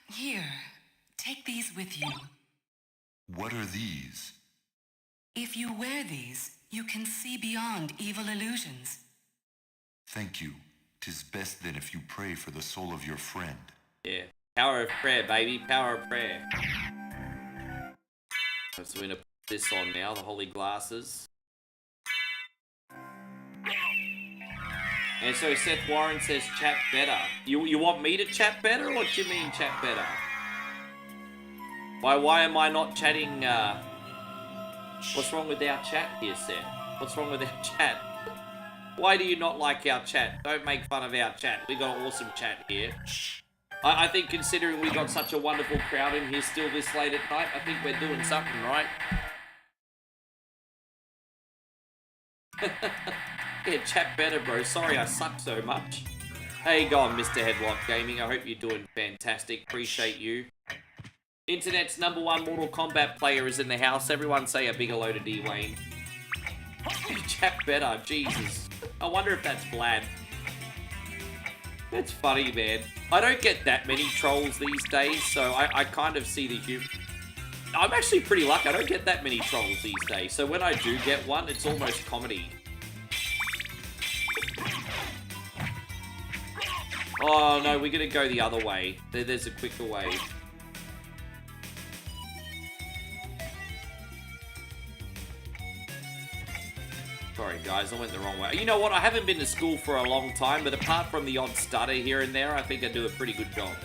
here. Take these with you. What are these? If you wear these, you can see beyond evil illusions. Thank you. 'Tis best then if you pray for the soul of your friend. Yeah. Power of prayer, baby. Power of prayer. So we're going to put this on now, the holy glasses. And so Seth Warren says chat better. You want me to chat better, or what do you mean chat better? Why am I not chatting, what's wrong with our chat here, Seth? What's wrong with our chat? Why do you not like our chat? Don't make fun of our chat. We got an awesome chat here. I think considering we got such a wonderful crowd in here still this late at night, I think we're doing something right. Yeah, chat better, bro. Sorry I suck so much. How you going, Mr. Headlock Gaming? I hope you're doing fantastic. Appreciate you. Internet's #1 Mortal Kombat player is in the house. Everyone say a big hello to D-Wayne. Chat better, Jesus. I wonder if that's Vlad. That's funny, man. I don't get that many trolls these days, so I kind of see the humor. I'm actually pretty lucky. I don't get that many trolls these days, so when I do get one, it's almost comedy. Oh, no, we're going to go the other way. There's a quicker way. Sorry, guys, I went the wrong way. You know what? I haven't been to school for a long time, but apart from the odd stutter here and there, I think I do a pretty good job.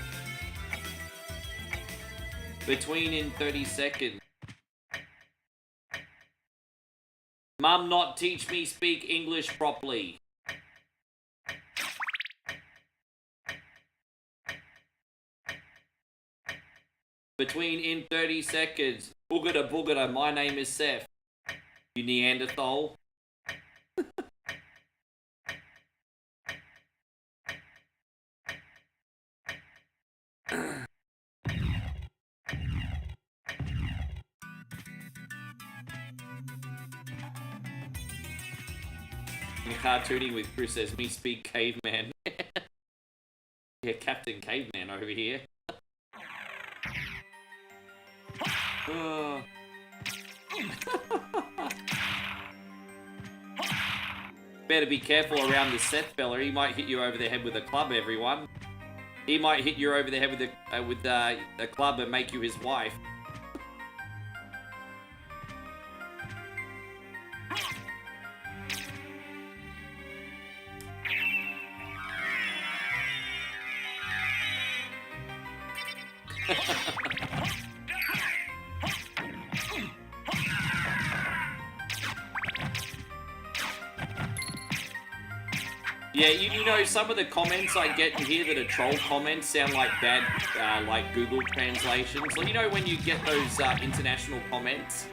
Between in 30 seconds. Mum, not teach me speak English properly. Between in 30 seconds. Boogada boogada, my name is Seth. You Neanderthal. Cartooning with Chris says, me speak caveman. Yeah, Captain Caveman over here. Oh. Better be careful around the Seth fella. He might hit you over the head with a club, everyone. He might hit you over the head with a club and make you his wife. Yeah, you know, some of the comments I get in here that are troll comments sound like bad, like Google translations. Like, you know when you get those international comments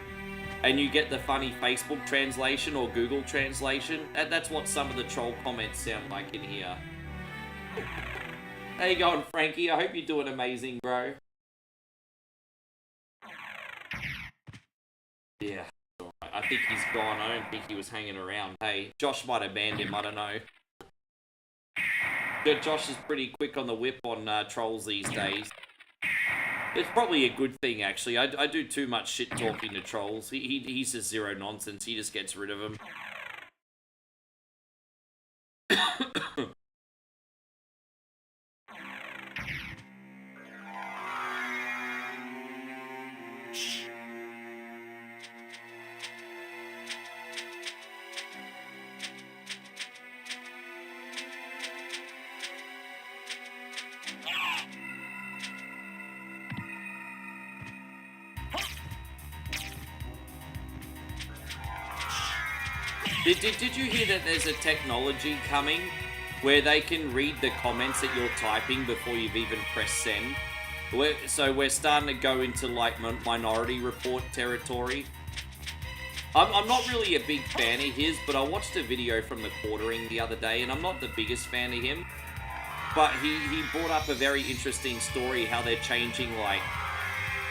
and you get the funny Facebook translation or Google translation? That's what some of the troll comments sound like in here. How you going, Frankie? I hope you're doing amazing, bro. Yeah. I think he's gone. I don't think he was hanging around. Hey, Josh might have banned him. I don't know. Yeah, Josh is pretty quick on the whip on trolls these days. It's probably a good thing, actually. I do too much shit talking to trolls. He's just zero nonsense. He just gets rid of them. Did you hear that there's a technology coming where they can read the comments that you're typing before you've even pressed send? So we're starting to go into like Minority Report territory. I'm not really a big fan of his, but I watched a video from the Quartering the other day, and I'm not the biggest fan of him. But he brought up a very interesting story, how they're changing like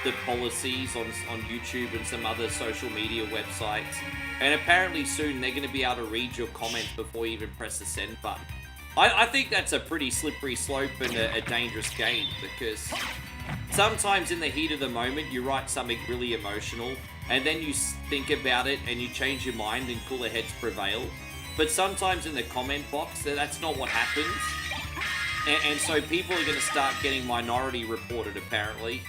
the policies on YouTube and some other social media websites. And apparently soon they're going to be able to read your comments before you even press the send button. I think that's a pretty slippery slope and a dangerous game, because sometimes in the heat of the moment you write something really emotional and then you think about it and you change your mind and cooler heads prevail. But sometimes in the comment box, that's not what happens. And so people are going to start getting minority reported, apparently.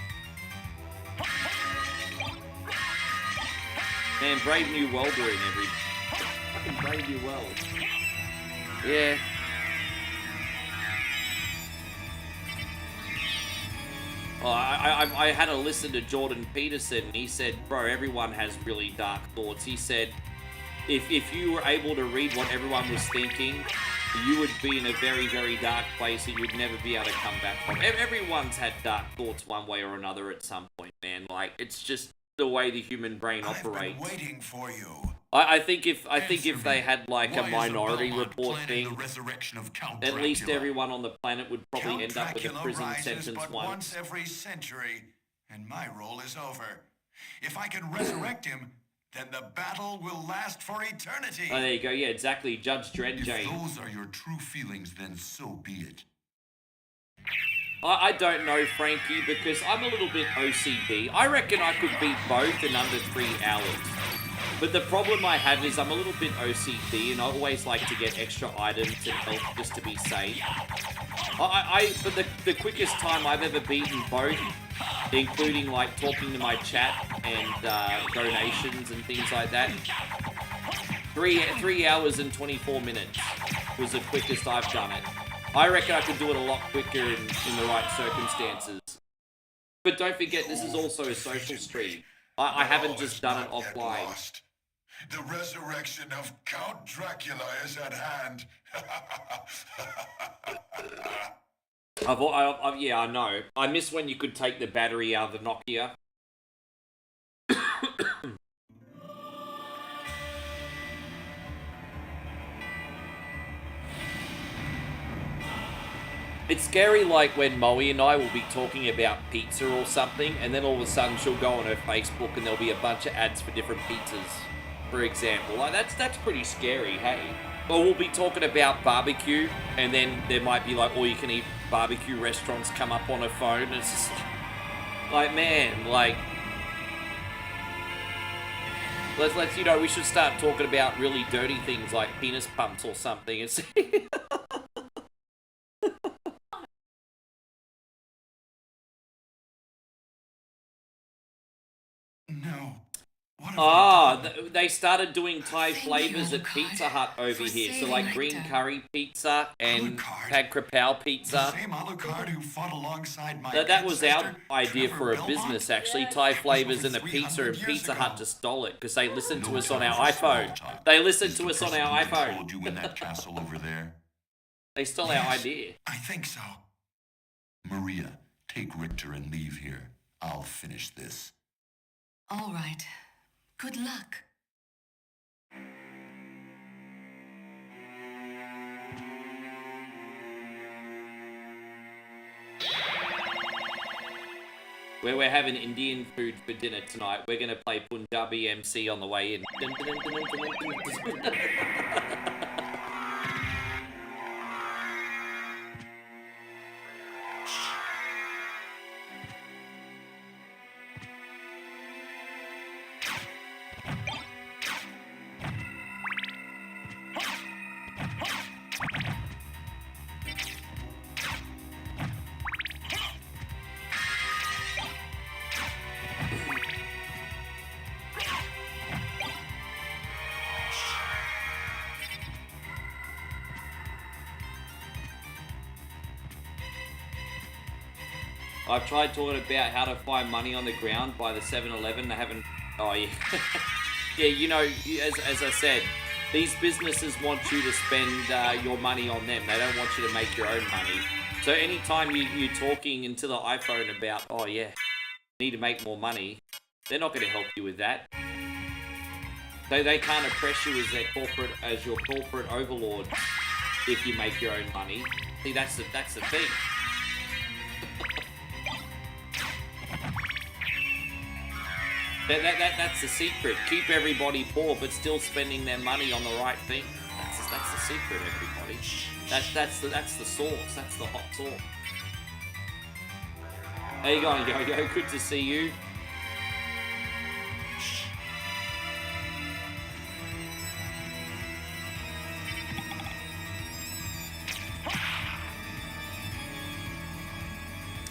Man, Brave New World are in every... Fucking Brave New World. Yeah. Well, I had to listen to Jordan Peterson, and he said, bro, everyone has really dark thoughts. He said, if you were able to read what everyone was thinking, you would be in a very, very dark place and you'd never be able to come back from. Everyone's had dark thoughts one way or another at some point, man. Like, it's just the way the human brain operates. I've been waiting for you. I think if they had like a minority report thing, at least everyone on the planet would probably end up with a prison sentence once every century, and my role is over. If I can resurrect him, then the battle will last for eternity. Oh, there you go. Yeah, exactly. Judge Dredd, James. If those are your true feelings, then so be it. I don't know, Frankie, because I'm a little bit OCD. I reckon I could beat both in under 3 hours. But the problem I have is I'm a little bit OCD, and I always like to get extra items and health just to be safe. But the quickest time I've ever beaten both, including like talking to my chat and donations and things like that, 3 hours and 24 minutes was the quickest I've done it. I reckon I could do it a lot quicker in the right circumstances. But don't forget, this is also a social stream. I haven't just done it offline. The resurrection of Count Dracula is at hand. Yeah, I know. I miss when you could take the battery out of the Nokia. It's scary, like when Moe and I will be talking about pizza or something, and then all of a sudden she'll go on her Facebook and there'll be a bunch of ads for different pizzas, for example. Like that's pretty scary, hey? Or we'll be talking about barbecue, and then there might be like all-you-can-eat barbecue restaurants come up on her phone, and it's just like, man, like, let's we should start talking about really dirty things like penis pumps or something. It's they started doing Thai flavors at Pizza Hut over here. So like green curry pizza and pad krapao pizza. The same Alucard who fought alongside my that was our ancestor, idea Trevor for a Belmont? business, actually. Yeah. Thai flavors and the Over pizza, and 300 years Pizza ago. Hut just stole it because they listened to No us on time our for small iPhone. talk. They listened Is to the us on our president who iPhone. told you in that castle over there? They stole our Yes, idea. I think so. Maria, take Richter and leave here. I'll finish this. All right. Good luck. where we're having Indian food for dinner tonight. We're going to play Punjabi MC on the way in. Dun, dun, dun, dun, dun, dun, dun. I've tried talking about how to find money on the ground by the 7-Eleven. They haven't... Oh, yeah. Yeah, you know, as I said, these businesses want you to spend your money on them. They don't want you to make your own money. So anytime you're talking into the iPhone about, oh, yeah, need to make more money, they're not going to help you with that. They can't oppress you as your corporate overlord if you make your own money. See, that's the thing. That's the secret. Keep everybody poor, but still spending their money on the right thing. That's the secret, everybody. That's the sauce. That's the hot sauce. How you going, Yo-Yo? Good to see you.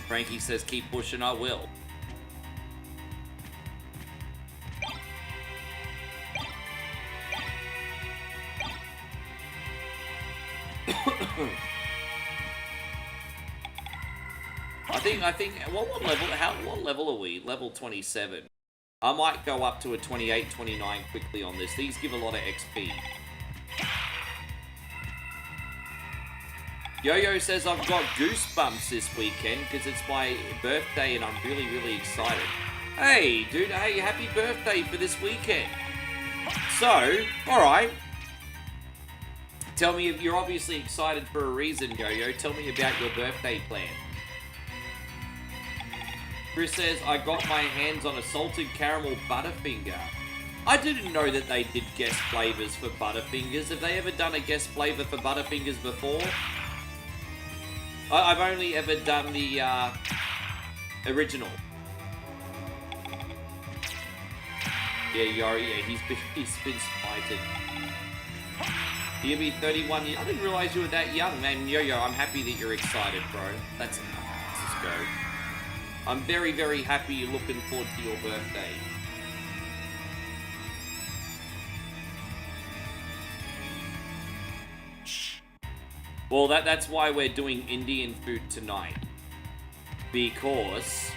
Frankie says, keep pushing, I will. I think what level are we? Level 27. I might go up to a 28, 29 quickly on this. These give a lot of XP. Yo-Yo says I've got goosebumps this weekend because it's my birthday and I'm really, really excited. Hey, dude, hey, happy birthday for this weekend. So, alright. Tell me if you're obviously excited for a reason, Yo-Yo. Tell me about your birthday plan. Chris says, I got my hands on a salted caramel Butterfinger. I didn't know that they did guest flavors for Butterfingers. Have they ever done a guest flavor for Butterfingers before? I've only ever done the original. Yeah, Yori, yeah, he's been spited. You'll be 31 years. I didn't realize you were that young, man. Yo-Yo, I'm happy that you're excited, bro. That's enough. Let's just go. I'm very, very happy you're looking forward to your birthday. Well, that's why we're doing Indian food tonight. Because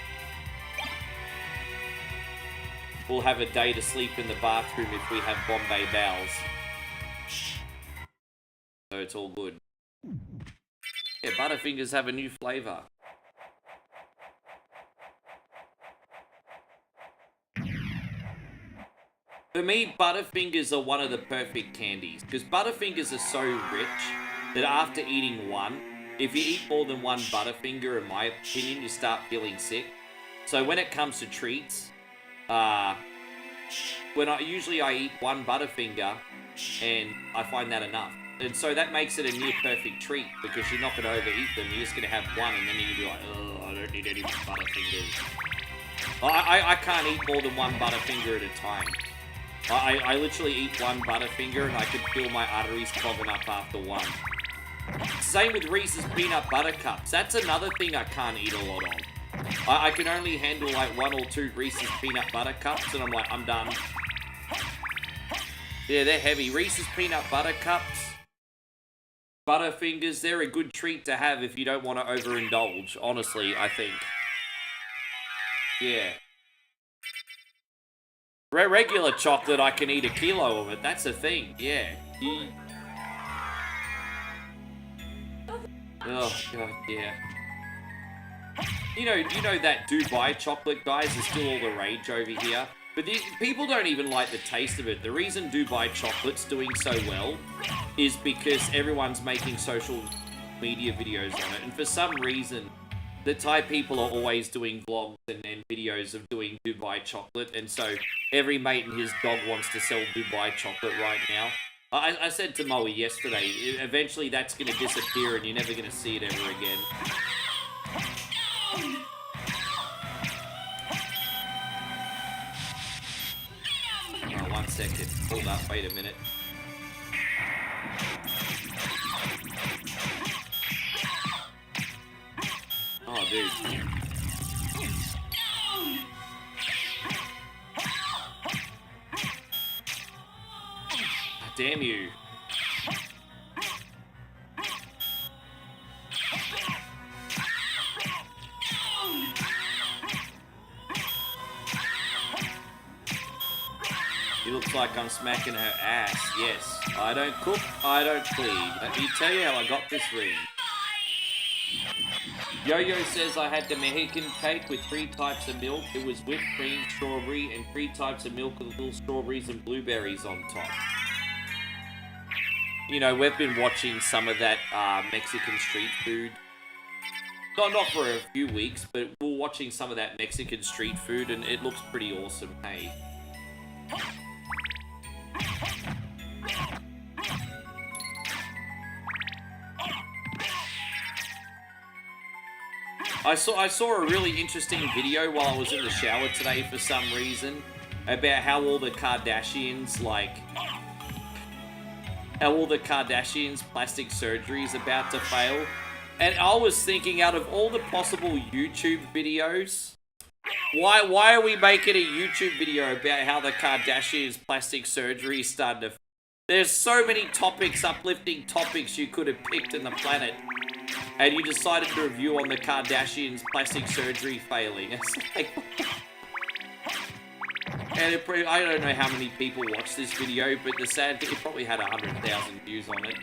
we'll have a day to sleep in the bathroom if we have Bombay bowels. So it's all good. Yeah, Butterfingers have a new flavor. For me, Butterfingers are one of the perfect candies because Butterfingers are so rich that after eating one, if you eat more than one Butterfinger, in my opinion, you start feeling sick. So when it comes to treats, when I eat one Butterfinger and I find that enough. And so that makes it a near perfect treat because you're not going to overeat them. You're just going to have one and then you're going to be like, oh, I don't need any more Butterfingers. I can't eat more than one Butterfinger at a time. I literally eat one Butterfinger and I can feel my arteries clogging up after one. Same with Reese's Peanut Butter Cups. That's another thing I can't eat a lot of. I can only handle like 1 or 2 Reese's Peanut Butter Cups and I'm like, I'm done. Yeah, they're heavy. Reese's Peanut Butter Cups, Butterfingers, they're a good treat to have if you don't want to overindulge, honestly, I think. Yeah. Regular chocolate, I can eat a kilo of it. That's a thing. Yeah. Oh god, yeah. You know that Dubai chocolate, guys, is still all the rage over here. But people don't even like the taste of it. The reason Dubai chocolate's doing so well is because everyone's making social media videos on it, and for some reason, the Thai people are always doing vlogs and videos of doing Dubai chocolate, and so every mate and his dog wants to sell Dubai chocolate right now. I said to Moe yesterday, eventually that's going to disappear and you're never going to see it ever again. Oh, 1 second. Hold up, wait a minute. Oh, dude. Damn you. It looks like I'm smacking her ass, yes. I don't cook, I don't clean. Let me tell you how I got this ring. Yo-Yo says I had the Mexican cake with 3 types of milk. It was whipped cream, strawberry, and 3 types of milk with little strawberries and blueberries on top. You know, we've been watching some of that Mexican street food. Not for a few weeks, but we're watching some of that Mexican street food, and it looks pretty awesome, hey. I saw a really interesting video while I was in the shower today for some reason about how all the Kardashians, plastic surgery is about to fail. And I was thinking, out of all the possible YouTube videos, why are we making a YouTube video about how the Kardashians' plastic surgery is starting to... There's so many topics, uplifting topics you could have picked in the planet. And you decided to review on the Kardashians' plastic surgery failing. It's like... And I don't know how many people watched this video, but the sad thing, it probably had 100,000 views on it.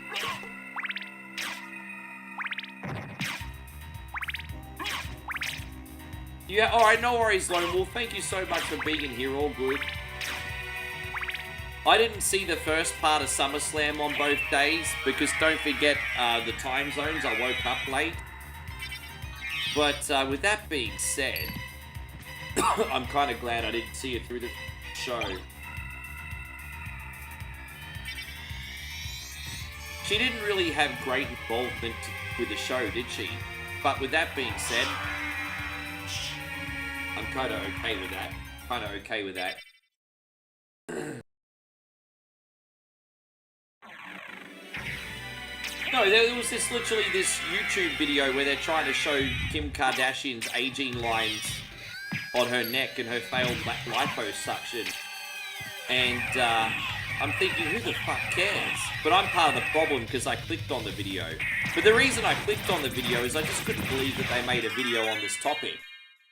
Yeah, alright, no worries, Lone Wolf. Thank you so much for being in here, all good. I didn't see the first part of SummerSlam on both days, because don't forget the time zones, I woke up late. But with that being said, I'm kind of glad I didn't see it through the show. She didn't really have great involvement with the show, did she? But with that being said, I'm kind of okay with that. No, there was literally this YouTube video where they're trying to show Kim Kardashian's aging lines on her neck and her failed liposuction. And I'm thinking, who the fuck cares? But I'm part of the problem because I clicked on the video. But the reason I clicked on the video is I just couldn't believe that they made a video on this topic.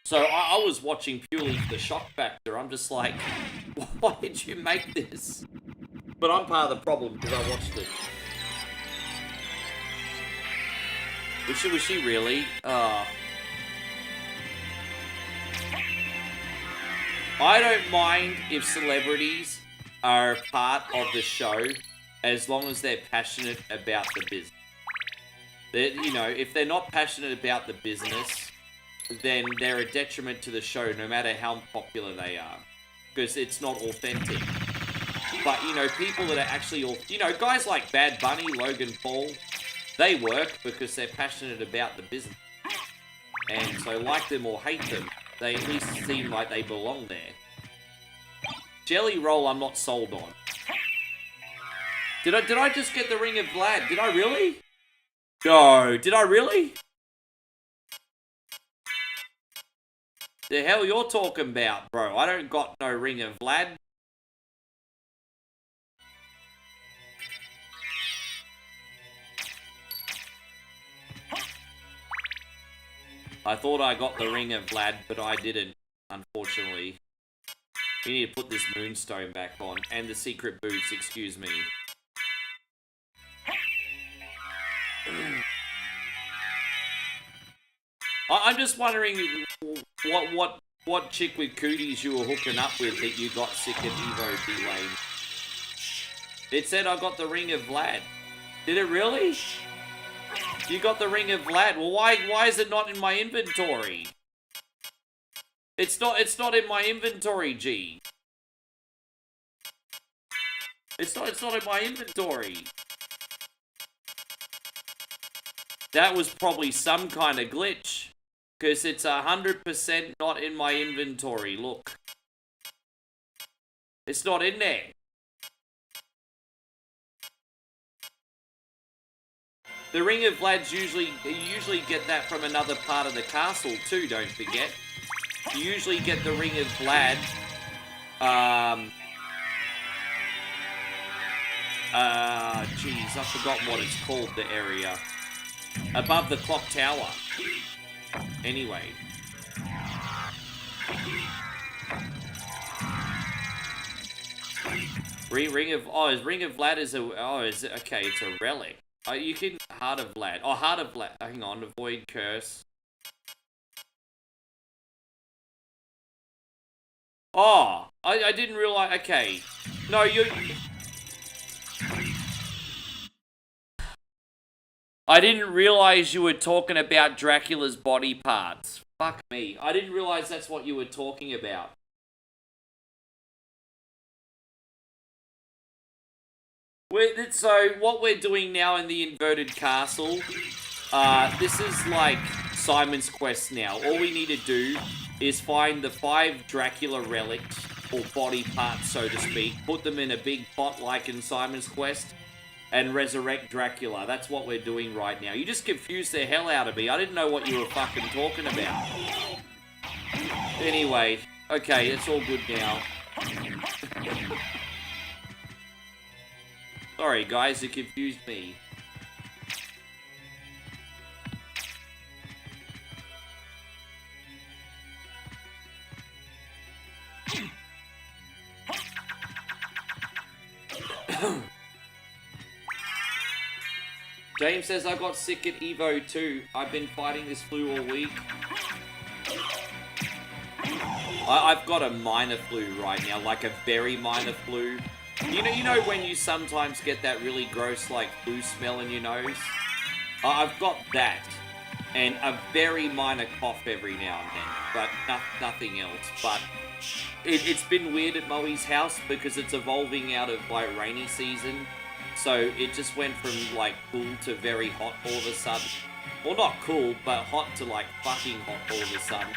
So I was watching purely for the shock factor. I'm just like, why did you make this? But I'm part of the problem because I watched it. Was she really? I don't mind if celebrities are part of the show as long as they're passionate about the business. You know, if they're not passionate about the business, then they're a detriment to the show no matter how popular they are. Because it's not authentic. But, you know, people that are actually... You know, guys like Bad Bunny, Logan Paul, they work because they're passionate about the business. And so, like them or hate them, they at least seem like they belong there. Jelly Roll, I'm not sold on. Did I just get the Ring of Vlad? Did I really? No, did I really? The hell you're talking about, bro? I don't got no Ring of Vlad. I thought I got the Ring of Vlad, but I didn't, unfortunately. We need to put this Moonstone back on. And the secret boots, excuse me. I'm just wondering what chick with cooties you were hooking up with that you got sick of Evo D-Lane. It said I got the Ring of Vlad. Did it really? You got the Ring of Vlad. Well, why is it not in my inventory? It's not in my inventory, G. It's not in my inventory. That was probably some kind of glitch. Because it's 100% not in my inventory. Look. It's not in there. The Ring of Vlad's you usually get that from another part of the castle too, don't forget. You usually get the Ring of Vlad, jeez, I forgot what it's called, the area. Above the clock tower. Anyway. Ring of Vlad is okay, it's a relic. You can Heart of Vlad. Oh, Heart of Vlad. Hang on, avoid curse. Oh, I didn't realize. Okay, no, I didn't realize you were talking about Dracula's body parts. Fuck me, I didn't realize that's what you were talking about. So what we're doing now in the inverted castle, this is like Simon's Quest now. All we need to do is find the 5 Dracula relics, or body parts so to speak, put them in a big pot like in Simon's Quest, and resurrect Dracula. That's what we're doing right now. You just confused the hell out of me. I didn't know what you were fucking talking about. Anyway, okay, it's all good now. Sorry guys, you confused me. James says, I got sick at Evo too. I've been fighting this flu all week. I've got a minor flu right now, like a very minor flu. You know when you sometimes get that really gross, like, flu smell in your nose? I've got that. And a very minor cough every now and then. But nothing else. But it's been weird at Moe's house because it's evolving out of, like, rainy season. So it just went from, like, cool to very hot all of a sudden. Well, not cool, but hot to, like, fucking hot all of a sudden.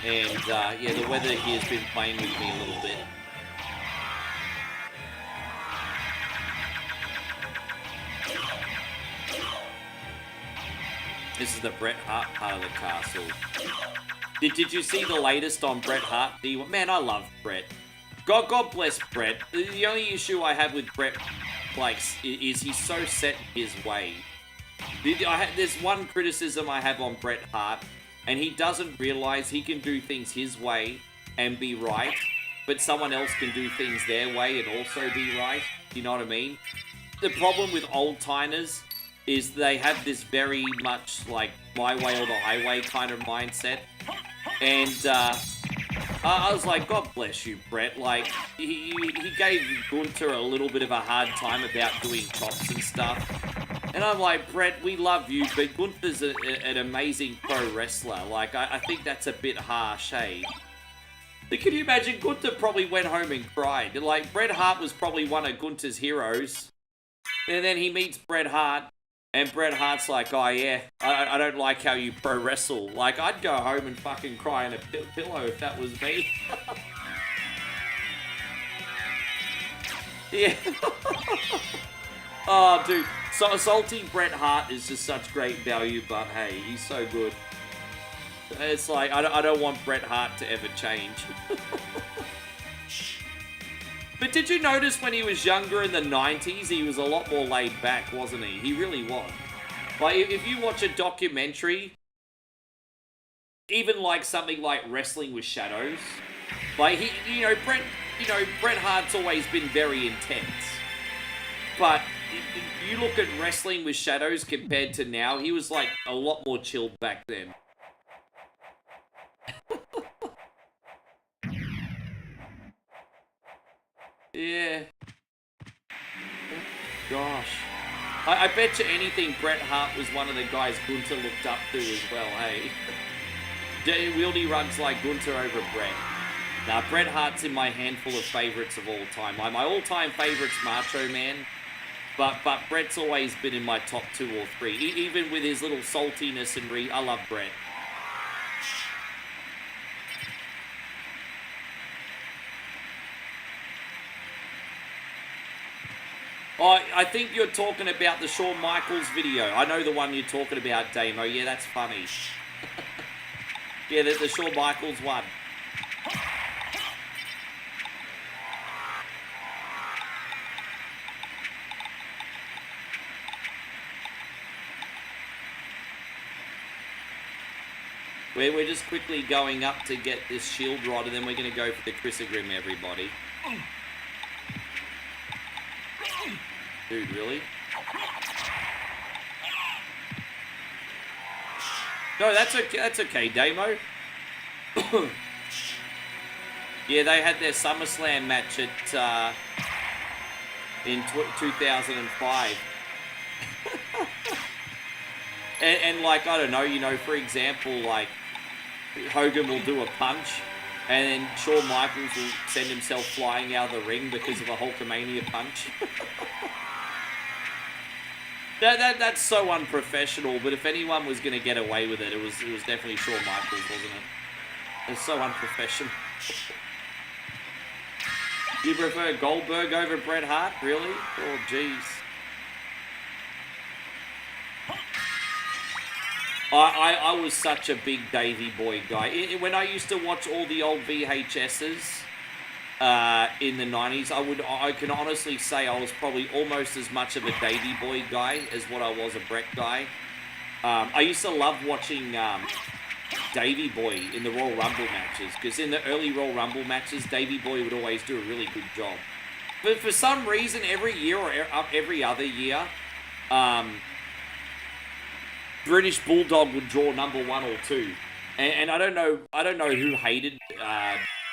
And, yeah, the weather here has been playing with me a little bit. This is the Bret Hart part of the castle. Did you see the latest on Bret Hart? Man, I love Bret. God bless Bret. The only issue I have with Bret, like, is he's so set in his way. There's one criticism I have on Bret Hart, and he doesn't realize he can do things his way and be right, but someone else can do things their way and also be right. You know what I mean? The problem with old-timers is they have this very much, like, my way or the highway kind of mindset. And, I was like, God bless you, Bret. Like, he gave Gunther a little bit of a hard time about doing chops and stuff. And I'm like, Bret, we love you, but Gunther's an amazing pro wrestler. Like, I think that's a bit harsh, hey? But can you imagine, Gunther probably went home and cried. Like, Bret Hart was probably one of Gunther's heroes. And then he meets Bret Hart. And Bret Hart's like, oh yeah, I don't like how you pro wrestle. Like, I'd go home and fucking cry in a pillow if that was me. Yeah. Oh, dude. So assaulting Bret Hart is just such great value, but hey, he's so good. It's like, I don't want Bret Hart to ever change. But did you notice when he was younger in the 90s, he was a lot more laid back, wasn't he? He really was. Like, if you watch a documentary, even like something like Wrestling with Shadows, like, Bret Hart's always been very intense. But you look at Wrestling with Shadows compared to now, he was like a lot more chilled back then. Yeah. Gosh. I bet you anything Bret Hart was one of the guys Gunther looked up to as well, hey? Wieldy runs like Gunther over Bret. Now, Bret Hart's in my handful of favorites of all time. My all-time favorite's Macho Man, but Bret's always been in my top 2 or 3. Even with his little saltiness and I love Bret. Oh, I think you're talking about the Shawn Michaels video. I know the one you're talking about, Damo. Yeah, that's funny. Yeah, the Shawn Michaels one. We're just quickly going up to get this shield rod, and then we're going to go for the Chrysogrim, everybody. Dude, really? No, that's okay, Damo. Yeah, they had their SummerSlam match at in 2005. and like, I don't know, you know, for example, like Hogan will do a punch, and then Shawn Michaels will send himself flying out of the ring because of a Hulkamania punch. That's so unprofessional, but if anyone was going to get away with it, it was definitely Shawn Michaels, wasn't it? It's so unprofessional. You prefer Goldberg over Bret Hart? Really? Oh, jeez. I was such a big Davey Boy guy. When I used to watch all the old VHSs in the 90s, I can honestly say I was probably almost as much of a Davey Boy guy as what I was a Bret guy. I used to love watching Davey Boy in the Royal Rumble matches, because in the early Royal Rumble matches, Davey Boy would always do a really good job. But for some reason, every year or every other year, British Bulldog would draw number 1 or 2, and I don't know who hated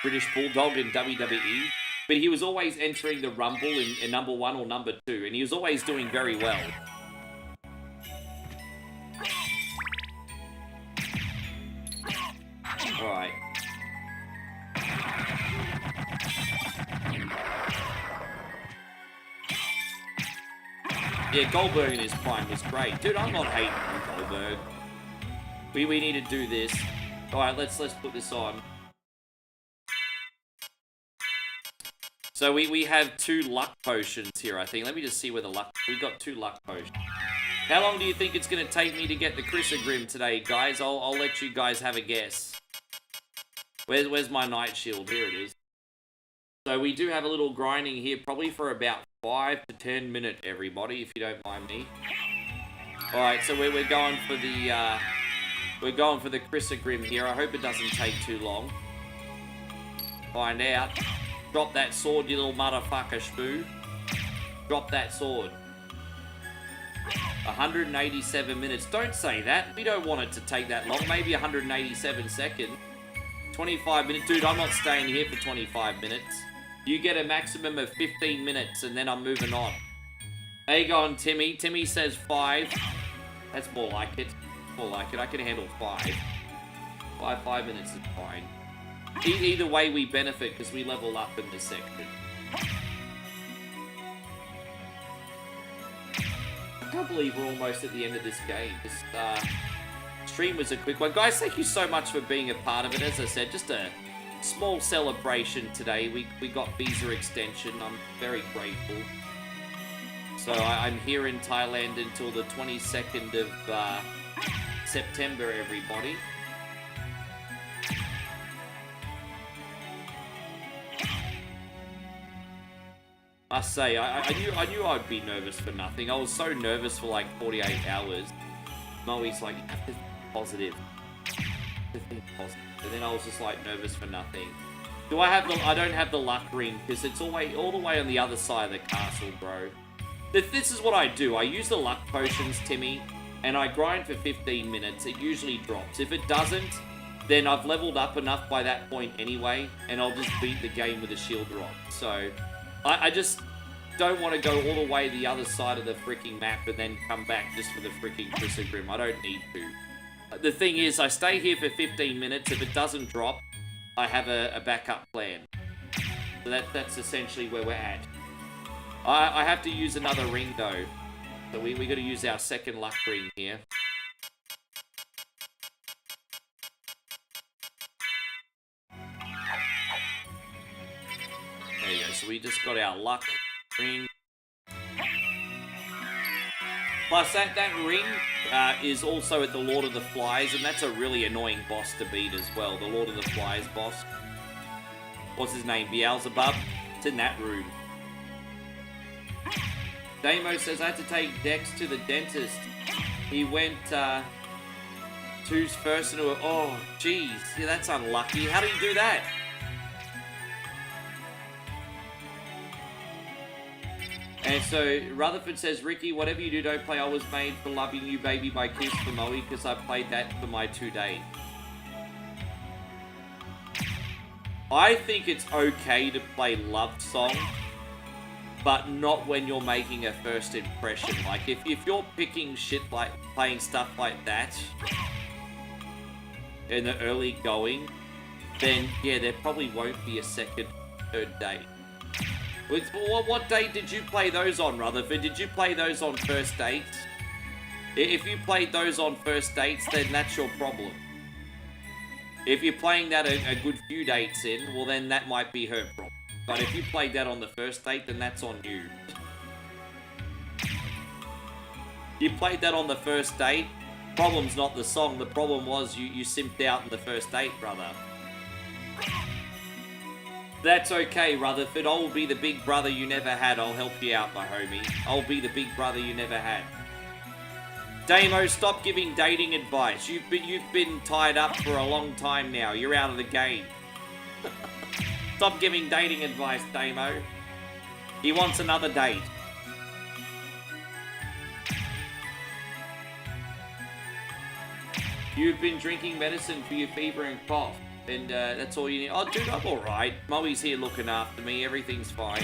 British Bulldog in WWE, but he was always entering the Rumble in number 1 or number 2, and he was always doing very well. All right. Yeah, Goldberg in his prime was great. Dude, I'm not hating on Goldberg. We need to do this. Alright, let's put this on. So we have 2 luck potions here, I think. Let me just see where the luck... We've got 2 luck potions. How long do you think it's going to take me to get the Chrysogrim today, guys? I'll let you guys have a guess. Where's my Night Shield? Here it is. So we do have a little grinding here, probably for about 5 to 10 minutes, everybody, if you don't mind me. Alright, so we're going for the Chrysogrim here. I hope it doesn't take too long. Find out. Drop that sword, you little motherfucker, Spoo. Drop that sword. 187 minutes. Don't say that. We don't want it to take that long. Maybe 187 seconds. 25 minutes. Dude, I'm not staying here for 25 minutes. You get a maximum of 15 minutes, and then I'm moving on. How you going, Timmy? Timmy says 5. That's more like it. More like it. I can handle 5. 5 minutes is fine. Either way, we benefit because we level up in this section. I can't believe we're almost at the end of this game. This stream was a quick one. Guys, thank you so much for being a part of it. As I said, just a small celebration today. We got visa extension. I'm very grateful. So I'm here in Thailand until the 22nd of September, everybody. I say, I knew I'd be nervous for nothing. I was so nervous for like 48 hours. Moe's like, you have to think positive. And then I was just like nervous for nothing. I don't have the luck ring because it's all the way on the other side of the castle, bro. This is what I do. I use the luck potions, Timmy, and I grind for 15 minutes. It usually drops. If it doesn't, then I've leveled up enough by that point anyway, and I'll just beat the game with a shield rod. So, don't want to go all the way to the other side of the freaking map and then come back just for the freaking Grim. I don't need to. The thing is, I stay here for 15 minutes. If it doesn't drop, I have a backup plan. So that's essentially where we're at. I have to use another ring, though. So we got to use our second luck ring here. There you go. So we just got our luck ring. Plus, that ring is also at the Lord of the Flies, and that's a really annoying boss to beat as well. The Lord of the Flies boss. What's his name? Beelzebub? It's in that room. Damo says, I had to take Dex to the dentist. He went, tooth first into a... Oh, jeez. Yeah, that's unlucky. How do you do that? And so, Rutherford says, Ricky, whatever you do, don't play I Was Made for Loving You, Baby by Kiss for Moe, because I played that for my 2-day. I think it's okay to play Love Song, but not when you're making a first impression. Like, if you're picking shit like playing stuff like that in the early going, then yeah, there probably won't be a second, third day. What date did you play those on, Rutherford? Did you play those on first dates? If you played those on first dates, then that's your problem. If you're playing that a good few dates in, well then that might be her problem. But if you played that on the first date, then that's on you. You played that on the first date, problem's not the song, the problem was you simped out in the first date, brother. That's okay, Rutherford. I'll be the big brother you never had. I'll help you out, my homie. I'll be the big brother you never had. Damo, stop giving dating advice. You've been tied up for a long time now. You're out of the game. Stop giving dating advice, Damo. He wants another date. You've been drinking medicine for your fever and cough. And that's all you need. Oh, dude, I'm alright. Moe's here looking after me. Everything's fine.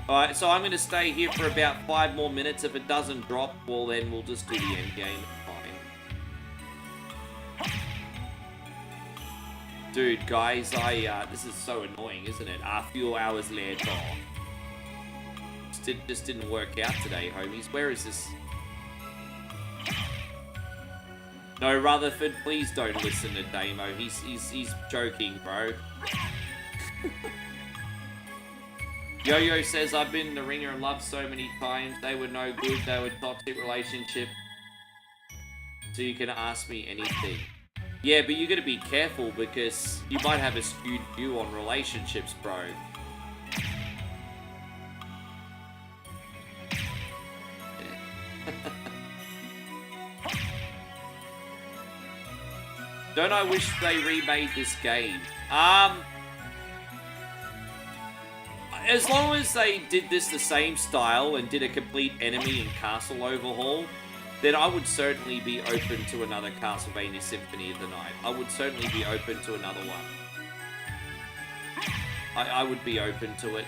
Alright, so I'm going to stay here for about 5 more minutes. If it doesn't drop, well, then we'll just do the end game. Fine. Dude, guys, this is so annoying, isn't it? A few hours later. Just didn't work out today, homies. Where is this? No, Rutherford, please don't listen to Damo. He's joking, bro. Yo-Yo says, I've been in the ringer and loved so many times. They were no good. They were toxic relationship. So you can ask me anything. Yeah, but you got to be careful because you might have a skewed view on relationships, bro. Don't I wish they remade this game? As long as they did this the same style and did a complete enemy and castle overhaul, then I would certainly be open to another Castlevania Symphony of the Night. I would certainly be open to another one. I would be open to it.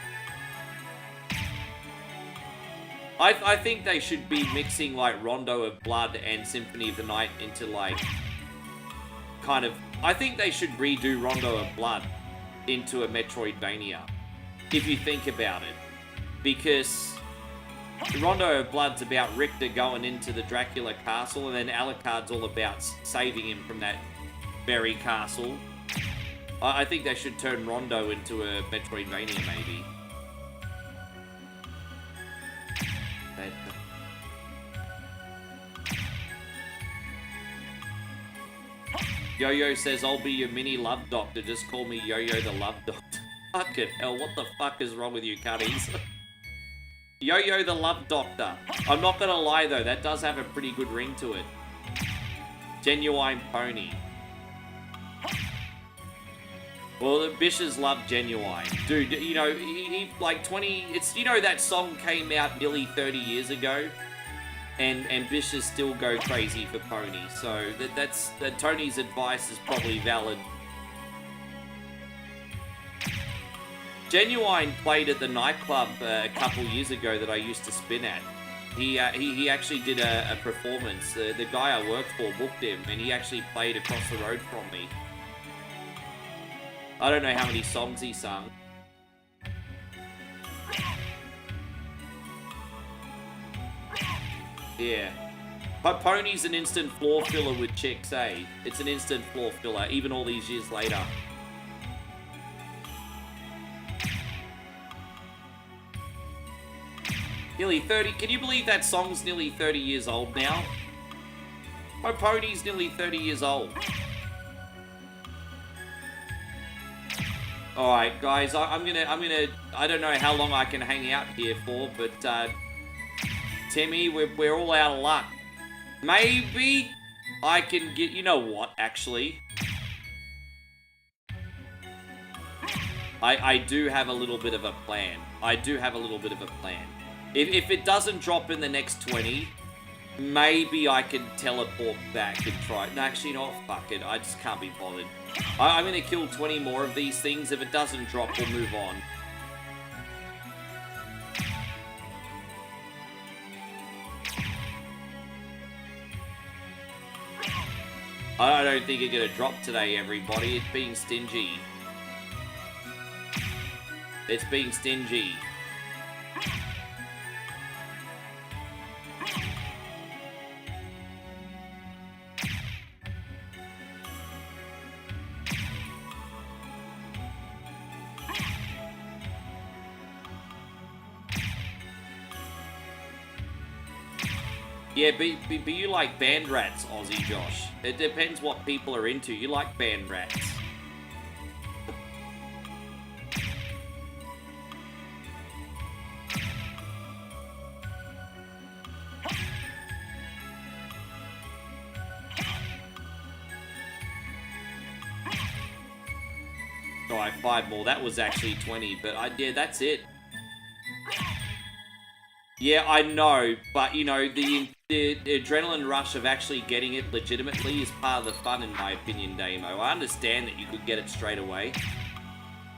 I think they should be mixing like Rondo of Blood and Symphony of the Night into like kind of... I think they should redo Rondo of Blood into a Metroidvania, if you think about it. Because Rondo of Blood's about Richter going into the Dracula castle, and then Alucard's all about saving him from that very castle. I think they should turn Rondo into a Metroidvania, maybe. Yo-Yo says, I'll be your mini love doctor. Just call me Yo-Yo the love doctor. Fucking hell, what the fuck is wrong with you, cutties? Yo-Yo the love doctor. I'm not gonna lie, though. That does have a pretty good ring to it. Genuine pony. Well, the Bishes love Genuine. Dude, you know, he like 20... It's, you know, that song came out nearly 30 years ago? And Bishes still go crazy for Pony. So that's Tony's advice is probably valid. Genuine played at the nightclub a couple years ago that I used to spin at. He actually did a performance. The guy I worked for booked him, and he actually played across the road from me. I don't know how many songs he sung. Yeah. But Pony's an instant floor filler with chicks, eh? It's an instant floor filler, even all these years later. Nearly 30. Can you believe that song's nearly 30 years old now? My Pony's nearly 30 years old. Alright, guys, I'm gonna, I don't know how long I can hang out here for, but, Timmy, we're all out of luck. Maybe I can get, you know what, actually? I do have a little bit of a plan. I do have a little bit of a plan. If it doesn't drop in the next 20, maybe I can teleport back and try. No, actually, no, fuck it. I just can't be bothered. I'm going to kill 20 more of these things. If it doesn't drop, we'll move on. I don't think you're going to drop today, everybody. It's being stingy. It's being stingy. Yeah, but you like band rats, Aussie Josh. It depends what people are into. You like band rats. Alright, 5 more. That was actually 20, but yeah, that's it. Yeah, I know, but you know, the adrenaline rush of actually getting it legitimately is part of the fun, in my opinion, Damo. I understand that you could get it straight away,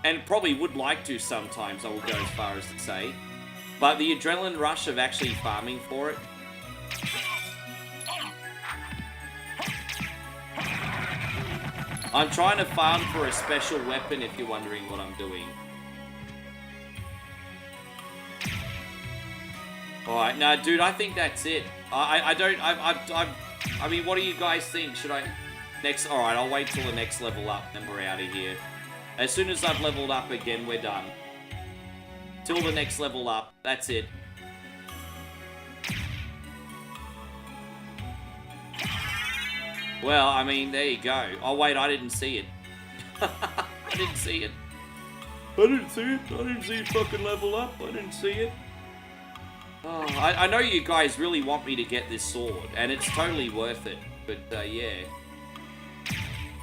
and probably would like to sometimes, I will go as far as to say, but the adrenaline rush of actually farming for it. I'm trying to farm for a special weapon, if you're wondering what I'm doing. Alright, no, dude, I think that's it. I mean, what do you guys think? Should I... Alright, I'll wait till the next level up, then we're out of here. As soon as I've leveled up again, we're done. Till the next level up, that's it. Well, I mean, there you go. Oh, wait, I didn't see it. I didn't see it. I didn't see it. I didn't see it fucking level up. I didn't see it. Oh, I know you guys really want me to get this sword, and it's totally worth it, but yeah.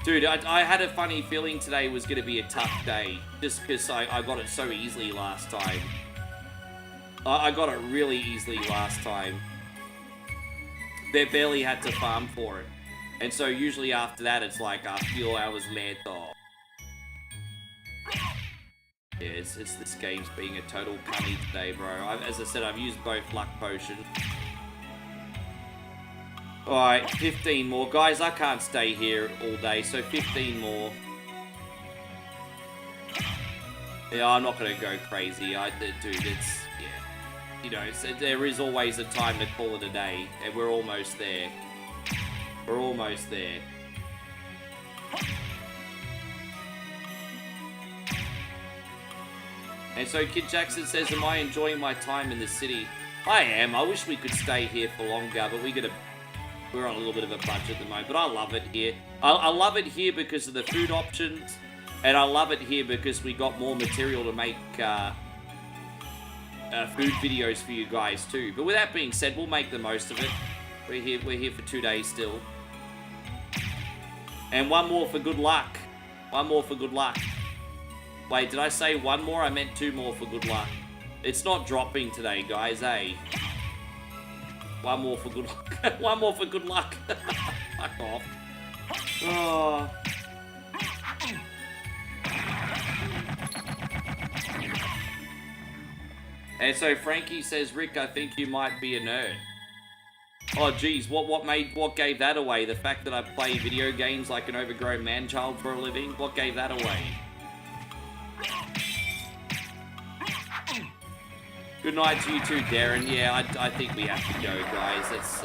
Dude, I had a funny feeling today was going to be a tough day, just because I got it so easily last time. I got it really easily last time. They barely had to farm for it. And so usually after that, it's like, I feel I was mad though. Yeah, it's this game's being a total cunny today, bro. As I said, I've used both luck potions. Alright, 15 more. Guys, I can't stay here all day, so 15 more. Yeah, I'm not going to go crazy. Dude, it's... Yeah. You know, there is always a time to call it a day, and we're almost there. We're almost there. And so Kid Jackson says, am I enjoying my time in the city? I am. I wish we could stay here for longer, but we're on a little bit of a budget at the moment, but I love it here. I love it here because of the food options, and I love it here because we got more material to make food videos for you guys too. But with that being said, we'll make the most of it. We're here for 2 days still. And one more for good luck. One more for good luck. Wait, did I say one more? I meant 2 more for good luck. It's not dropping today, guys, eh? One more for good luck. One more for good luck. Fuck off. Oh. And so Frankie says, Rick, I think you might be a nerd. Oh geez, what gave that away? The fact that I play video games like an overgrown man-child for a living? What gave that away? Good night to you too, Darren. Yeah, I think we have to go, guys. It's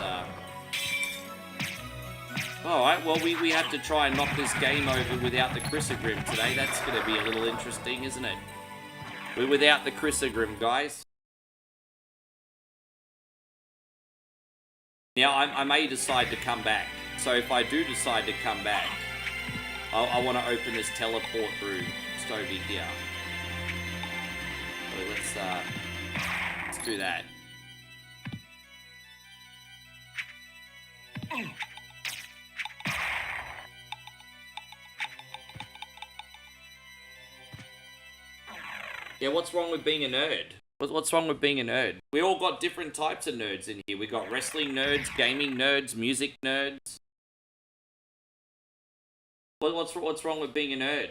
alright, well we have to try and knock this game over without the Chrysogrim today. That's gonna be a little interesting, isn't it? We're without the Chrysogrim, guys. Now, I may decide to come back. So if I do decide to come back, I want to open this teleport room just over here. So let's do that. Yeah, what's wrong with being a nerd? What's wrong with being a nerd? We all got different types of nerds in here. We got wrestling nerds, gaming nerds, music nerds. What's wrong with being a nerd?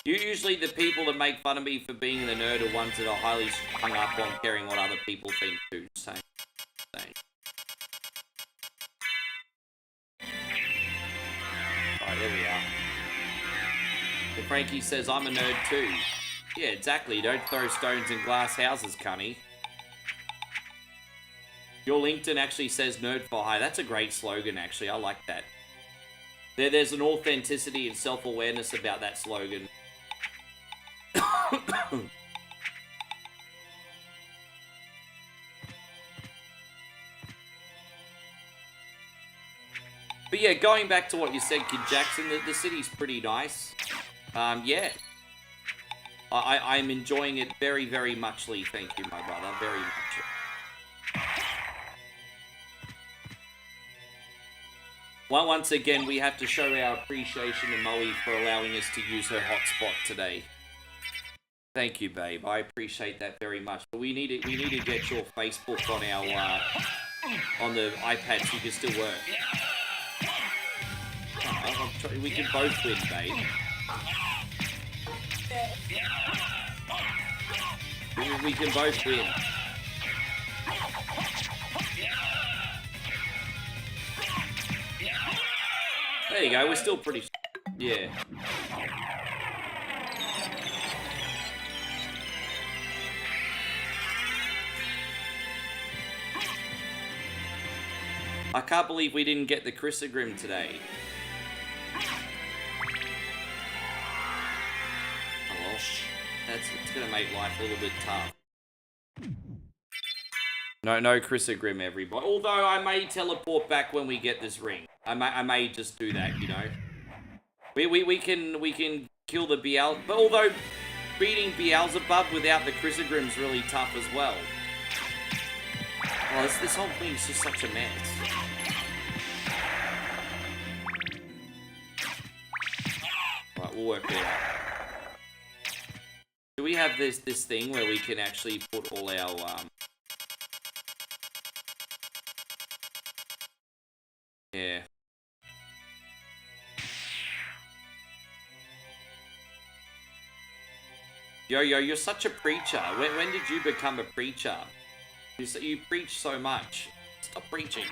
Usually the people that make fun of me for being the nerd are ones that are highly hung up on caring what other people think too. Same. Alright, there we are. And Frankie says, I'm a nerd too. Yeah, exactly. Don't throw stones in glass houses, cunny. Your LinkedIn actually says nerd for hire. That's a great slogan, actually. I like that. There's an authenticity and self-awareness about that slogan. But yeah, going back to what you said, Kid Jackson, the city's pretty nice. Yeah. I'm enjoying it very, very muchly. Thank you, my brother. Very much. Well, once again, we have to show our appreciation to Moe for allowing us to use her hotspot today. Thank you, babe. I appreciate that very much. But we need to get your Facebook on our on the iPad so you can still work. We can both win, babe. We can both win. There you go. We're still pretty. Yeah. I can't believe we didn't get the Chrysogrim today. Oh well, it's gonna make life a little bit tough. No Chrysogrim, everybody. Although I may teleport back when we get this ring. I may just do that, you know. We can kill the Beelzebub, but although beating Beelzebub without the Chrysogrim's really tough as well. Oh, this whole thing's just such a mess. Right, we'll work it out. Do we have this thing where we can actually put all our yeah. Yo, you're such a preacher. When did you become a preacher? You preach so much. Stop preaching.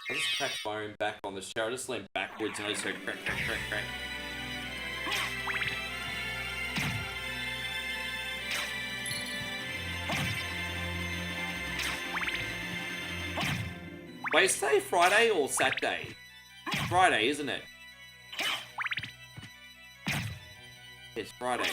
I just cracked my own back on the show. I just leaned backwards and I just heard crack, crack, crack, crack. Wait, is today Friday or Saturday? Friday, isn't it? It's Friday.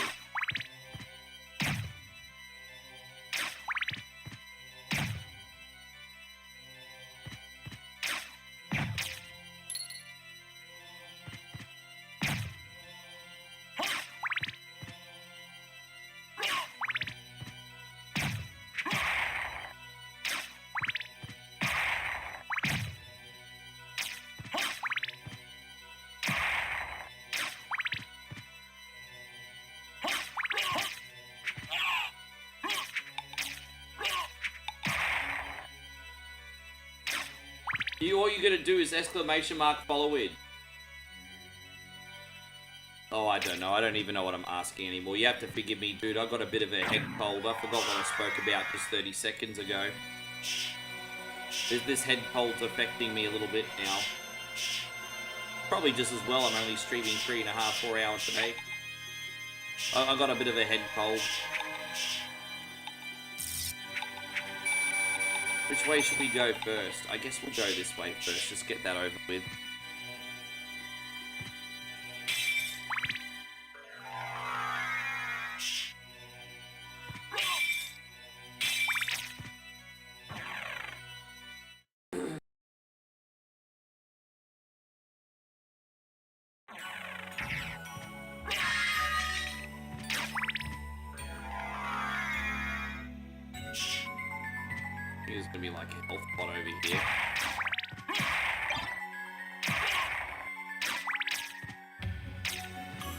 All you gotta do is exclamation mark follow it. Oh, I don't know. I don't even know what I'm asking anymore. You have to forgive me, dude. I got a bit of a head cold. I forgot what I spoke about just 30 seconds ago. This head cold's affecting me a little bit now. Probably just as well. I'm only streaming 3.5, 4 hours today. I got a bit of a head cold. Which way should we go first? I guess we'll go this way first. Just get that over with. There's gonna be like a health pot over here.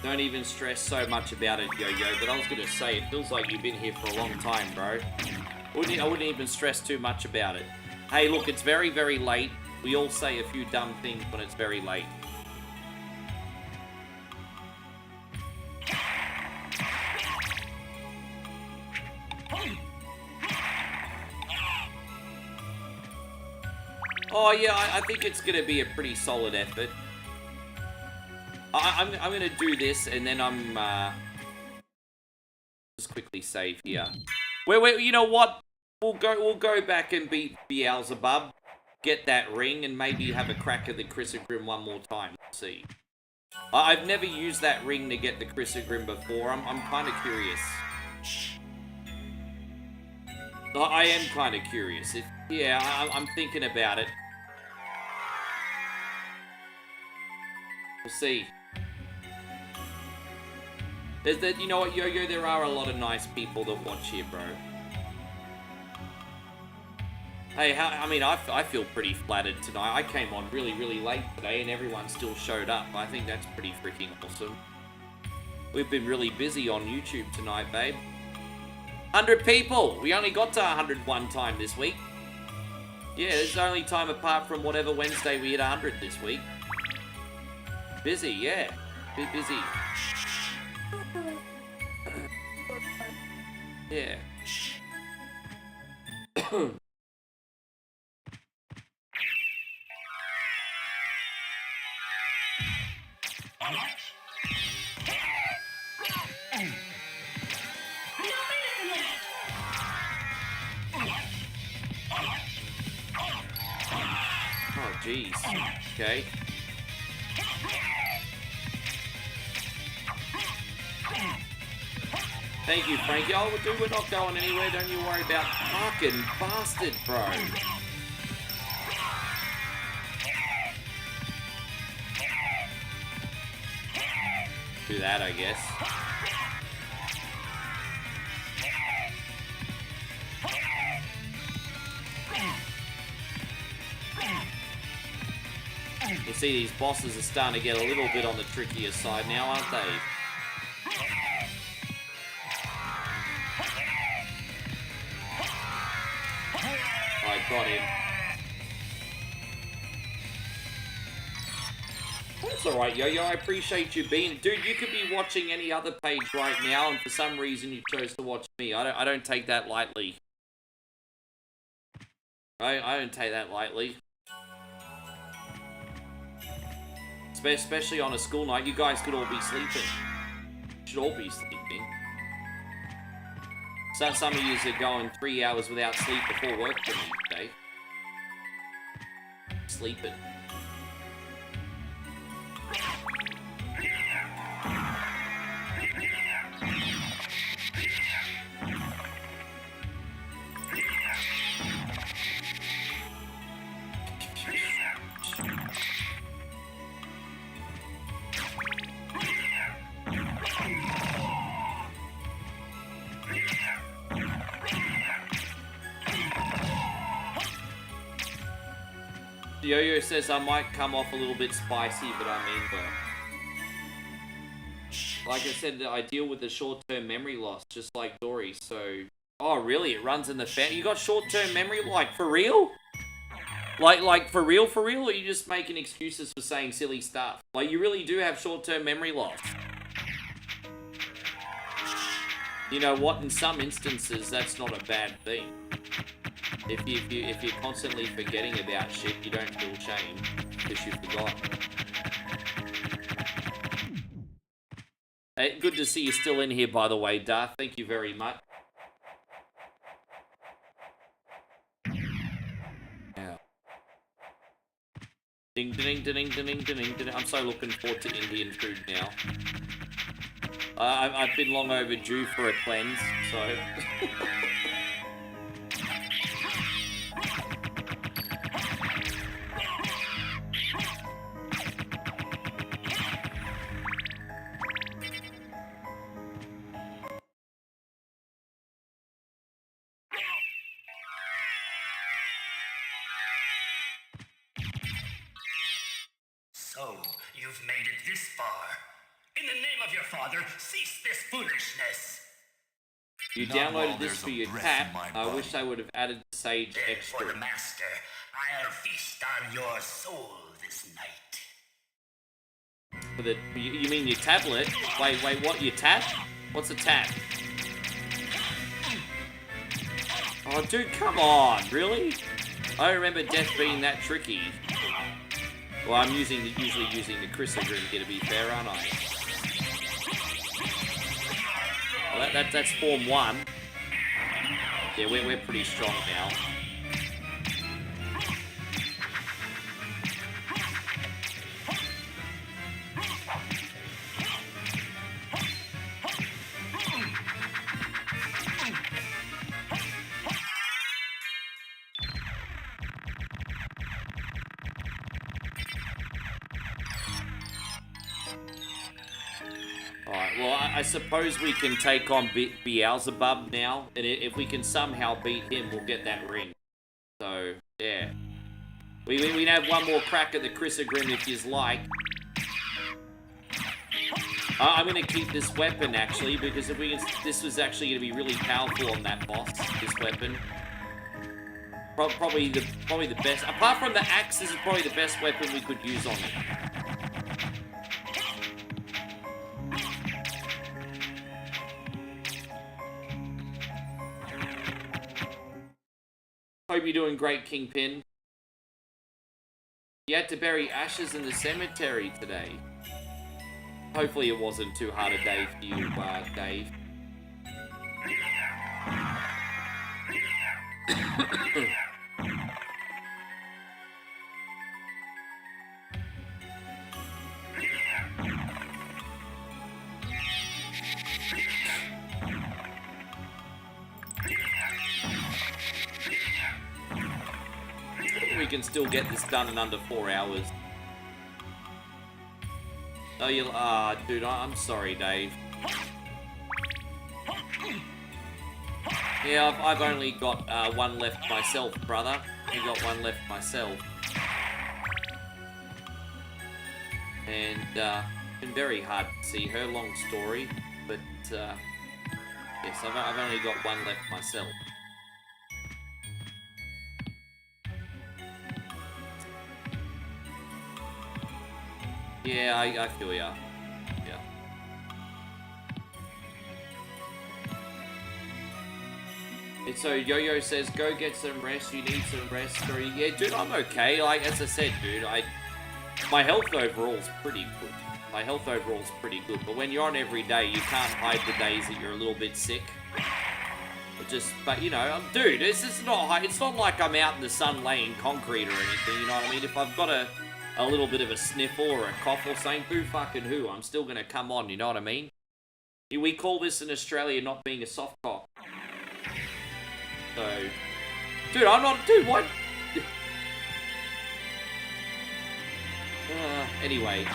Don't even stress so much about it, Yo-Yo, but I was gonna say, it feels like you've been here for a long time, bro. I wouldn't even stress too much about it. Hey, look, it's very, very late. We all say a few dumb things when it's very late. Oh yeah, I think it's gonna be a pretty solid effort. I'm gonna do this, and then I'm just quickly save here. Wait, you know what? We'll go back and beat Beelzebub, get that ring, and maybe have a crack at the Chrysogrim one more time. Let's see. I've never used that ring to get the Chrysogrim before. I'm kind of curious. I am kind of curious. Yeah, I'm thinking about it. We'll see. You know what, Yo-Yo, there are a lot of nice people that watch here, bro. Hey, I feel pretty flattered tonight. I came on really, really late today and everyone still showed up. I think that's pretty freaking awesome. We've been really busy on YouTube tonight, babe. 100 people! We only got to 101 time this week. Yeah, it's the only time apart from whatever Wednesday we hit 100 this week. Busy, yeah. Bit busy. Yeah. Oh, jeez. Okay. Thank you, Frankie. Oh, dude, we're not going anywhere. Don't you worry about fucking bastard, bro. Do that, I guess. You see, these bosses are starting to get a little bit on the trickier side now, aren't they? I got him. That's alright, Yo-Yo. I appreciate you being... Dude, you could be watching any other page right now, and for some reason you chose to watch me. I don't take that lightly. I don't take that lightly. Especially on a school night, you guys could all be sleeping. Should all be sleeping. So some of you are going 3 hours without sleep before work for me today. Sleeping. Yo-Yo says I might come off a little bit spicy, but I mean well. Like I said, I deal with the short-term memory loss, just like Dory, so... Oh, really? It runs in the family? You got short-term memory? Like, for real? Like for real, or are you just making excuses for saying silly stuff? Like, you really do have short-term memory loss. You know what? In some instances, that's not a bad thing. If you're constantly forgetting about shit, you don't feel shame because you forgot. Hey, good to see you still in here, by the way, Darth. Thank you very much. Yeah. Ding, ding, ding, ding, ding, ding, ding. I'm so looking forward to Indian food now. I've been long overdue for a cleanse, so... So, you've made it this far. In the name of your father, cease this foolishness. You Not downloaded while this there's for a your breath tap. in my I body. wish they would have added the Sage Dead for extra. the master. I'll feast on your soul this night. For the, you mean your tablet? Wait, what? Your tap? What's a tap? Oh, dude, come on, really? I don't remember death being that tricky. Well, I'm usually using the Chrysogrim here, to be fair, aren't I? Well, that's Form 1. Yeah, we're pretty strong now. Alright, well, I suppose we can take on Beelzebub now, and if we can somehow beat him, we'll get that ring. So, yeah. We can have one more crack at the Chrysogrim if you'd like. I'm going to keep this weapon, actually, because if we can, this was actually going to be really powerful on that boss, this weapon. Probably the best. Apart from the axe, this is probably the best weapon we could use on it. Hope you're doing great, Kingpin. You had to bury ashes in the cemetery today. Hopefully it wasn't too hard a day for you, Dave. We can still get this done in under 4 hours. Oh, dude, I'm sorry, Dave. Yeah, I've only got one left myself, brother. I got one left myself. And it's been very hard to see her, long story. But, yes, I've only got one left myself. Yeah, I feel ya. Yeah. And so Yo-Yo says, go get some rest, you need some rest. Sorry. Yeah, dude, I'm okay. Like, as I said, dude, my health overall's pretty good. My health overall's pretty good. But when you're on every day, you can't hide the days that you're a little bit sick. But you know, dude, it's not like I'm out in the sun laying concrete or anything, you know what I mean? If I've got a little bit of a sniffle or a cough or something, who fucking who? I'm still gonna come on, you know what I mean? We call this in Australia not being a soft cock. So, dude, I'm not, dude, what? Anyway.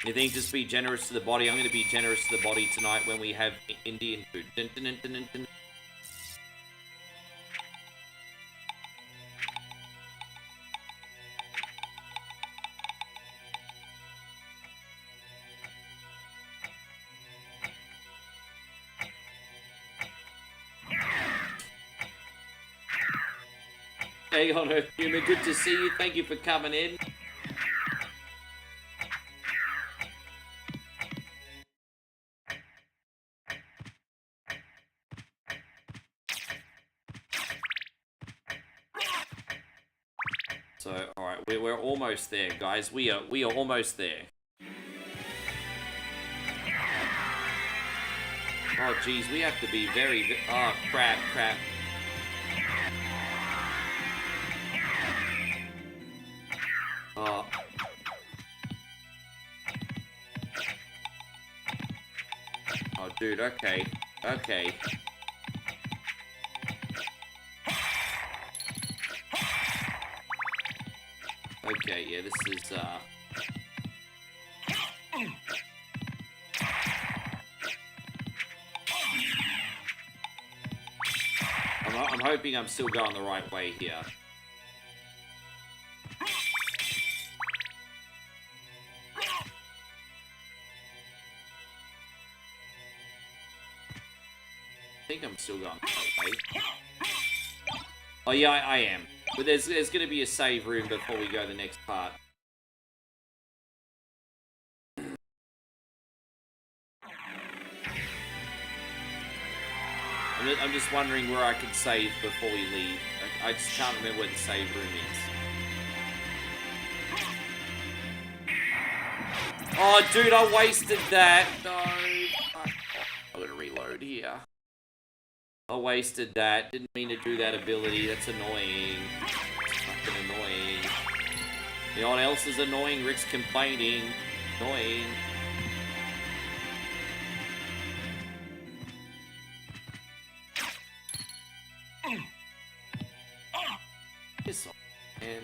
You think just be generous to the body? I'm going to be generous to the body tonight when we have Indian food. Dun, dun, dun, dun, dun. Hang on, Earth Human. Good to see you. Thank you for coming in. So, alright, we're almost there, guys. We are almost there. Oh, geez, we have to be very... Oh, crap. Oh. Oh, dude, okay. Okay, yeah, this is, I'm hoping I'm still going the right way here. I think I'm still going the right way. Oh yeah, I am. But there's going to be a save room before we go to the next part. I'm just wondering where I can save before we leave. I just can't remember where the save room is. Oh, dude, I wasted that. No. I'm going to reload here. I wasted that. Didn't mean to do that ability. That's annoying. It's fucking annoying. You know what else is annoying? Rick's complaining. Annoying. Piss off, man.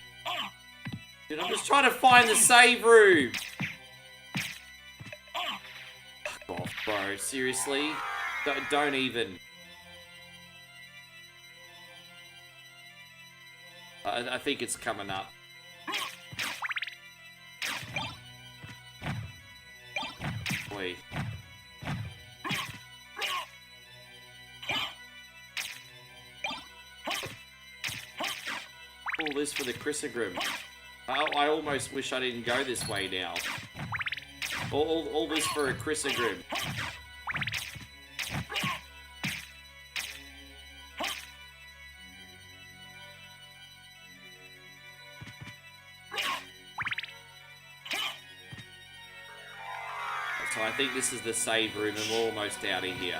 Dude, I'm just trying to find the save room. Fuck off, bro. Seriously? Don't even. I think it's coming up. Wait. All this for the Chrysogrim. I almost wish I didn't go this way now. All this for a Chrysogrim. So I think this is the save room and we're almost out of here.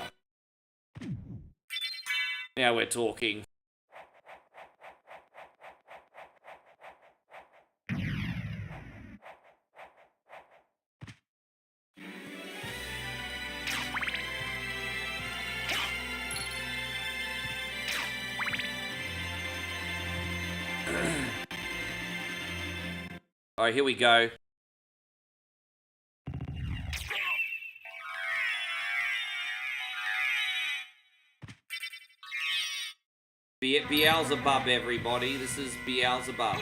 Now we're talking. Alright, here we go. Beelzebub, everybody. This is Beelzebub.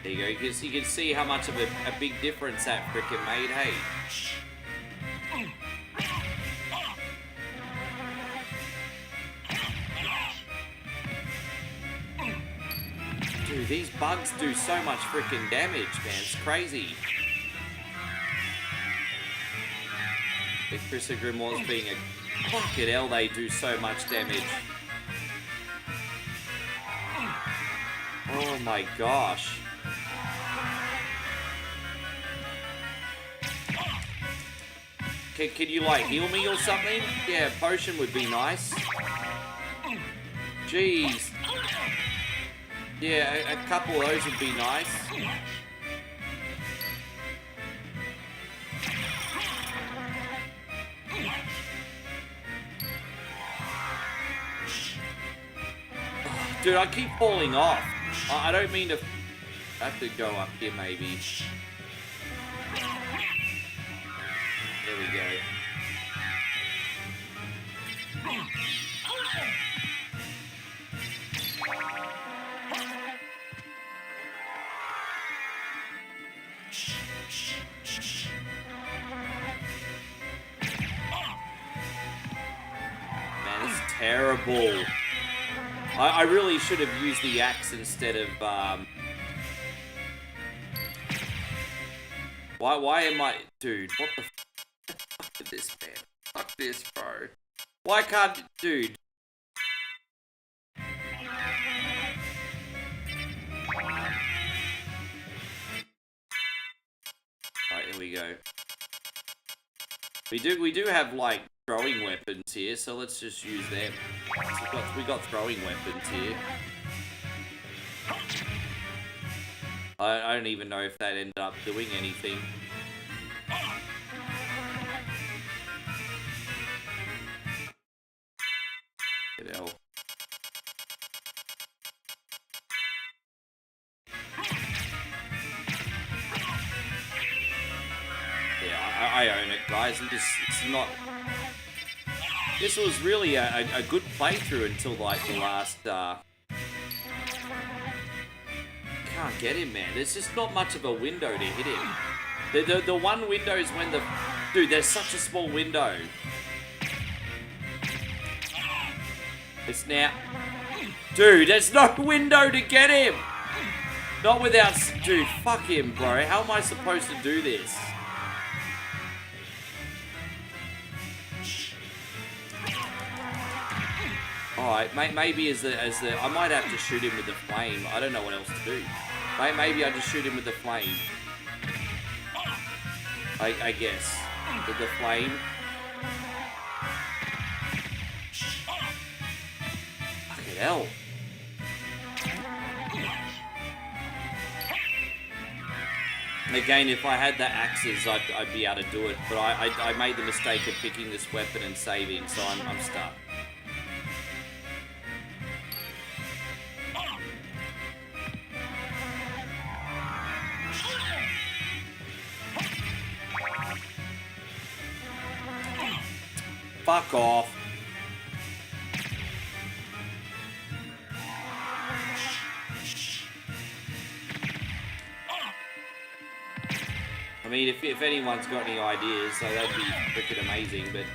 There you go. You can see how much of a big difference that frickin' made, hey? Dude, these bugs do so much frickin' damage, man. It's crazy. The Chrysogrim was being a... Fucking hell, they do so much damage. Oh my gosh. Can you, like, heal me or something? Yeah, a potion would be nice. Jeez. Yeah, a couple of those would be nice. Dude, I keep falling off. I don't mean to... I have to go up here, maybe. There we go. ball. I really should have used the axe instead of, Why am I... Dude, what the fuck is this, man? Fuck this, bro. Why can't... Dude. Alright, here we go. We do have, like, throwing weapons here, so let's just use them. We got throwing weapons here. I don't even know if that ended up doing anything. Get hell. Yeah, I own it, guys. It's not... This was really a good playthrough until, like, the last, Can't get him, man. There's just not much of a window to hit him. The one window is when the... Dude, there's such a small window. It's now... Dude, there's no window to get him! Not without... Dude, fuck him, bro. How am I supposed to do this? Alright, maybe as the... I might have to shoot him with the flame. I don't know what else to do. Maybe I just shoot him with the flame. I guess. With the flame. Fucking hell. Again, if I had the axes, I'd be able to do it. But I made the mistake of picking this weapon and saving, so I'm stuck. Fuck off. I mean, if anyone's got any ideas, so that'd be freaking amazing, but...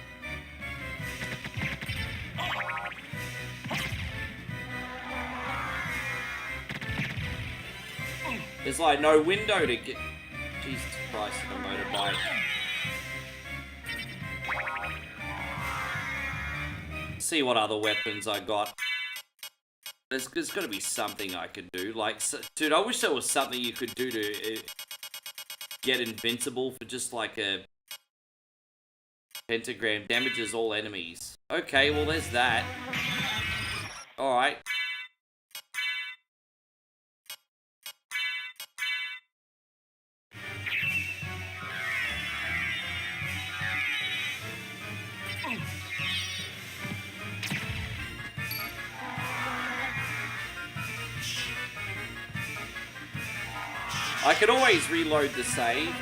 There's like no window to get... Jesus Christ, a motorbike. See what other weapons I got. There's got to be something I could do. Like, dude, I wish there was something you could do to get invincible for just like a pentagram. Damages all enemies. Okay, well, there's that. Alright. I could always reload the save.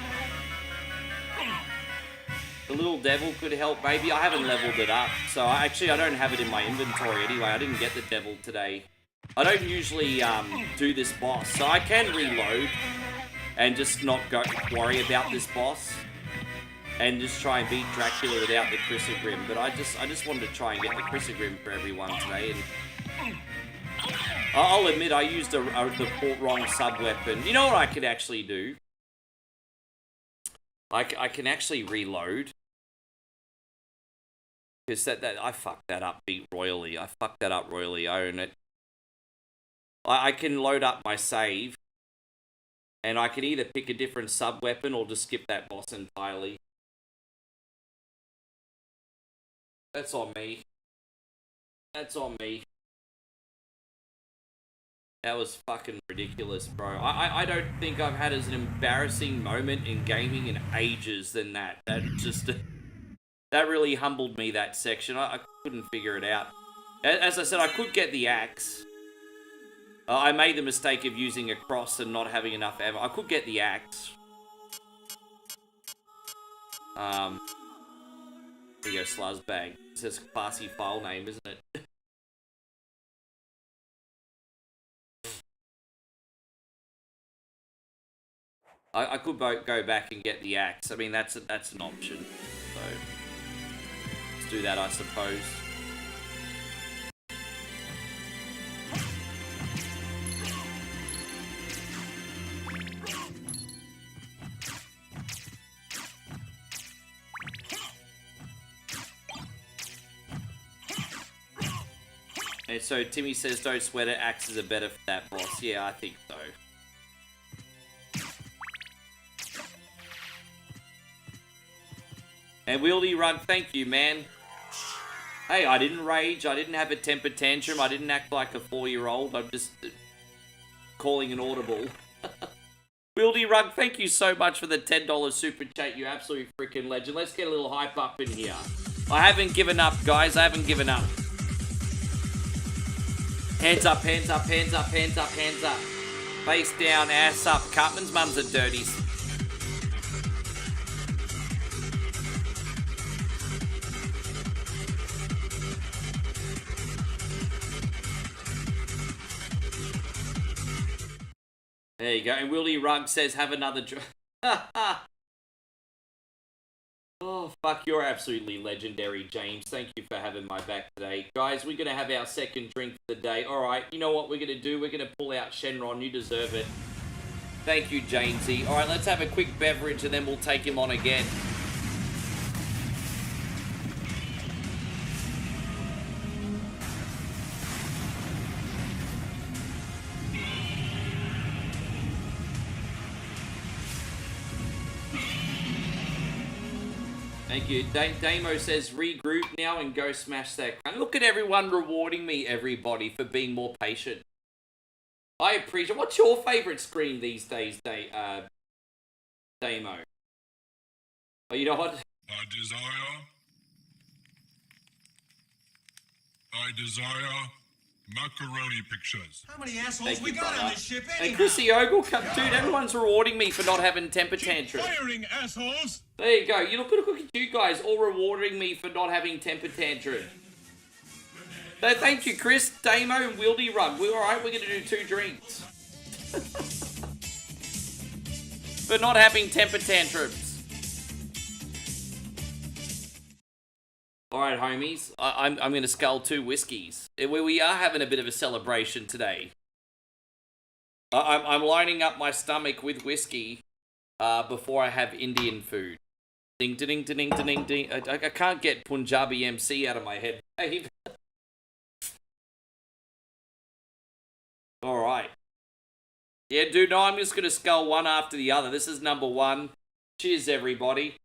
The little devil could help, maybe. I haven't leveled it up, so I don't have it in my inventory anyway. I didn't get the devil today. I don't usually do this boss, so I can reload and just not worry about this boss and just try and beat Dracula without the Chrysogrim. But I just wanted to try and get the Chrysogrim for everyone today, and I'll admit I used the wrong sub-weapon. You know what I could actually do? I can actually reload. Because that I fucked that up royally. I fucked that up royally. I own it. I can load up my save. And I can either pick a different sub-weapon or just skip that boss entirely. That's on me. That's on me. That was fucking ridiculous, bro. I don't think I've had as an embarrassing moment in gaming in ages than that. That just... That really humbled me, that section. I couldn't figure it out. As I said, I could get the axe. I made the mistake of using a cross and not having enough ammo. I could get the axe. There you go, Sluzzbag. It says classy file name, isn't it? I could go back and get the axe. I mean, that's an option. So, let's do that, I suppose. And so Timmy says, don't sweat it, axes are better for that, boss. Yeah, I think so. And Wieldy Rug, thank you, man. Hey, I didn't rage, I didn't have a temper tantrum, I didn't act like a 4-year-old, I'm just calling an audible. Wieldy Rug, thank you so much for the $10 super chat, you absolute freaking legend. Let's get a little hype up in here. I haven't given up, guys, I haven't given up. Hands up, hands up, hands up, hands up, hands up. Face down, ass up. Cartman's mums are dirties. There you go. And Willie Rugg says, have another drink. Oh, fuck, you're absolutely legendary, James. Thank you for having my back today. Guys, we're going to have our second drink of the day. Alright, you know what we're going to do? We're going to pull out Shenron. You deserve it. Thank you, Jamesy. Alright, let's have a quick beverage and then we'll take him on again. Thank you. Damo says, regroup now and go smash that. And look at everyone rewarding me, everybody, for being more patient. I appreciate. What's your favourite screen these days, Damo? Oh, you know what? I desire macaroni pictures. How many assholes we got on this ship anyhow? And Chrissy Ogle, dude, everyone's rewarding me for not having temper tantrum. Firing assholes! There you go. You look at you guys all rewarding me for not having temper tantrum. So thank you, Chris, Damo, and Wildy Rug. We're alright, we're gonna do 2 drinks. For not having temper tantrums. Alright, homies. I'm gonna scull 2 whiskeys. We are having a bit of a celebration today. I'm lining up my stomach with whiskey before I have Indian food. Ding, ding, ding, ding, ding, ding. I can't get Punjabi MC out of my head. Alright. Yeah, dude, no, I'm just going to scull one after the other. This is number 1. Cheers, everybody.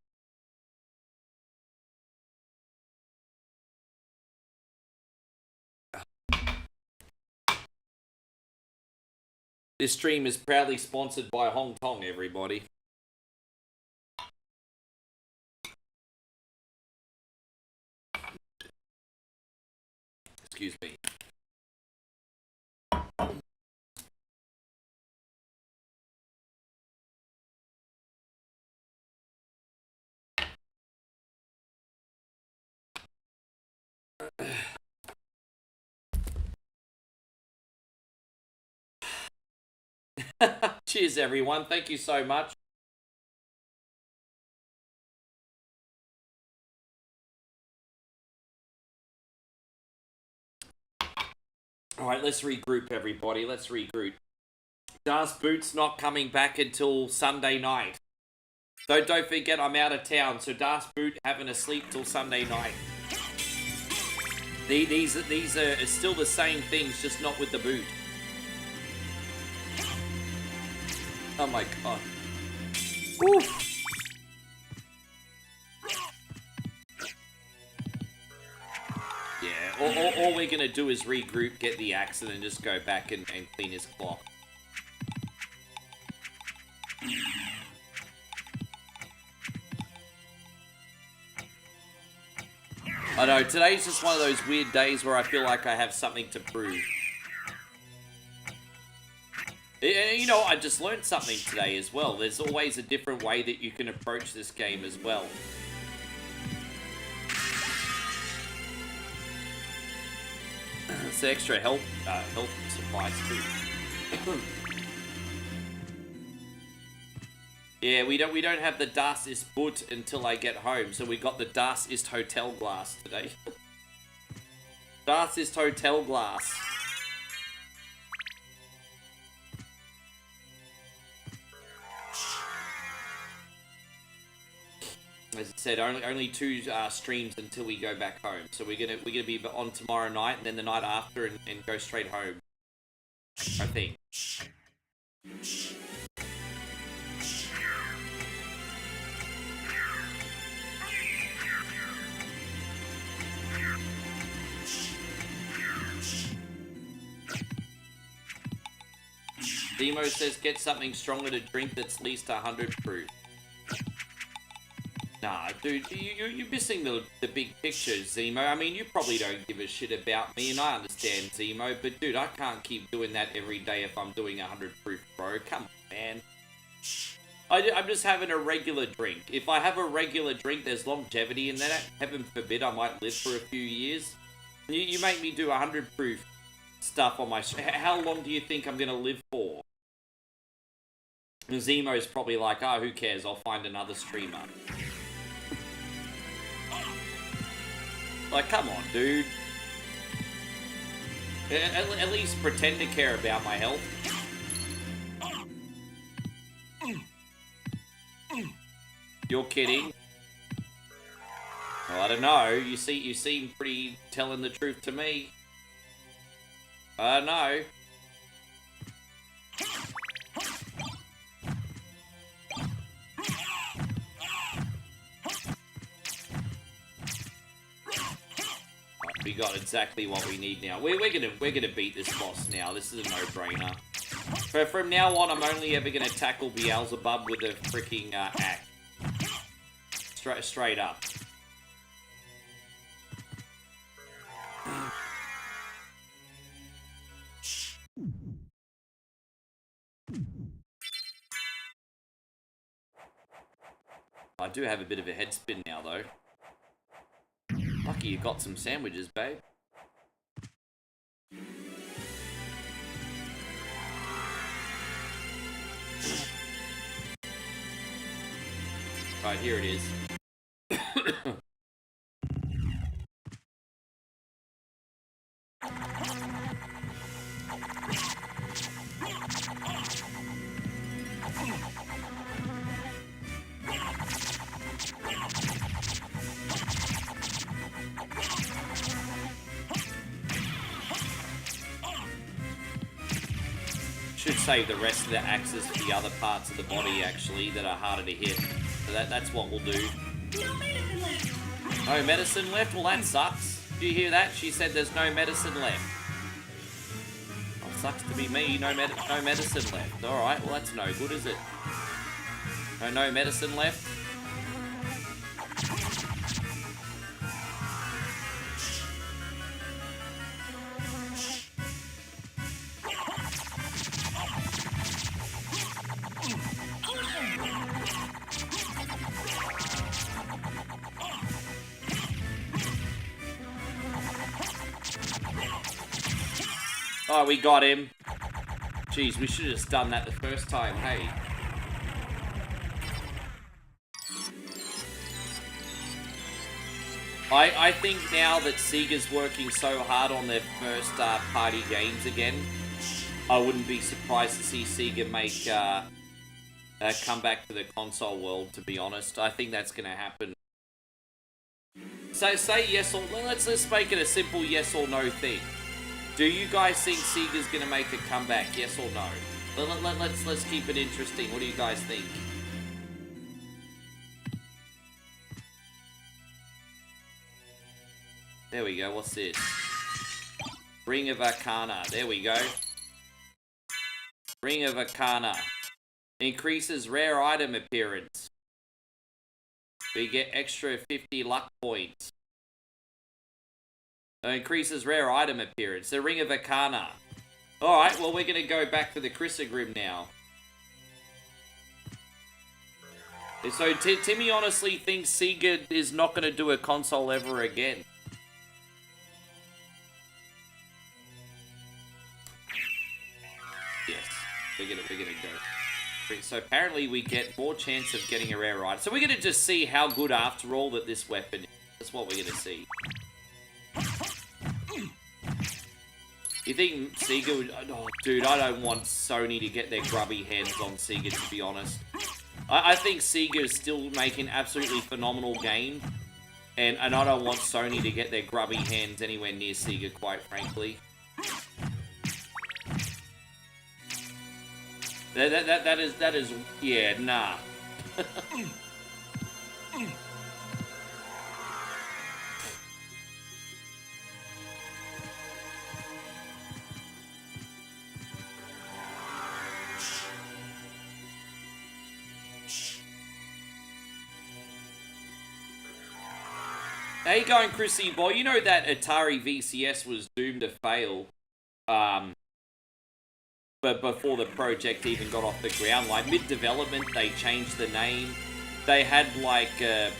This stream is proudly sponsored by Hong Kong, everybody. Excuse me. Cheers, everyone. Thank you so much. Alright, let's regroup, everybody. Let's regroup. Das Boot's not coming back until Sunday night. Don't forget, I'm out of town, so Das Boot having a sleep till Sunday night. These are still the same things, just not with the boot. Oh my god. Woo. Yeah, all we're gonna do is regroup, get the axe, and then just go back and clean his clock. I know, today's just one of those weird days where I feel like I have something to prove. You know, I just learned something today as well. There's always a different way that you can approach this game as well. It's extra health supplies too. Yeah, we don't have the Das ist Boot until I get home, so we got the Das ist Hotel glass today. Das ist Hotel glass. As I said, only 2 streams until we go back home. So we're gonna be on tomorrow night and then the night after and go straight home. I think. Zemo says get something stronger to drink that's at least 100 proof. Nah, dude, you're missing the big picture, Zemo. I mean, you probably don't give a shit about me, and I understand, Zemo, but dude, I can't keep doing that every day if I'm doing 100 proof, bro. Come on, man. I'm just having a regular drink. If I have a regular drink, there's longevity in that. Heaven forbid I might live for a few years. You make me do 100 proof stuff on my... How long do you think I'm going to live for? And Zemo's probably like, oh, who cares? I'll find another streamer. Like, come on, dude. At least pretend to care about my health. You're kidding? Well, I don't know. You seem pretty telling the truth to me. I don't know. We got exactly what we need now. We're gonna beat this boss now. This is a no-brainer. From now on, I'm only ever gonna tackle Beelzebub with a freaking axe. Straight up. I do have a bit of a head spin now, though. Lucky you got some sandwiches, babe. Right, here it is. Should save the rest of the axes for the other parts of the body, actually, that are harder to hit. So that's what we'll do. No medicine left? Well, that sucks. Did you hear that? She said there's no medicine left. Well, sucks to be me. No medicine left. Alright, well, that's no good, is it? No medicine left? Oh, we got him. Jeez, we should have just done that the first time, hey. I think now that Sega's working so hard on their first party games again, I wouldn't be surprised to see Sega make come back to the console world, to be honest. I think that's going to happen. So say yes or... Let's make it a simple yes or no thing. Do you guys think Sega's gonna make a comeback? Yes or no? Let's keep it interesting. What do you guys think? There we go. What's this? Ring of Arcana. There we go. Ring of Arcana. Increases rare item appearance. We get extra 50 luck points. Increases rare item appearance. The Ring of Arcana. Alright, well, we're going to go back to the Chrysogrim now. So, Timmy honestly thinks Sega is not going to do a console ever again. Yes, we're gonna go. So apparently we get more chance of getting a rare item. So we're going to just see how good, after all, that this weapon is. That's what we're going to see. You think Sega would... Oh, dude, I don't want Sony to get their grubby hands on Sega, to be honest. I think Sega is still making absolutely phenomenal game, and I don't want Sony to get their grubby hands anywhere near Sega, quite frankly. That is, yeah, nah. How you going, Chrissy Boy? You know that Atari VCS was doomed to fail, but before the project even got off the ground. Like, mid-development, they changed the name. They had, like, a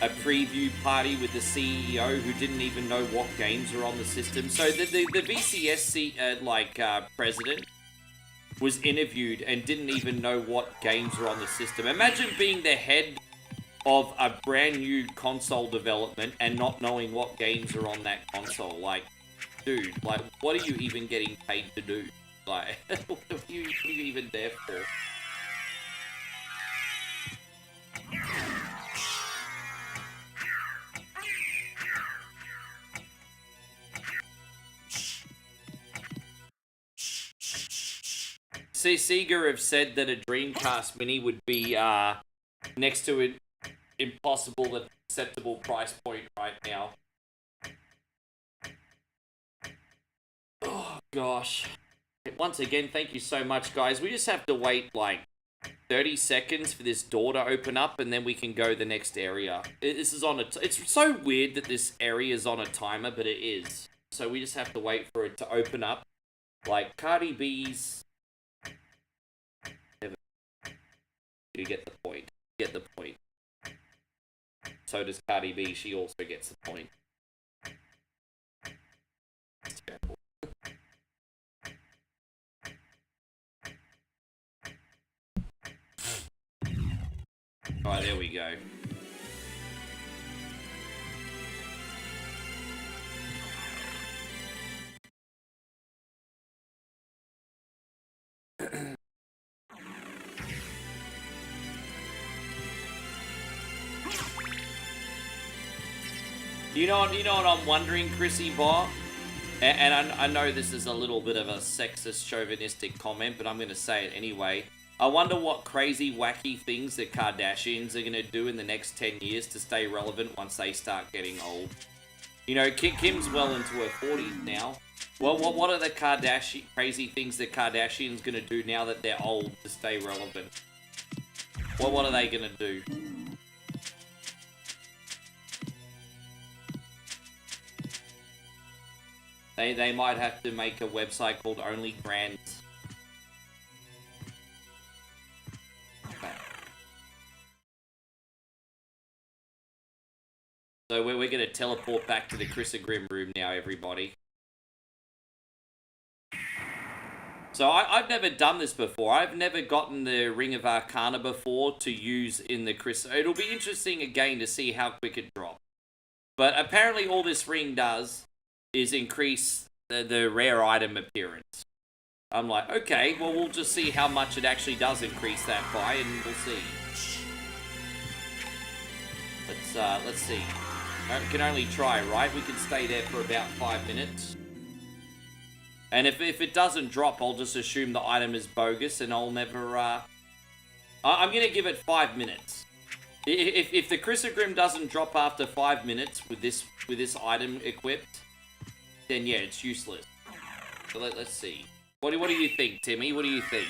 preview party with the CEO who didn't even know what games were on the system. So the VCS, president was interviewed and didn't even know what games were on the system. Imagine being the head of a brand new console development and not knowing what games are on that console. Like, dude, like, what are you even getting paid to do? Like, what are you even there for? See, Sega have said that a Dreamcast Mini would be next to an impossible and acceptable price point right now. Oh, gosh. Once again, thank you so much, guys. We just have to wait, like, 30 seconds for this door to open up, and then we can go the next area. This is on a... It's so weird that this area is on a timer, but it is. So we just have to wait for it to open up. Like, Cardi B's... You get the point. Get the point. So does Cardi B. She also gets the point. It's terrible. Alright, there we go. You know what I'm wondering, Chrissy Bot? And I know this is a little bit of a sexist, chauvinistic comment, but I'm going to say it anyway. I wonder what crazy, wacky things the Kardashians are going to do in the next 10 years to stay relevant once they start getting old. You know, Kim's well into her 40s now. Well, what are the crazy things the Kardashians going to do now that they're old to stay relevant? What are they going to do? They might have to make a website called Only Brands. Okay. So we're going to teleport back to the Chris Grim room now, everybody. So I've never done this before. I've never gotten the Ring of Arcana before to use in the Chris... It'll be interesting again to see how quick it drops. But apparently all this ring does is increase the rare item appearance. I'm like, okay, well, we'll just see how much it actually does increase that by, and we'll see. Let's see. We can only try, right? We can stay there for about 5 minutes. And if it doesn't drop, I'll just assume the item is bogus, and I'll never, I'm gonna give it 5 minutes. If the Chrysogrim doesn't drop after 5 minutes with this item equipped, then yeah, it's useless. So let's see. What do you think, Timmy? What do you think?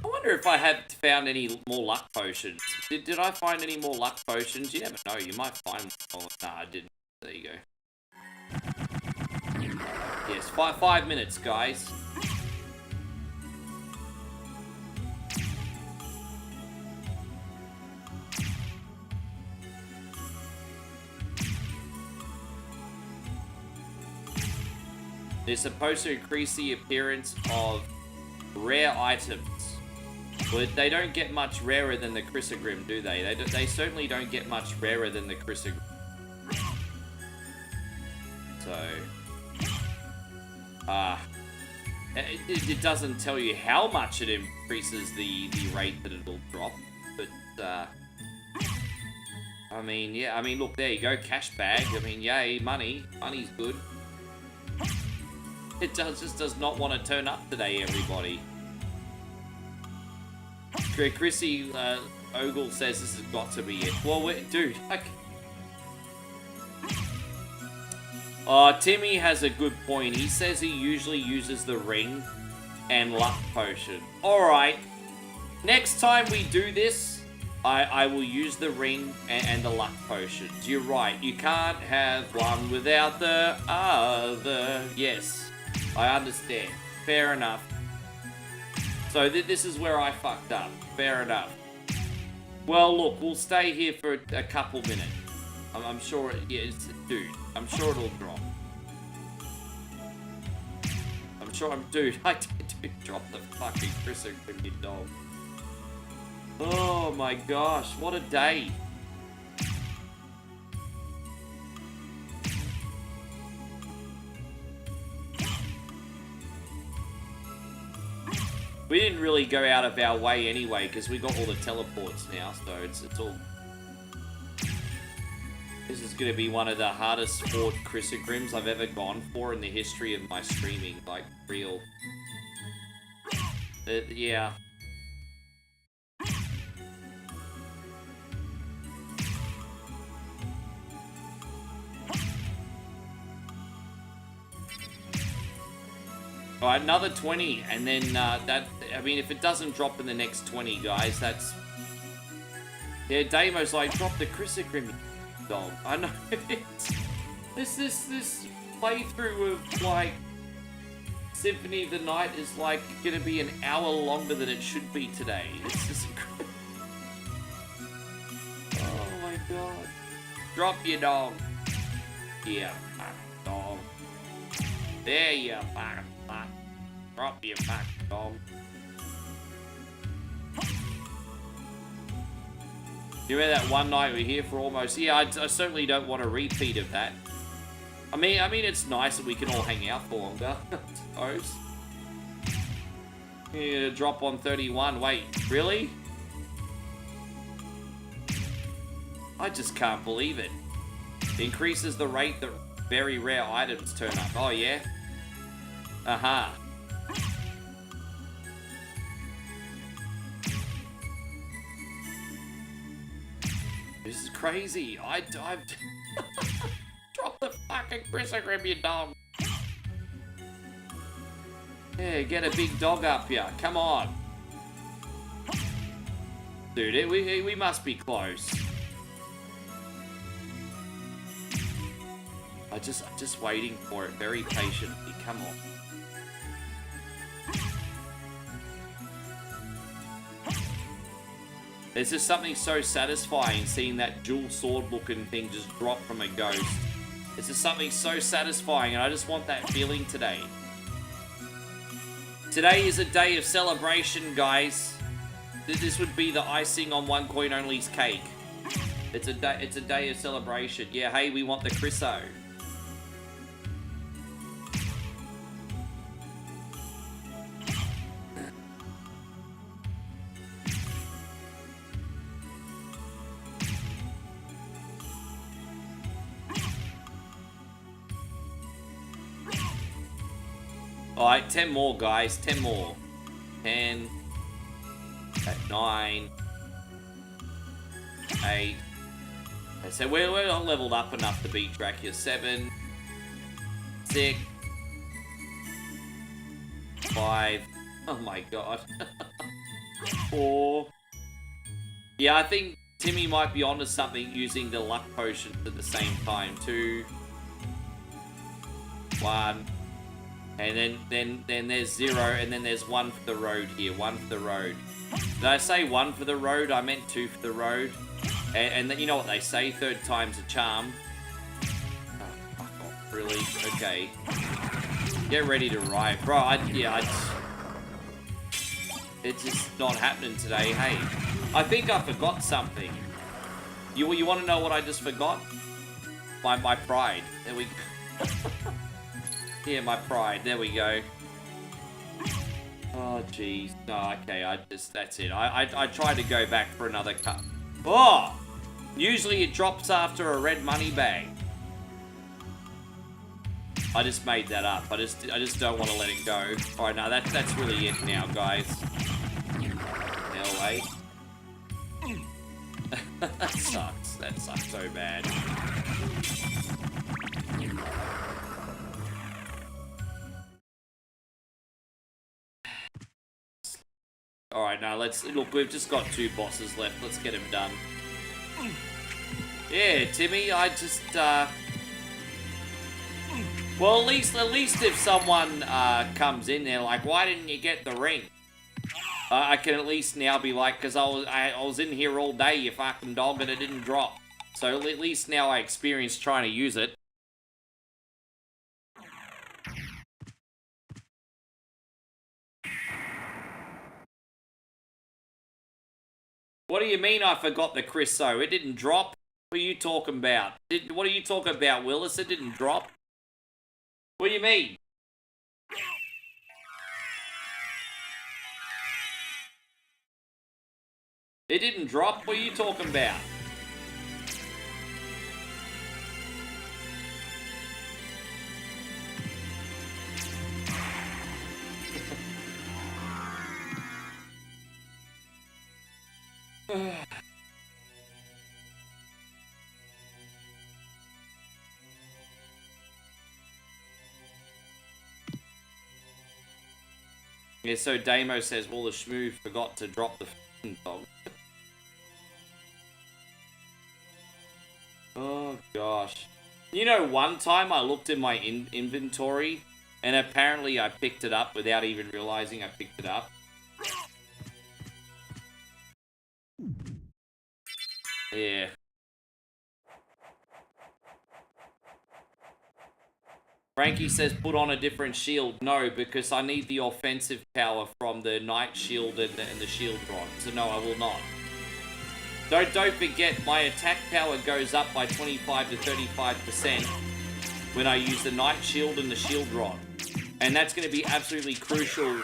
I wonder if I have found any more luck potions. Did I find any more luck potions? You never know, you might find... Oh, nah, I didn't. There you go. Yes, 5 minutes, guys. They're supposed to increase the appearance of Rare items. But they don't get much rarer than the Chrysogrim, do they? They certainly don't get much rarer than the Chrysogrim. So... it doesn't tell you how much it increases the rate that it'll drop. But, I mean, yeah, I mean, look, there you go, cash bag. I mean, yay, money. Money's good. It just does not want to turn up today, everybody. Chrissy Ogle says this has got to be it. Well, dude, like... Timmy has a good point. He says he usually uses the ring and luck potion. Alright. Next time we do this, I will use the ring and the luck potions. You're right. You can't have one without the other. Yes. I understand. Fair enough. So this is where I fucked up. Fair enough. Well, look, we'll stay here for a couple minutes. I'm sure dude, I'm sure it'll drop. I'm sure dude, I did drop the fucking Chrysogrim dog. Oh my gosh, what a day. We didn't really go out of our way anyway, because we got all the teleports now, so it's all... This is going to be one of the hardest fought Chrysogrims I've ever gone for in the history of my streaming, like, real. Yeah. Alright, another 20, and then that, I mean, if it doesn't drop in the next 20, guys, that's... Yeah, Damo's like, drop the Chrysogrim dog. I know, this playthrough of, like, Symphony of the Night is, like, gonna be an hour longer than it should be today. It's just incredible. Oh my god. Drop your dog. Yeah, dog. There you are. Drop your back, dog. You remember that one night we were here for almost... Yeah, I certainly don't want a repeat of that. I mean, it's nice that we can all hang out for longer, I suppose. Yeah, drop on 31. Wait, really? I just can't believe it. Increases the rate that very rare items turn up. Oh, yeah? Uh-huh. This is crazy. I've drop the fucking Chrysogrim, you dog. Yeah, get a big dog up here. Come on. Dude, we must be close. I'm just waiting for it very patiently. Come on. There's just something so satisfying seeing that dual sword looking thing just drop from a ghost. It's just something so satisfying, and I just want that feeling today. Today is a day of celebration, guys. This would be the icing on One Coin Only's cake. It's a day of celebration. Yeah, hey, we want the Chriso. Alright, 10 more, guys. 10 more. 10. At 9. 8. So we're not leveled up enough to beat Dracula. 7. 6. 5. Oh my god. 4. Yeah, I think Timmy might be onto something using the luck potions at the same time. 2. 1. And then there's 0, and then there's 1 for the road here. 1 for the road. Did I say 1 for the road? I meant 2 for the road. And then you know what they say, 3rd time's a charm. Oh, fuck off. Really? Okay. Get ready to ride. Bro, It's just not happening today, hey. I think I forgot something. You want to know what I just forgot? My pride. There we go. Yeah, my pride. There we go. Oh, jeez. No, okay, that's it. I tried to go back for another cut. Oh! Usually it drops after a red money bag. I just made that up. I just don't want to let it go. Alright, now that's really it now, guys. LA. That sucks. That sucks so bad. Alright, now let's... Look, we've just got 2 bosses left. Let's get them done. Yeah, Timmy, I just... Well, at least if someone comes in there, like, why didn't you get the ring? I can at least now be like, because I was in here all day, you fucking dog, and it didn't drop. So at least now I experienced trying to use it. What do you mean I forgot the Chryso? It didn't drop? What are you talking about? What are you talking about, Willis? It didn't drop? What do you mean? It didn't drop? What are you talking about? Yeah, so Damo says, well, the Shmoo forgot to drop the f***ing dog. Oh, gosh. You know, one time I looked in my inventory, and apparently I picked it up without even realizing I picked it up. Yeah. Frankie says put on a different shield. No, because I need the offensive power from the Knight Shield and the Shield Rod. So no, I will not. Don't forget, my attack power goes up by 25 to 35% when I use the Knight Shield and the Shield Rod. And that's going to be absolutely crucial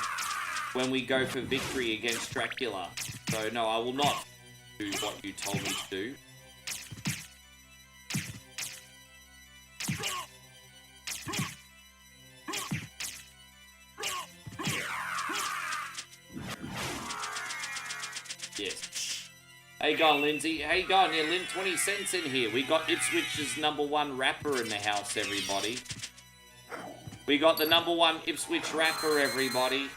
when we go for victory against Dracula. So no, I will not do what you told me to do. Yes. How you going, Lindsay? How you going? Yeah, Lynn, 20 cents in here. We got Ipswich's #1 rapper in the house, everybody. We got the #1 Ipswich rapper, everybody.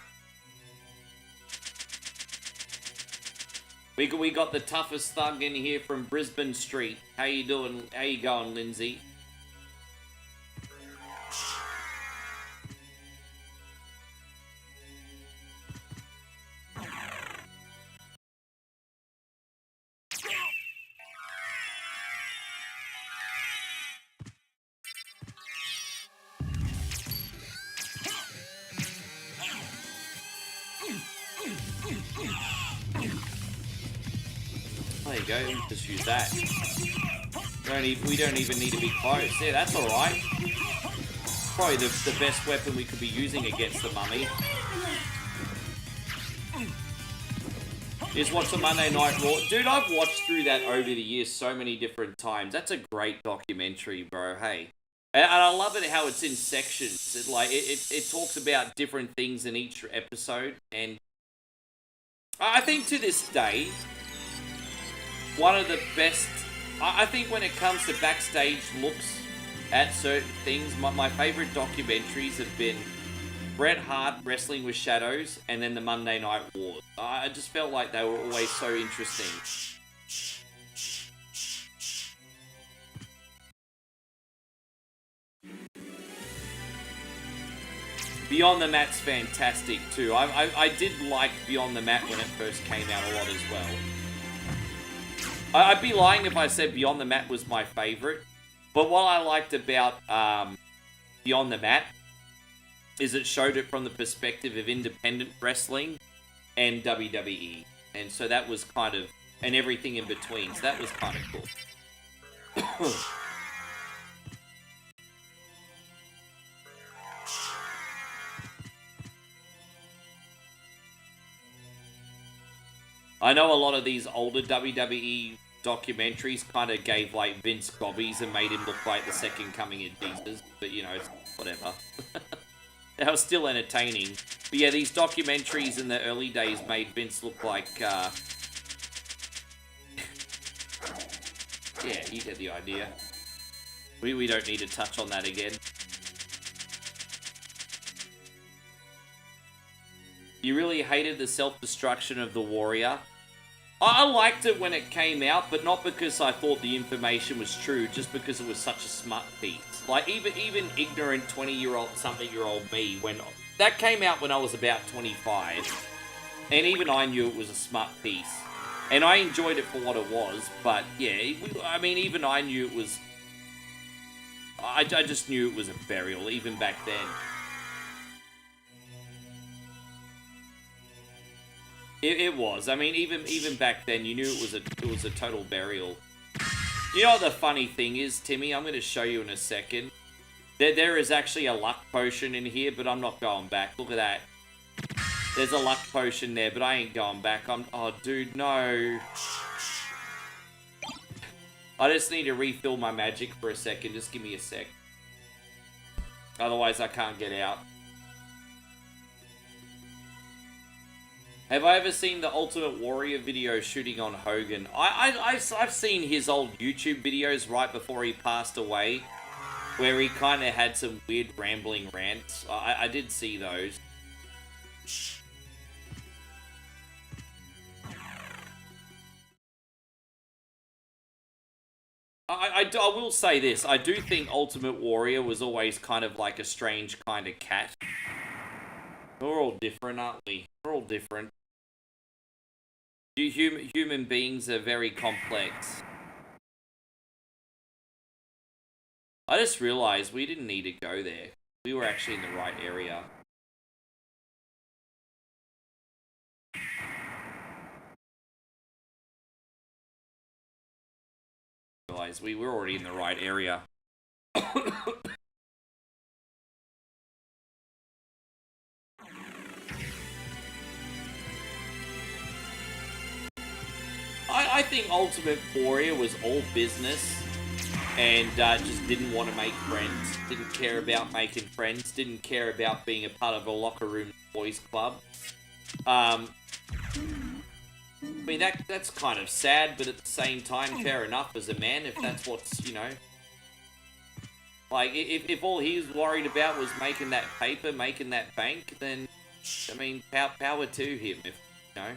We got the toughest thug in here from Brisbane Street. How you doing? How you going, Lindsay? There you go, just use that. We don't even need to be close. Yeah, that's alright. Probably the best weapon we could be using against the mummy. Is what's a Monday Night Raw. Dude, I've watched through that over the years so many different times. That's a great documentary, bro, hey. And I love it how it's in sections. It talks about different things in each episode. And I think to this day, one of the best, I think when it comes to backstage looks at certain things, my favorite documentaries have been Bret Hart Wrestling with Shadows and then the Monday Night Wars. I just felt like they were always so interesting. Beyond the Mat's fantastic too. I did like Beyond the Mat when it first came out a lot as well. I'd be lying if I said Beyond the Mat was my favorite. But what I liked about Beyond the Mat is it showed it from the perspective of independent wrestling and WWE. And so that was kind of, and everything in between. So that was kind of cool. I know a lot of these older WWE documentaries kind of gave like Vince gobbies and made him look like the second coming of Jesus, but you know, whatever. They were still entertaining. But yeah, these documentaries in the early days made Vince look like, yeah, you get the idea. We don't need to touch on that again. You really hated the self-destruction of the Warrior. I liked it when it came out, but not because I thought the information was true, just because it was such a smart piece. Like, even ignorant 20-year-old, something-year-old me, when that came out when I was about 25, and even I knew it was a smart piece. And I enjoyed it for what it was, but yeah, I mean, even I knew it was... I just knew it was a burial, even back then. It was. I mean, even back then, you knew it was a total burial. You know what the funny thing is, Timmy? I'm going to show you in a second. There is actually a luck potion in here, but I'm not going back. Look at that. There's a luck potion there, but I ain't going back. Oh, dude, no. I just need to refill my magic for a second. Just give me a sec. Otherwise, I can't get out. Have I ever seen the Ultimate Warrior video shooting on Hogan? I've seen his old YouTube videos right before he passed away, where he kind of had some weird rambling rants. I did see those. I will say this. I do think Ultimate Warrior was always kind of like a strange kind of cat. We're all different, aren't we? We're all different. Human beings are very complex. I just realized we didn't need to go there. We were actually in the right area. Realized we were already in the right area. I think Ultimate Warrior was all business and just didn't want to make friends. Didn't care about making friends. Didn't care about being a part of a locker room boys club. I mean, that's kind of sad, but at the same time, fair enough as a man, if that's what's, you know... Like, if all he was worried about was making that paper, making that bank, then, I mean, power to him, if, you know...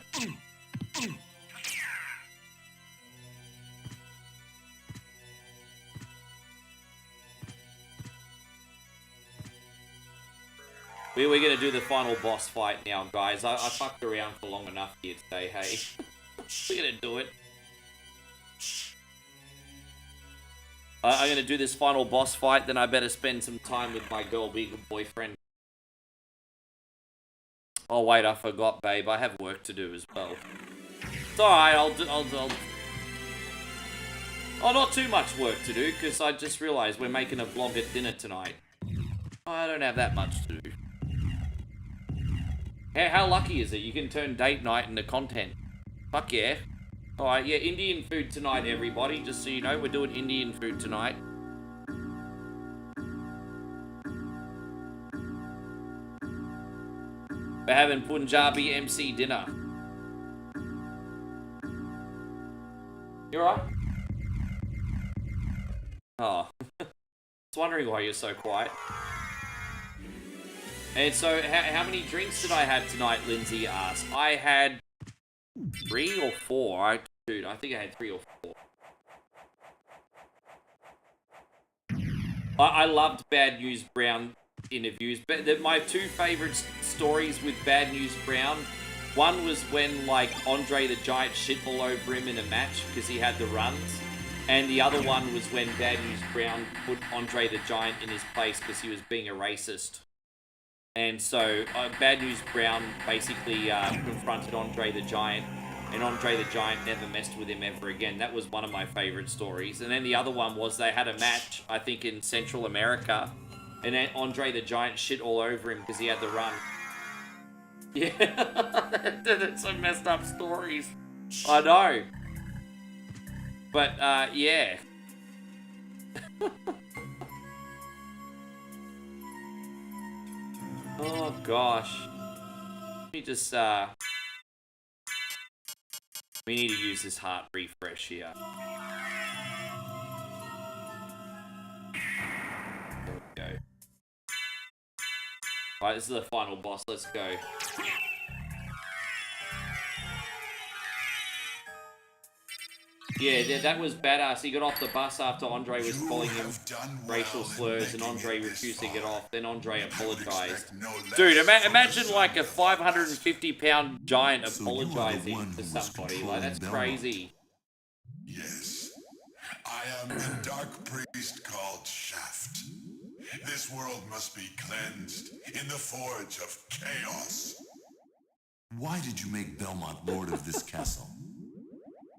We're going to do the final boss fight now, guys. I fucked around for long enough here today, hey. We're going to do it. I'm going to do this final boss fight, then I better spend some time with my girl being a boyfriend. Oh, wait, I forgot, babe. I have work to do as well. It's alright, I'll... Oh, not too much work to do, because I just realised we're making a vlog at dinner tonight. Oh, I don't have that much to do. How lucky is it? You can turn date night into content. Fuck yeah. Alright, yeah, Indian food tonight, everybody. Just so you know, we're doing Indian food tonight. We're having Punjabi MC dinner. You alright? Oh. I was wondering why you're so quiet. And so, how many drinks did I have tonight, Lindsay asked. I had 3 or 4. Dude, I think I had 3 or 4. I loved Bad News Brown interviews. But my 2 favorite stories with Bad News Brown, one was when, like, Andre the Giant shit all over him in a match because he had the runs. And the other one was when Bad News Brown put Andre the Giant in his place because he was being a racist. And so Bad News Brown basically confronted Andre the Giant, and Andre the Giant never messed with him ever again. That was one of my favorite stories. And then the other one was they had a match, I think in Central America, and then Andre the Giant shit all over him because he had the run. Yeah, that's some messed up stories. I know. But, yeah. Oh, gosh. Let me just, we need to use this heart refresh here. There we go. Alright, this is the final boss. Let's go. Yeah, that was badass. He got off the bus after Andre was calling him racial slurs, and Andre refused to get off. Then Andre apologized. Dude, imagine like a 550-pound giant apologizing to somebody. Like, that's crazy. Yes, I am the dark priest called Shaft. This world must be cleansed in the forge of chaos. Why did you make Belmont lord of this castle?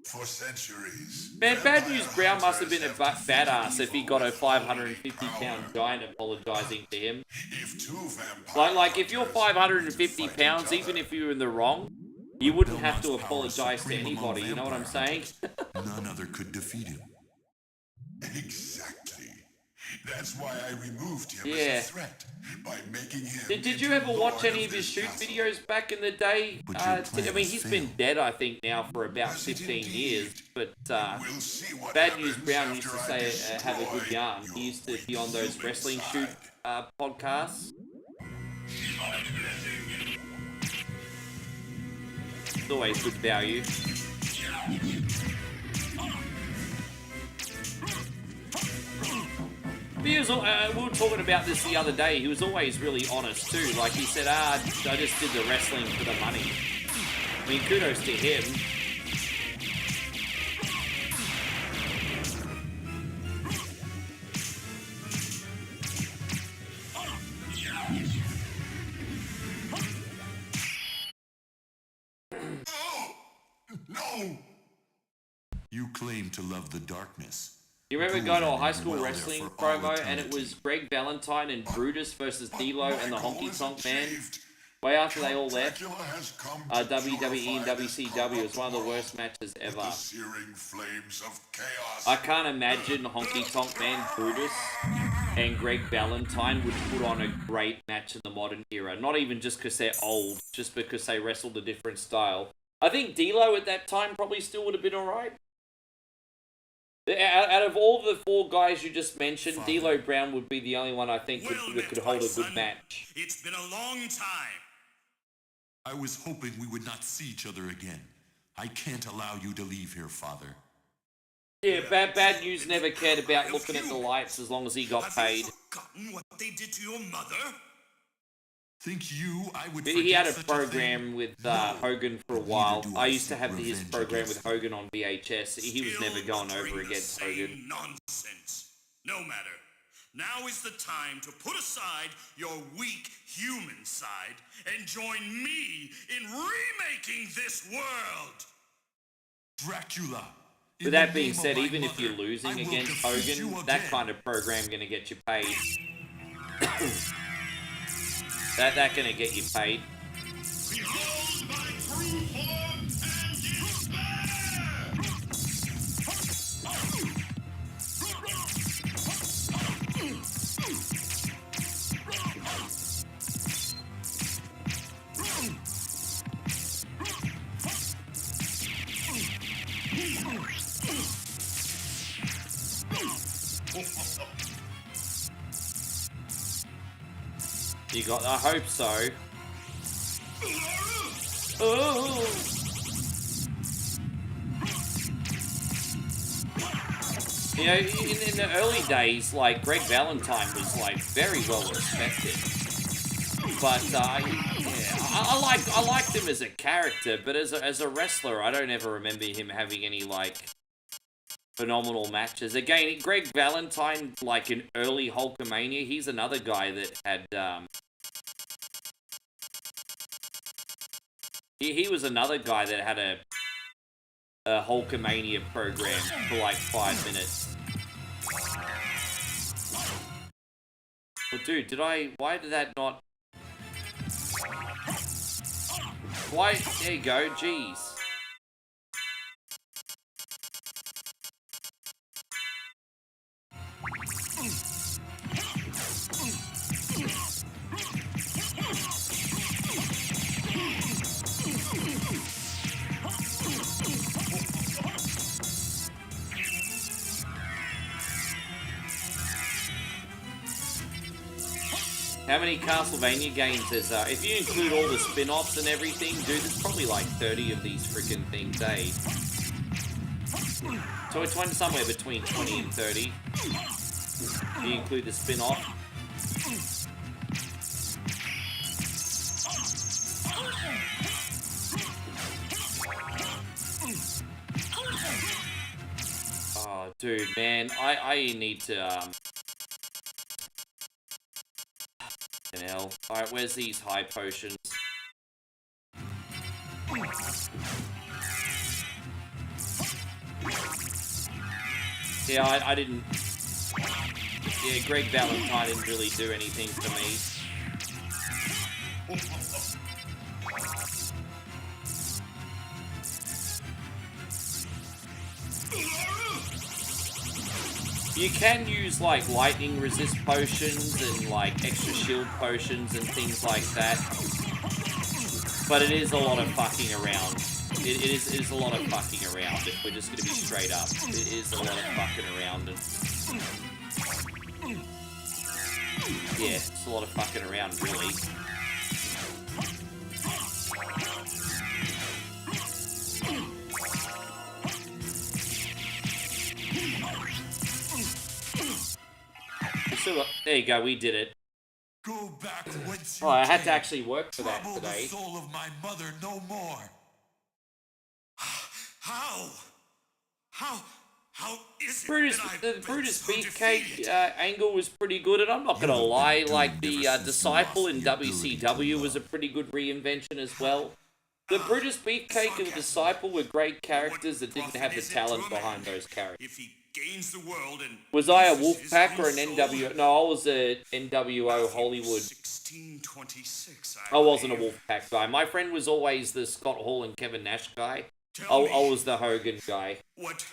For centuries. Man, Bad News Brown must have been a badass if he got a 550-pound giant apologizing to him. Like if you're 550 pounds, even if you're in the wrong, you wouldn't have to apologize to anybody, you know what I'm saying? None other could defeat him. Exactly. That's why I removed him as a threat, by making him... Did you ever watch any of his shoot videos back in the day? I mean, he's been dead, I think, now for about 15 years, but Bad News Brown used to say, have a good yarn. He used to be on those wrestling shoot podcasts. It's always good value. He was, we were talking about this the other day. He was always really honest too. Like he said, I just did the wrestling for the money. I mean, kudos to him. No! You claim to love the darkness. You remember going to a high school wrestling promo and it was Greg Valentine and Brutus versus D-Lo and the Honky Tonk Man? Way after they all left, WWE and WCW was one of the worst matches ever. I can't imagine Honky Tonk Man, Brutus, and Greg Valentine would put on a great match in the modern era. Not even just because they're old, just because they wrestled a different style. I think D-Lo at that time probably still would have been alright. Out of all the four guys you just mentioned, D'Lo Brown would be the only one I think that could hold a good match. It's been a long time. I was hoping we would not see each other again. I can't allow you to leave here, Father. Yeah, Bad News never cared about looking at the lights as long as he got paid. Forgotten what they did to your mother? Think you I would He had a program with Hogan for a while. I used to have his program with Hogan on VHS. He was never going over against Hogan. Nonsense. No matter. Now is the time to put aside your weak human side and join me in remaking this world. Dracula. With that being said, even if you're losing against Hogan, that kind of program gonna get you paid. That gonna get you paid. Behold my true form and You got, I hope so. Oh. You know, in the early days, like, Greg Valentine was, like, very well respected. But, I liked him as a character, but as a wrestler, I don't ever remember him having any, like, phenomenal matches. Again, Greg Valentine, like, in early Hulkamania, he's another guy that had, He was another guy that had a Hulkamania program for like 5 minutes. Well, dude, why did that not... Why? There you go, jeez. How many Castlevania games is there? If you include all the spin-offs and everything, dude, there's probably like 30 of these freaking things, eh? So it's one somewhere between 20 and 30. If you include the spin-off. Oh, dude, man, I need to, hell. Alright, where's these high potions? Yeah, I didn't... Yeah, Greg Valentine didn't really do anything for me. You can use, like, lightning resist potions and, like, extra shield potions and things like that. But it is a lot of fucking around. It is a lot of fucking around, if we're just going to be straight up. It is a lot of fucking around. And... yeah, it's a lot of fucking around, really. So, there you go, we did it. Go back whence you Oh, I had to came. actually work for that Trouble today. the soul of my mother no more. How? How is it Brutus, that I've the been Brutus so Beefcake defeated? angle was pretty good, and I'm not gonna You've been lie, doomed like the ever since you Disciple lost in the ability to WCW love. was a pretty good reinvention as well. The Brutus Beefcake and the Disciple were great characters that didn't have the talent behind those characters. If he gains the world and Was I a loses his Wolfpack or own an soul, NWO? No, I was a NWO Hollywood. 1626. I wasn't a believe. Wolfpack guy. My friend was always the Scott Hall and Kevin Nash guy. Tell me, I was the Hogan guy. What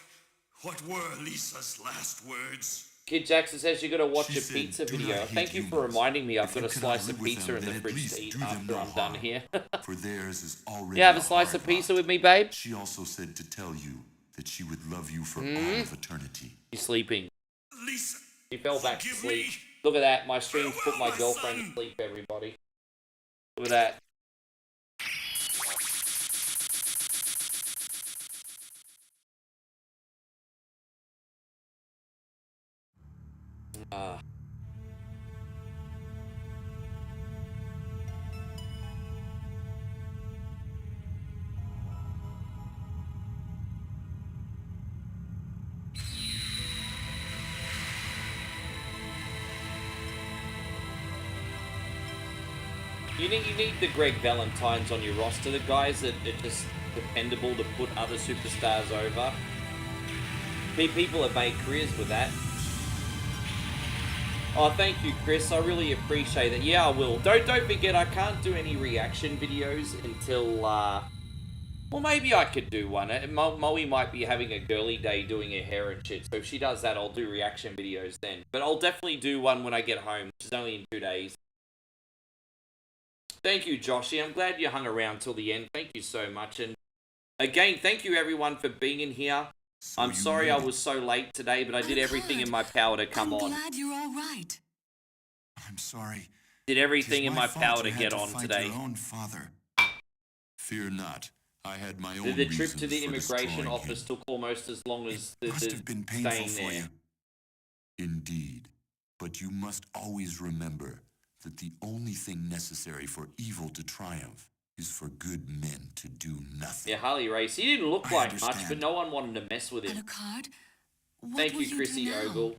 were Lisa's last words? Kid Jackson says you gotta watch She a said, pizza "Do not video. hate Thank you for humans. reminding me. I've If got you a cannot slice live of with pizza them, in the then at fridge least to eat do them after no I'm done harm. here. For theirs is already Yeah, have a a slice hard of pizza lot. with me, babe. She also said to tell you that she would love you for all of eternity. She's sleeping. Lisa, She fell back to forgive sleep. me. Look at that. My stream's put my Farewell, my girlfriend son. to sleep, everybody. Look at that. You need the Greg Valentines on your roster, the guys that are just dependable to put other superstars over. People have made careers with that. Oh, thank you, Chris. I really appreciate that. Yeah, I will. Don't forget, I can't do any reaction videos until, well, maybe I could do one. Moe might be having a girly day doing her hair and shit, so if she does that, I'll do reaction videos then. But I'll definitely do one when I get home, which is only in 2 days. Thank you, Joshy. I'm glad you hung around till the end. Thank you so much. And again, thank you everyone for being in here. So I'm you sorry made I it. was so late today, but I did I'm everything glad. in my power to come I'm on. glad you're all right. I'm sorry. Did everything It is in my my fault power you to had get to on fight today. Your own father. Fear not. I had my own The trip reasons to the for immigration destroying office him. took almost as long as the Must have been painful staying for there. you. Indeed. But you must always remember that the only thing necessary for evil to triumph is for good men to do nothing. Yeah, Harley Race. He didn't look I like much, understand. but no one wanted to mess with him. Alucard, what Thank will you, do Chrissy now? Ogle.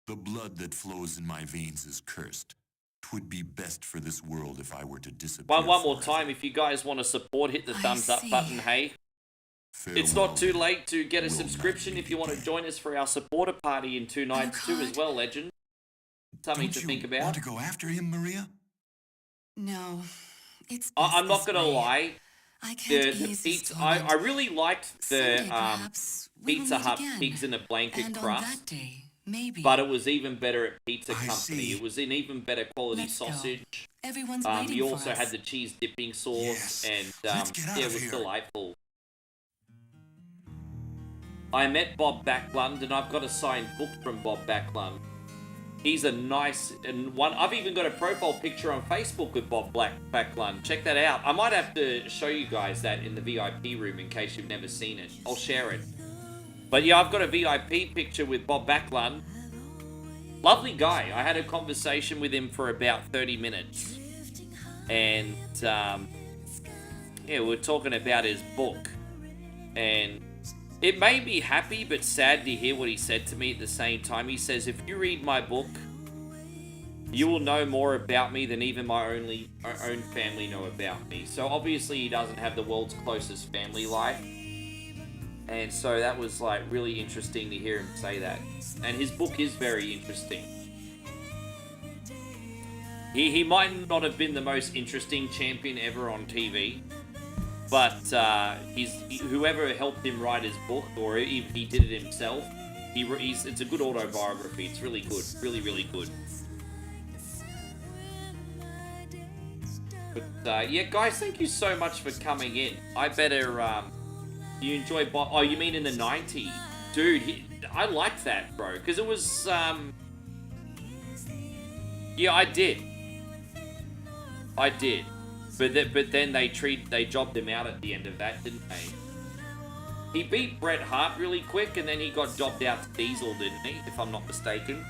The blood that flows in my veins is cursed. 'Twould be best for this world if I were to disappear. One more forever. time, if you guys want to support, hit the thumbs up see. button, hey. It's Farewell. not too late to get a Will not subscription meet if you want to again. join us for our supporter party in 2 nights too as well, legend. Something Don't to you think about. want to go after him, Maria? No, it's I'm not best gonna this way. lie. I can't The ease this pizza, torment. I really liked Someday, the perhaps, we will Pizza meet Hut again. pigs in a blanket And on crust, that day, maybe. but it was even better at Pizza I Company. see. It was an even better quality Let's go. sausage. Everyone's waiting You for also us. had the cheese dipping sauce, Yes. and Let's get out yeah, it of was here. delightful. I met Bob Backlund, and I've got a signed book from Bob Backlund. He's a nice and one. I've even got a profile picture on Facebook with Bob Backlund. Check that out. I might have to show you guys that in the VIP room in case you've never seen it. I'll share it. But yeah, I've got a VIP picture with Bob Backlund. Lovely guy. I had a conversation with him for about 30 minutes. And yeah, we were talking about his book. And it made me happy but sad to hear what he said to me at the same time. He says, if you read my book, you will know more about me than even my own family know about me. So obviously he doesn't have the world's closest family life. And so that was like really interesting to hear him say that. And his book is very interesting. He might not have been the most interesting champion ever on TV. But whoever helped him write his book, or if he did it himself, it's a good autobiography. It's really good, really, really good. But yeah, guys, thank you so much for coming in. I better you enjoy. Oh, you mean in the '90s, dude? I liked that, bro, because it was yeah, I did. But then they jobbed him out at the end of that, didn't they? He beat Bret Hart really quick, and then he got jobbed out to Diesel, didn't he? If I'm not mistaken.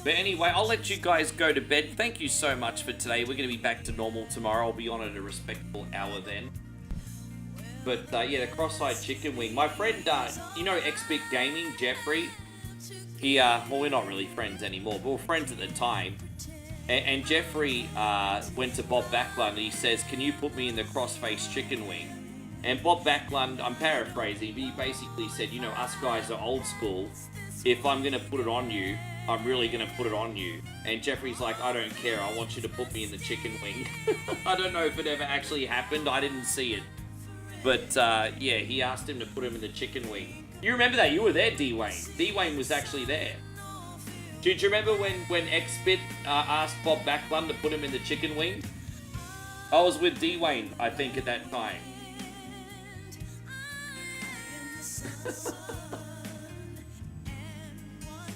But anyway, I'll let you guys go to bed. Thank you so much for today. We're going to be back to normal tomorrow. I'll be on at a respectable hour then. But yeah, the cross-eyed chicken wing. My friend, you know, X-Bit Gaming, Jeffrey. He, well, we're not really friends anymore, but we're friends at the time. And Jeffrey went to Bob Backlund and he says, can you put me in the cross-faced chicken wing? And Bob Backlund, I'm paraphrasing, but he basically said, you know, us guys are old school. If I'm going to put it on you, I'm really going to put it on you. And Jeffrey's like, I don't care. I want you to put me in the chicken wing. I don't know if it ever actually happened. I didn't see it. But yeah, he asked him to put him in the chicken wing. You remember that? You were there, D-Wayne. D-Wayne was actually there. Do you remember when X-Bit asked Bob Backlund to put him in the chicken wing? I was with D-Wayne, I think, at that time.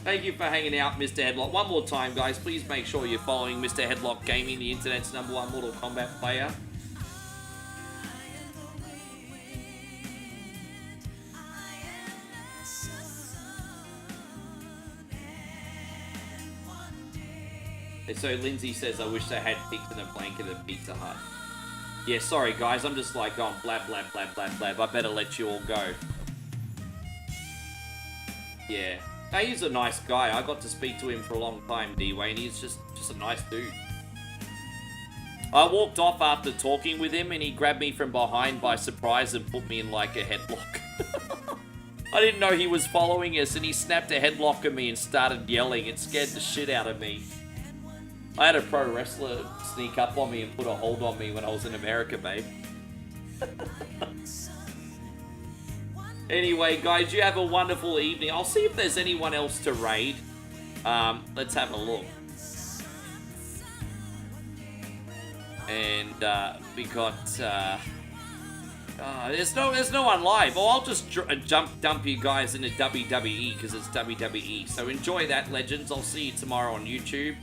Thank you for hanging out, Mr. Headlock. One more time, guys. Please make sure you're following Mr. Headlock Gaming, the internet's #1 Mortal Kombat player. And so Lindsay says, I wish they had pigs in a blanket at Pizza Hut. Yeah, sorry guys, I'm just like going blab, blab, blab, blab, blab. I better let you all go. Yeah. Hey, he's a nice guy. I got to speak to him for a long time, D-Wayne. He's just a nice dude. I walked off after talking with him and he grabbed me from behind by surprise and put me in like a headlock. I didn't know he was following us and he snapped a headlock at me and started yelling. It scared the shit out of me. I had a pro wrestler sneak up on me and put a hold on me when I was in America, babe. Anyway, guys, you have a wonderful evening. I'll see if there's anyone else to raid. Let's have a look. And we got there's no one live. Oh, I'll just dump you guys into WWE because it's WWE. So enjoy that, legends. I'll see you tomorrow on YouTube.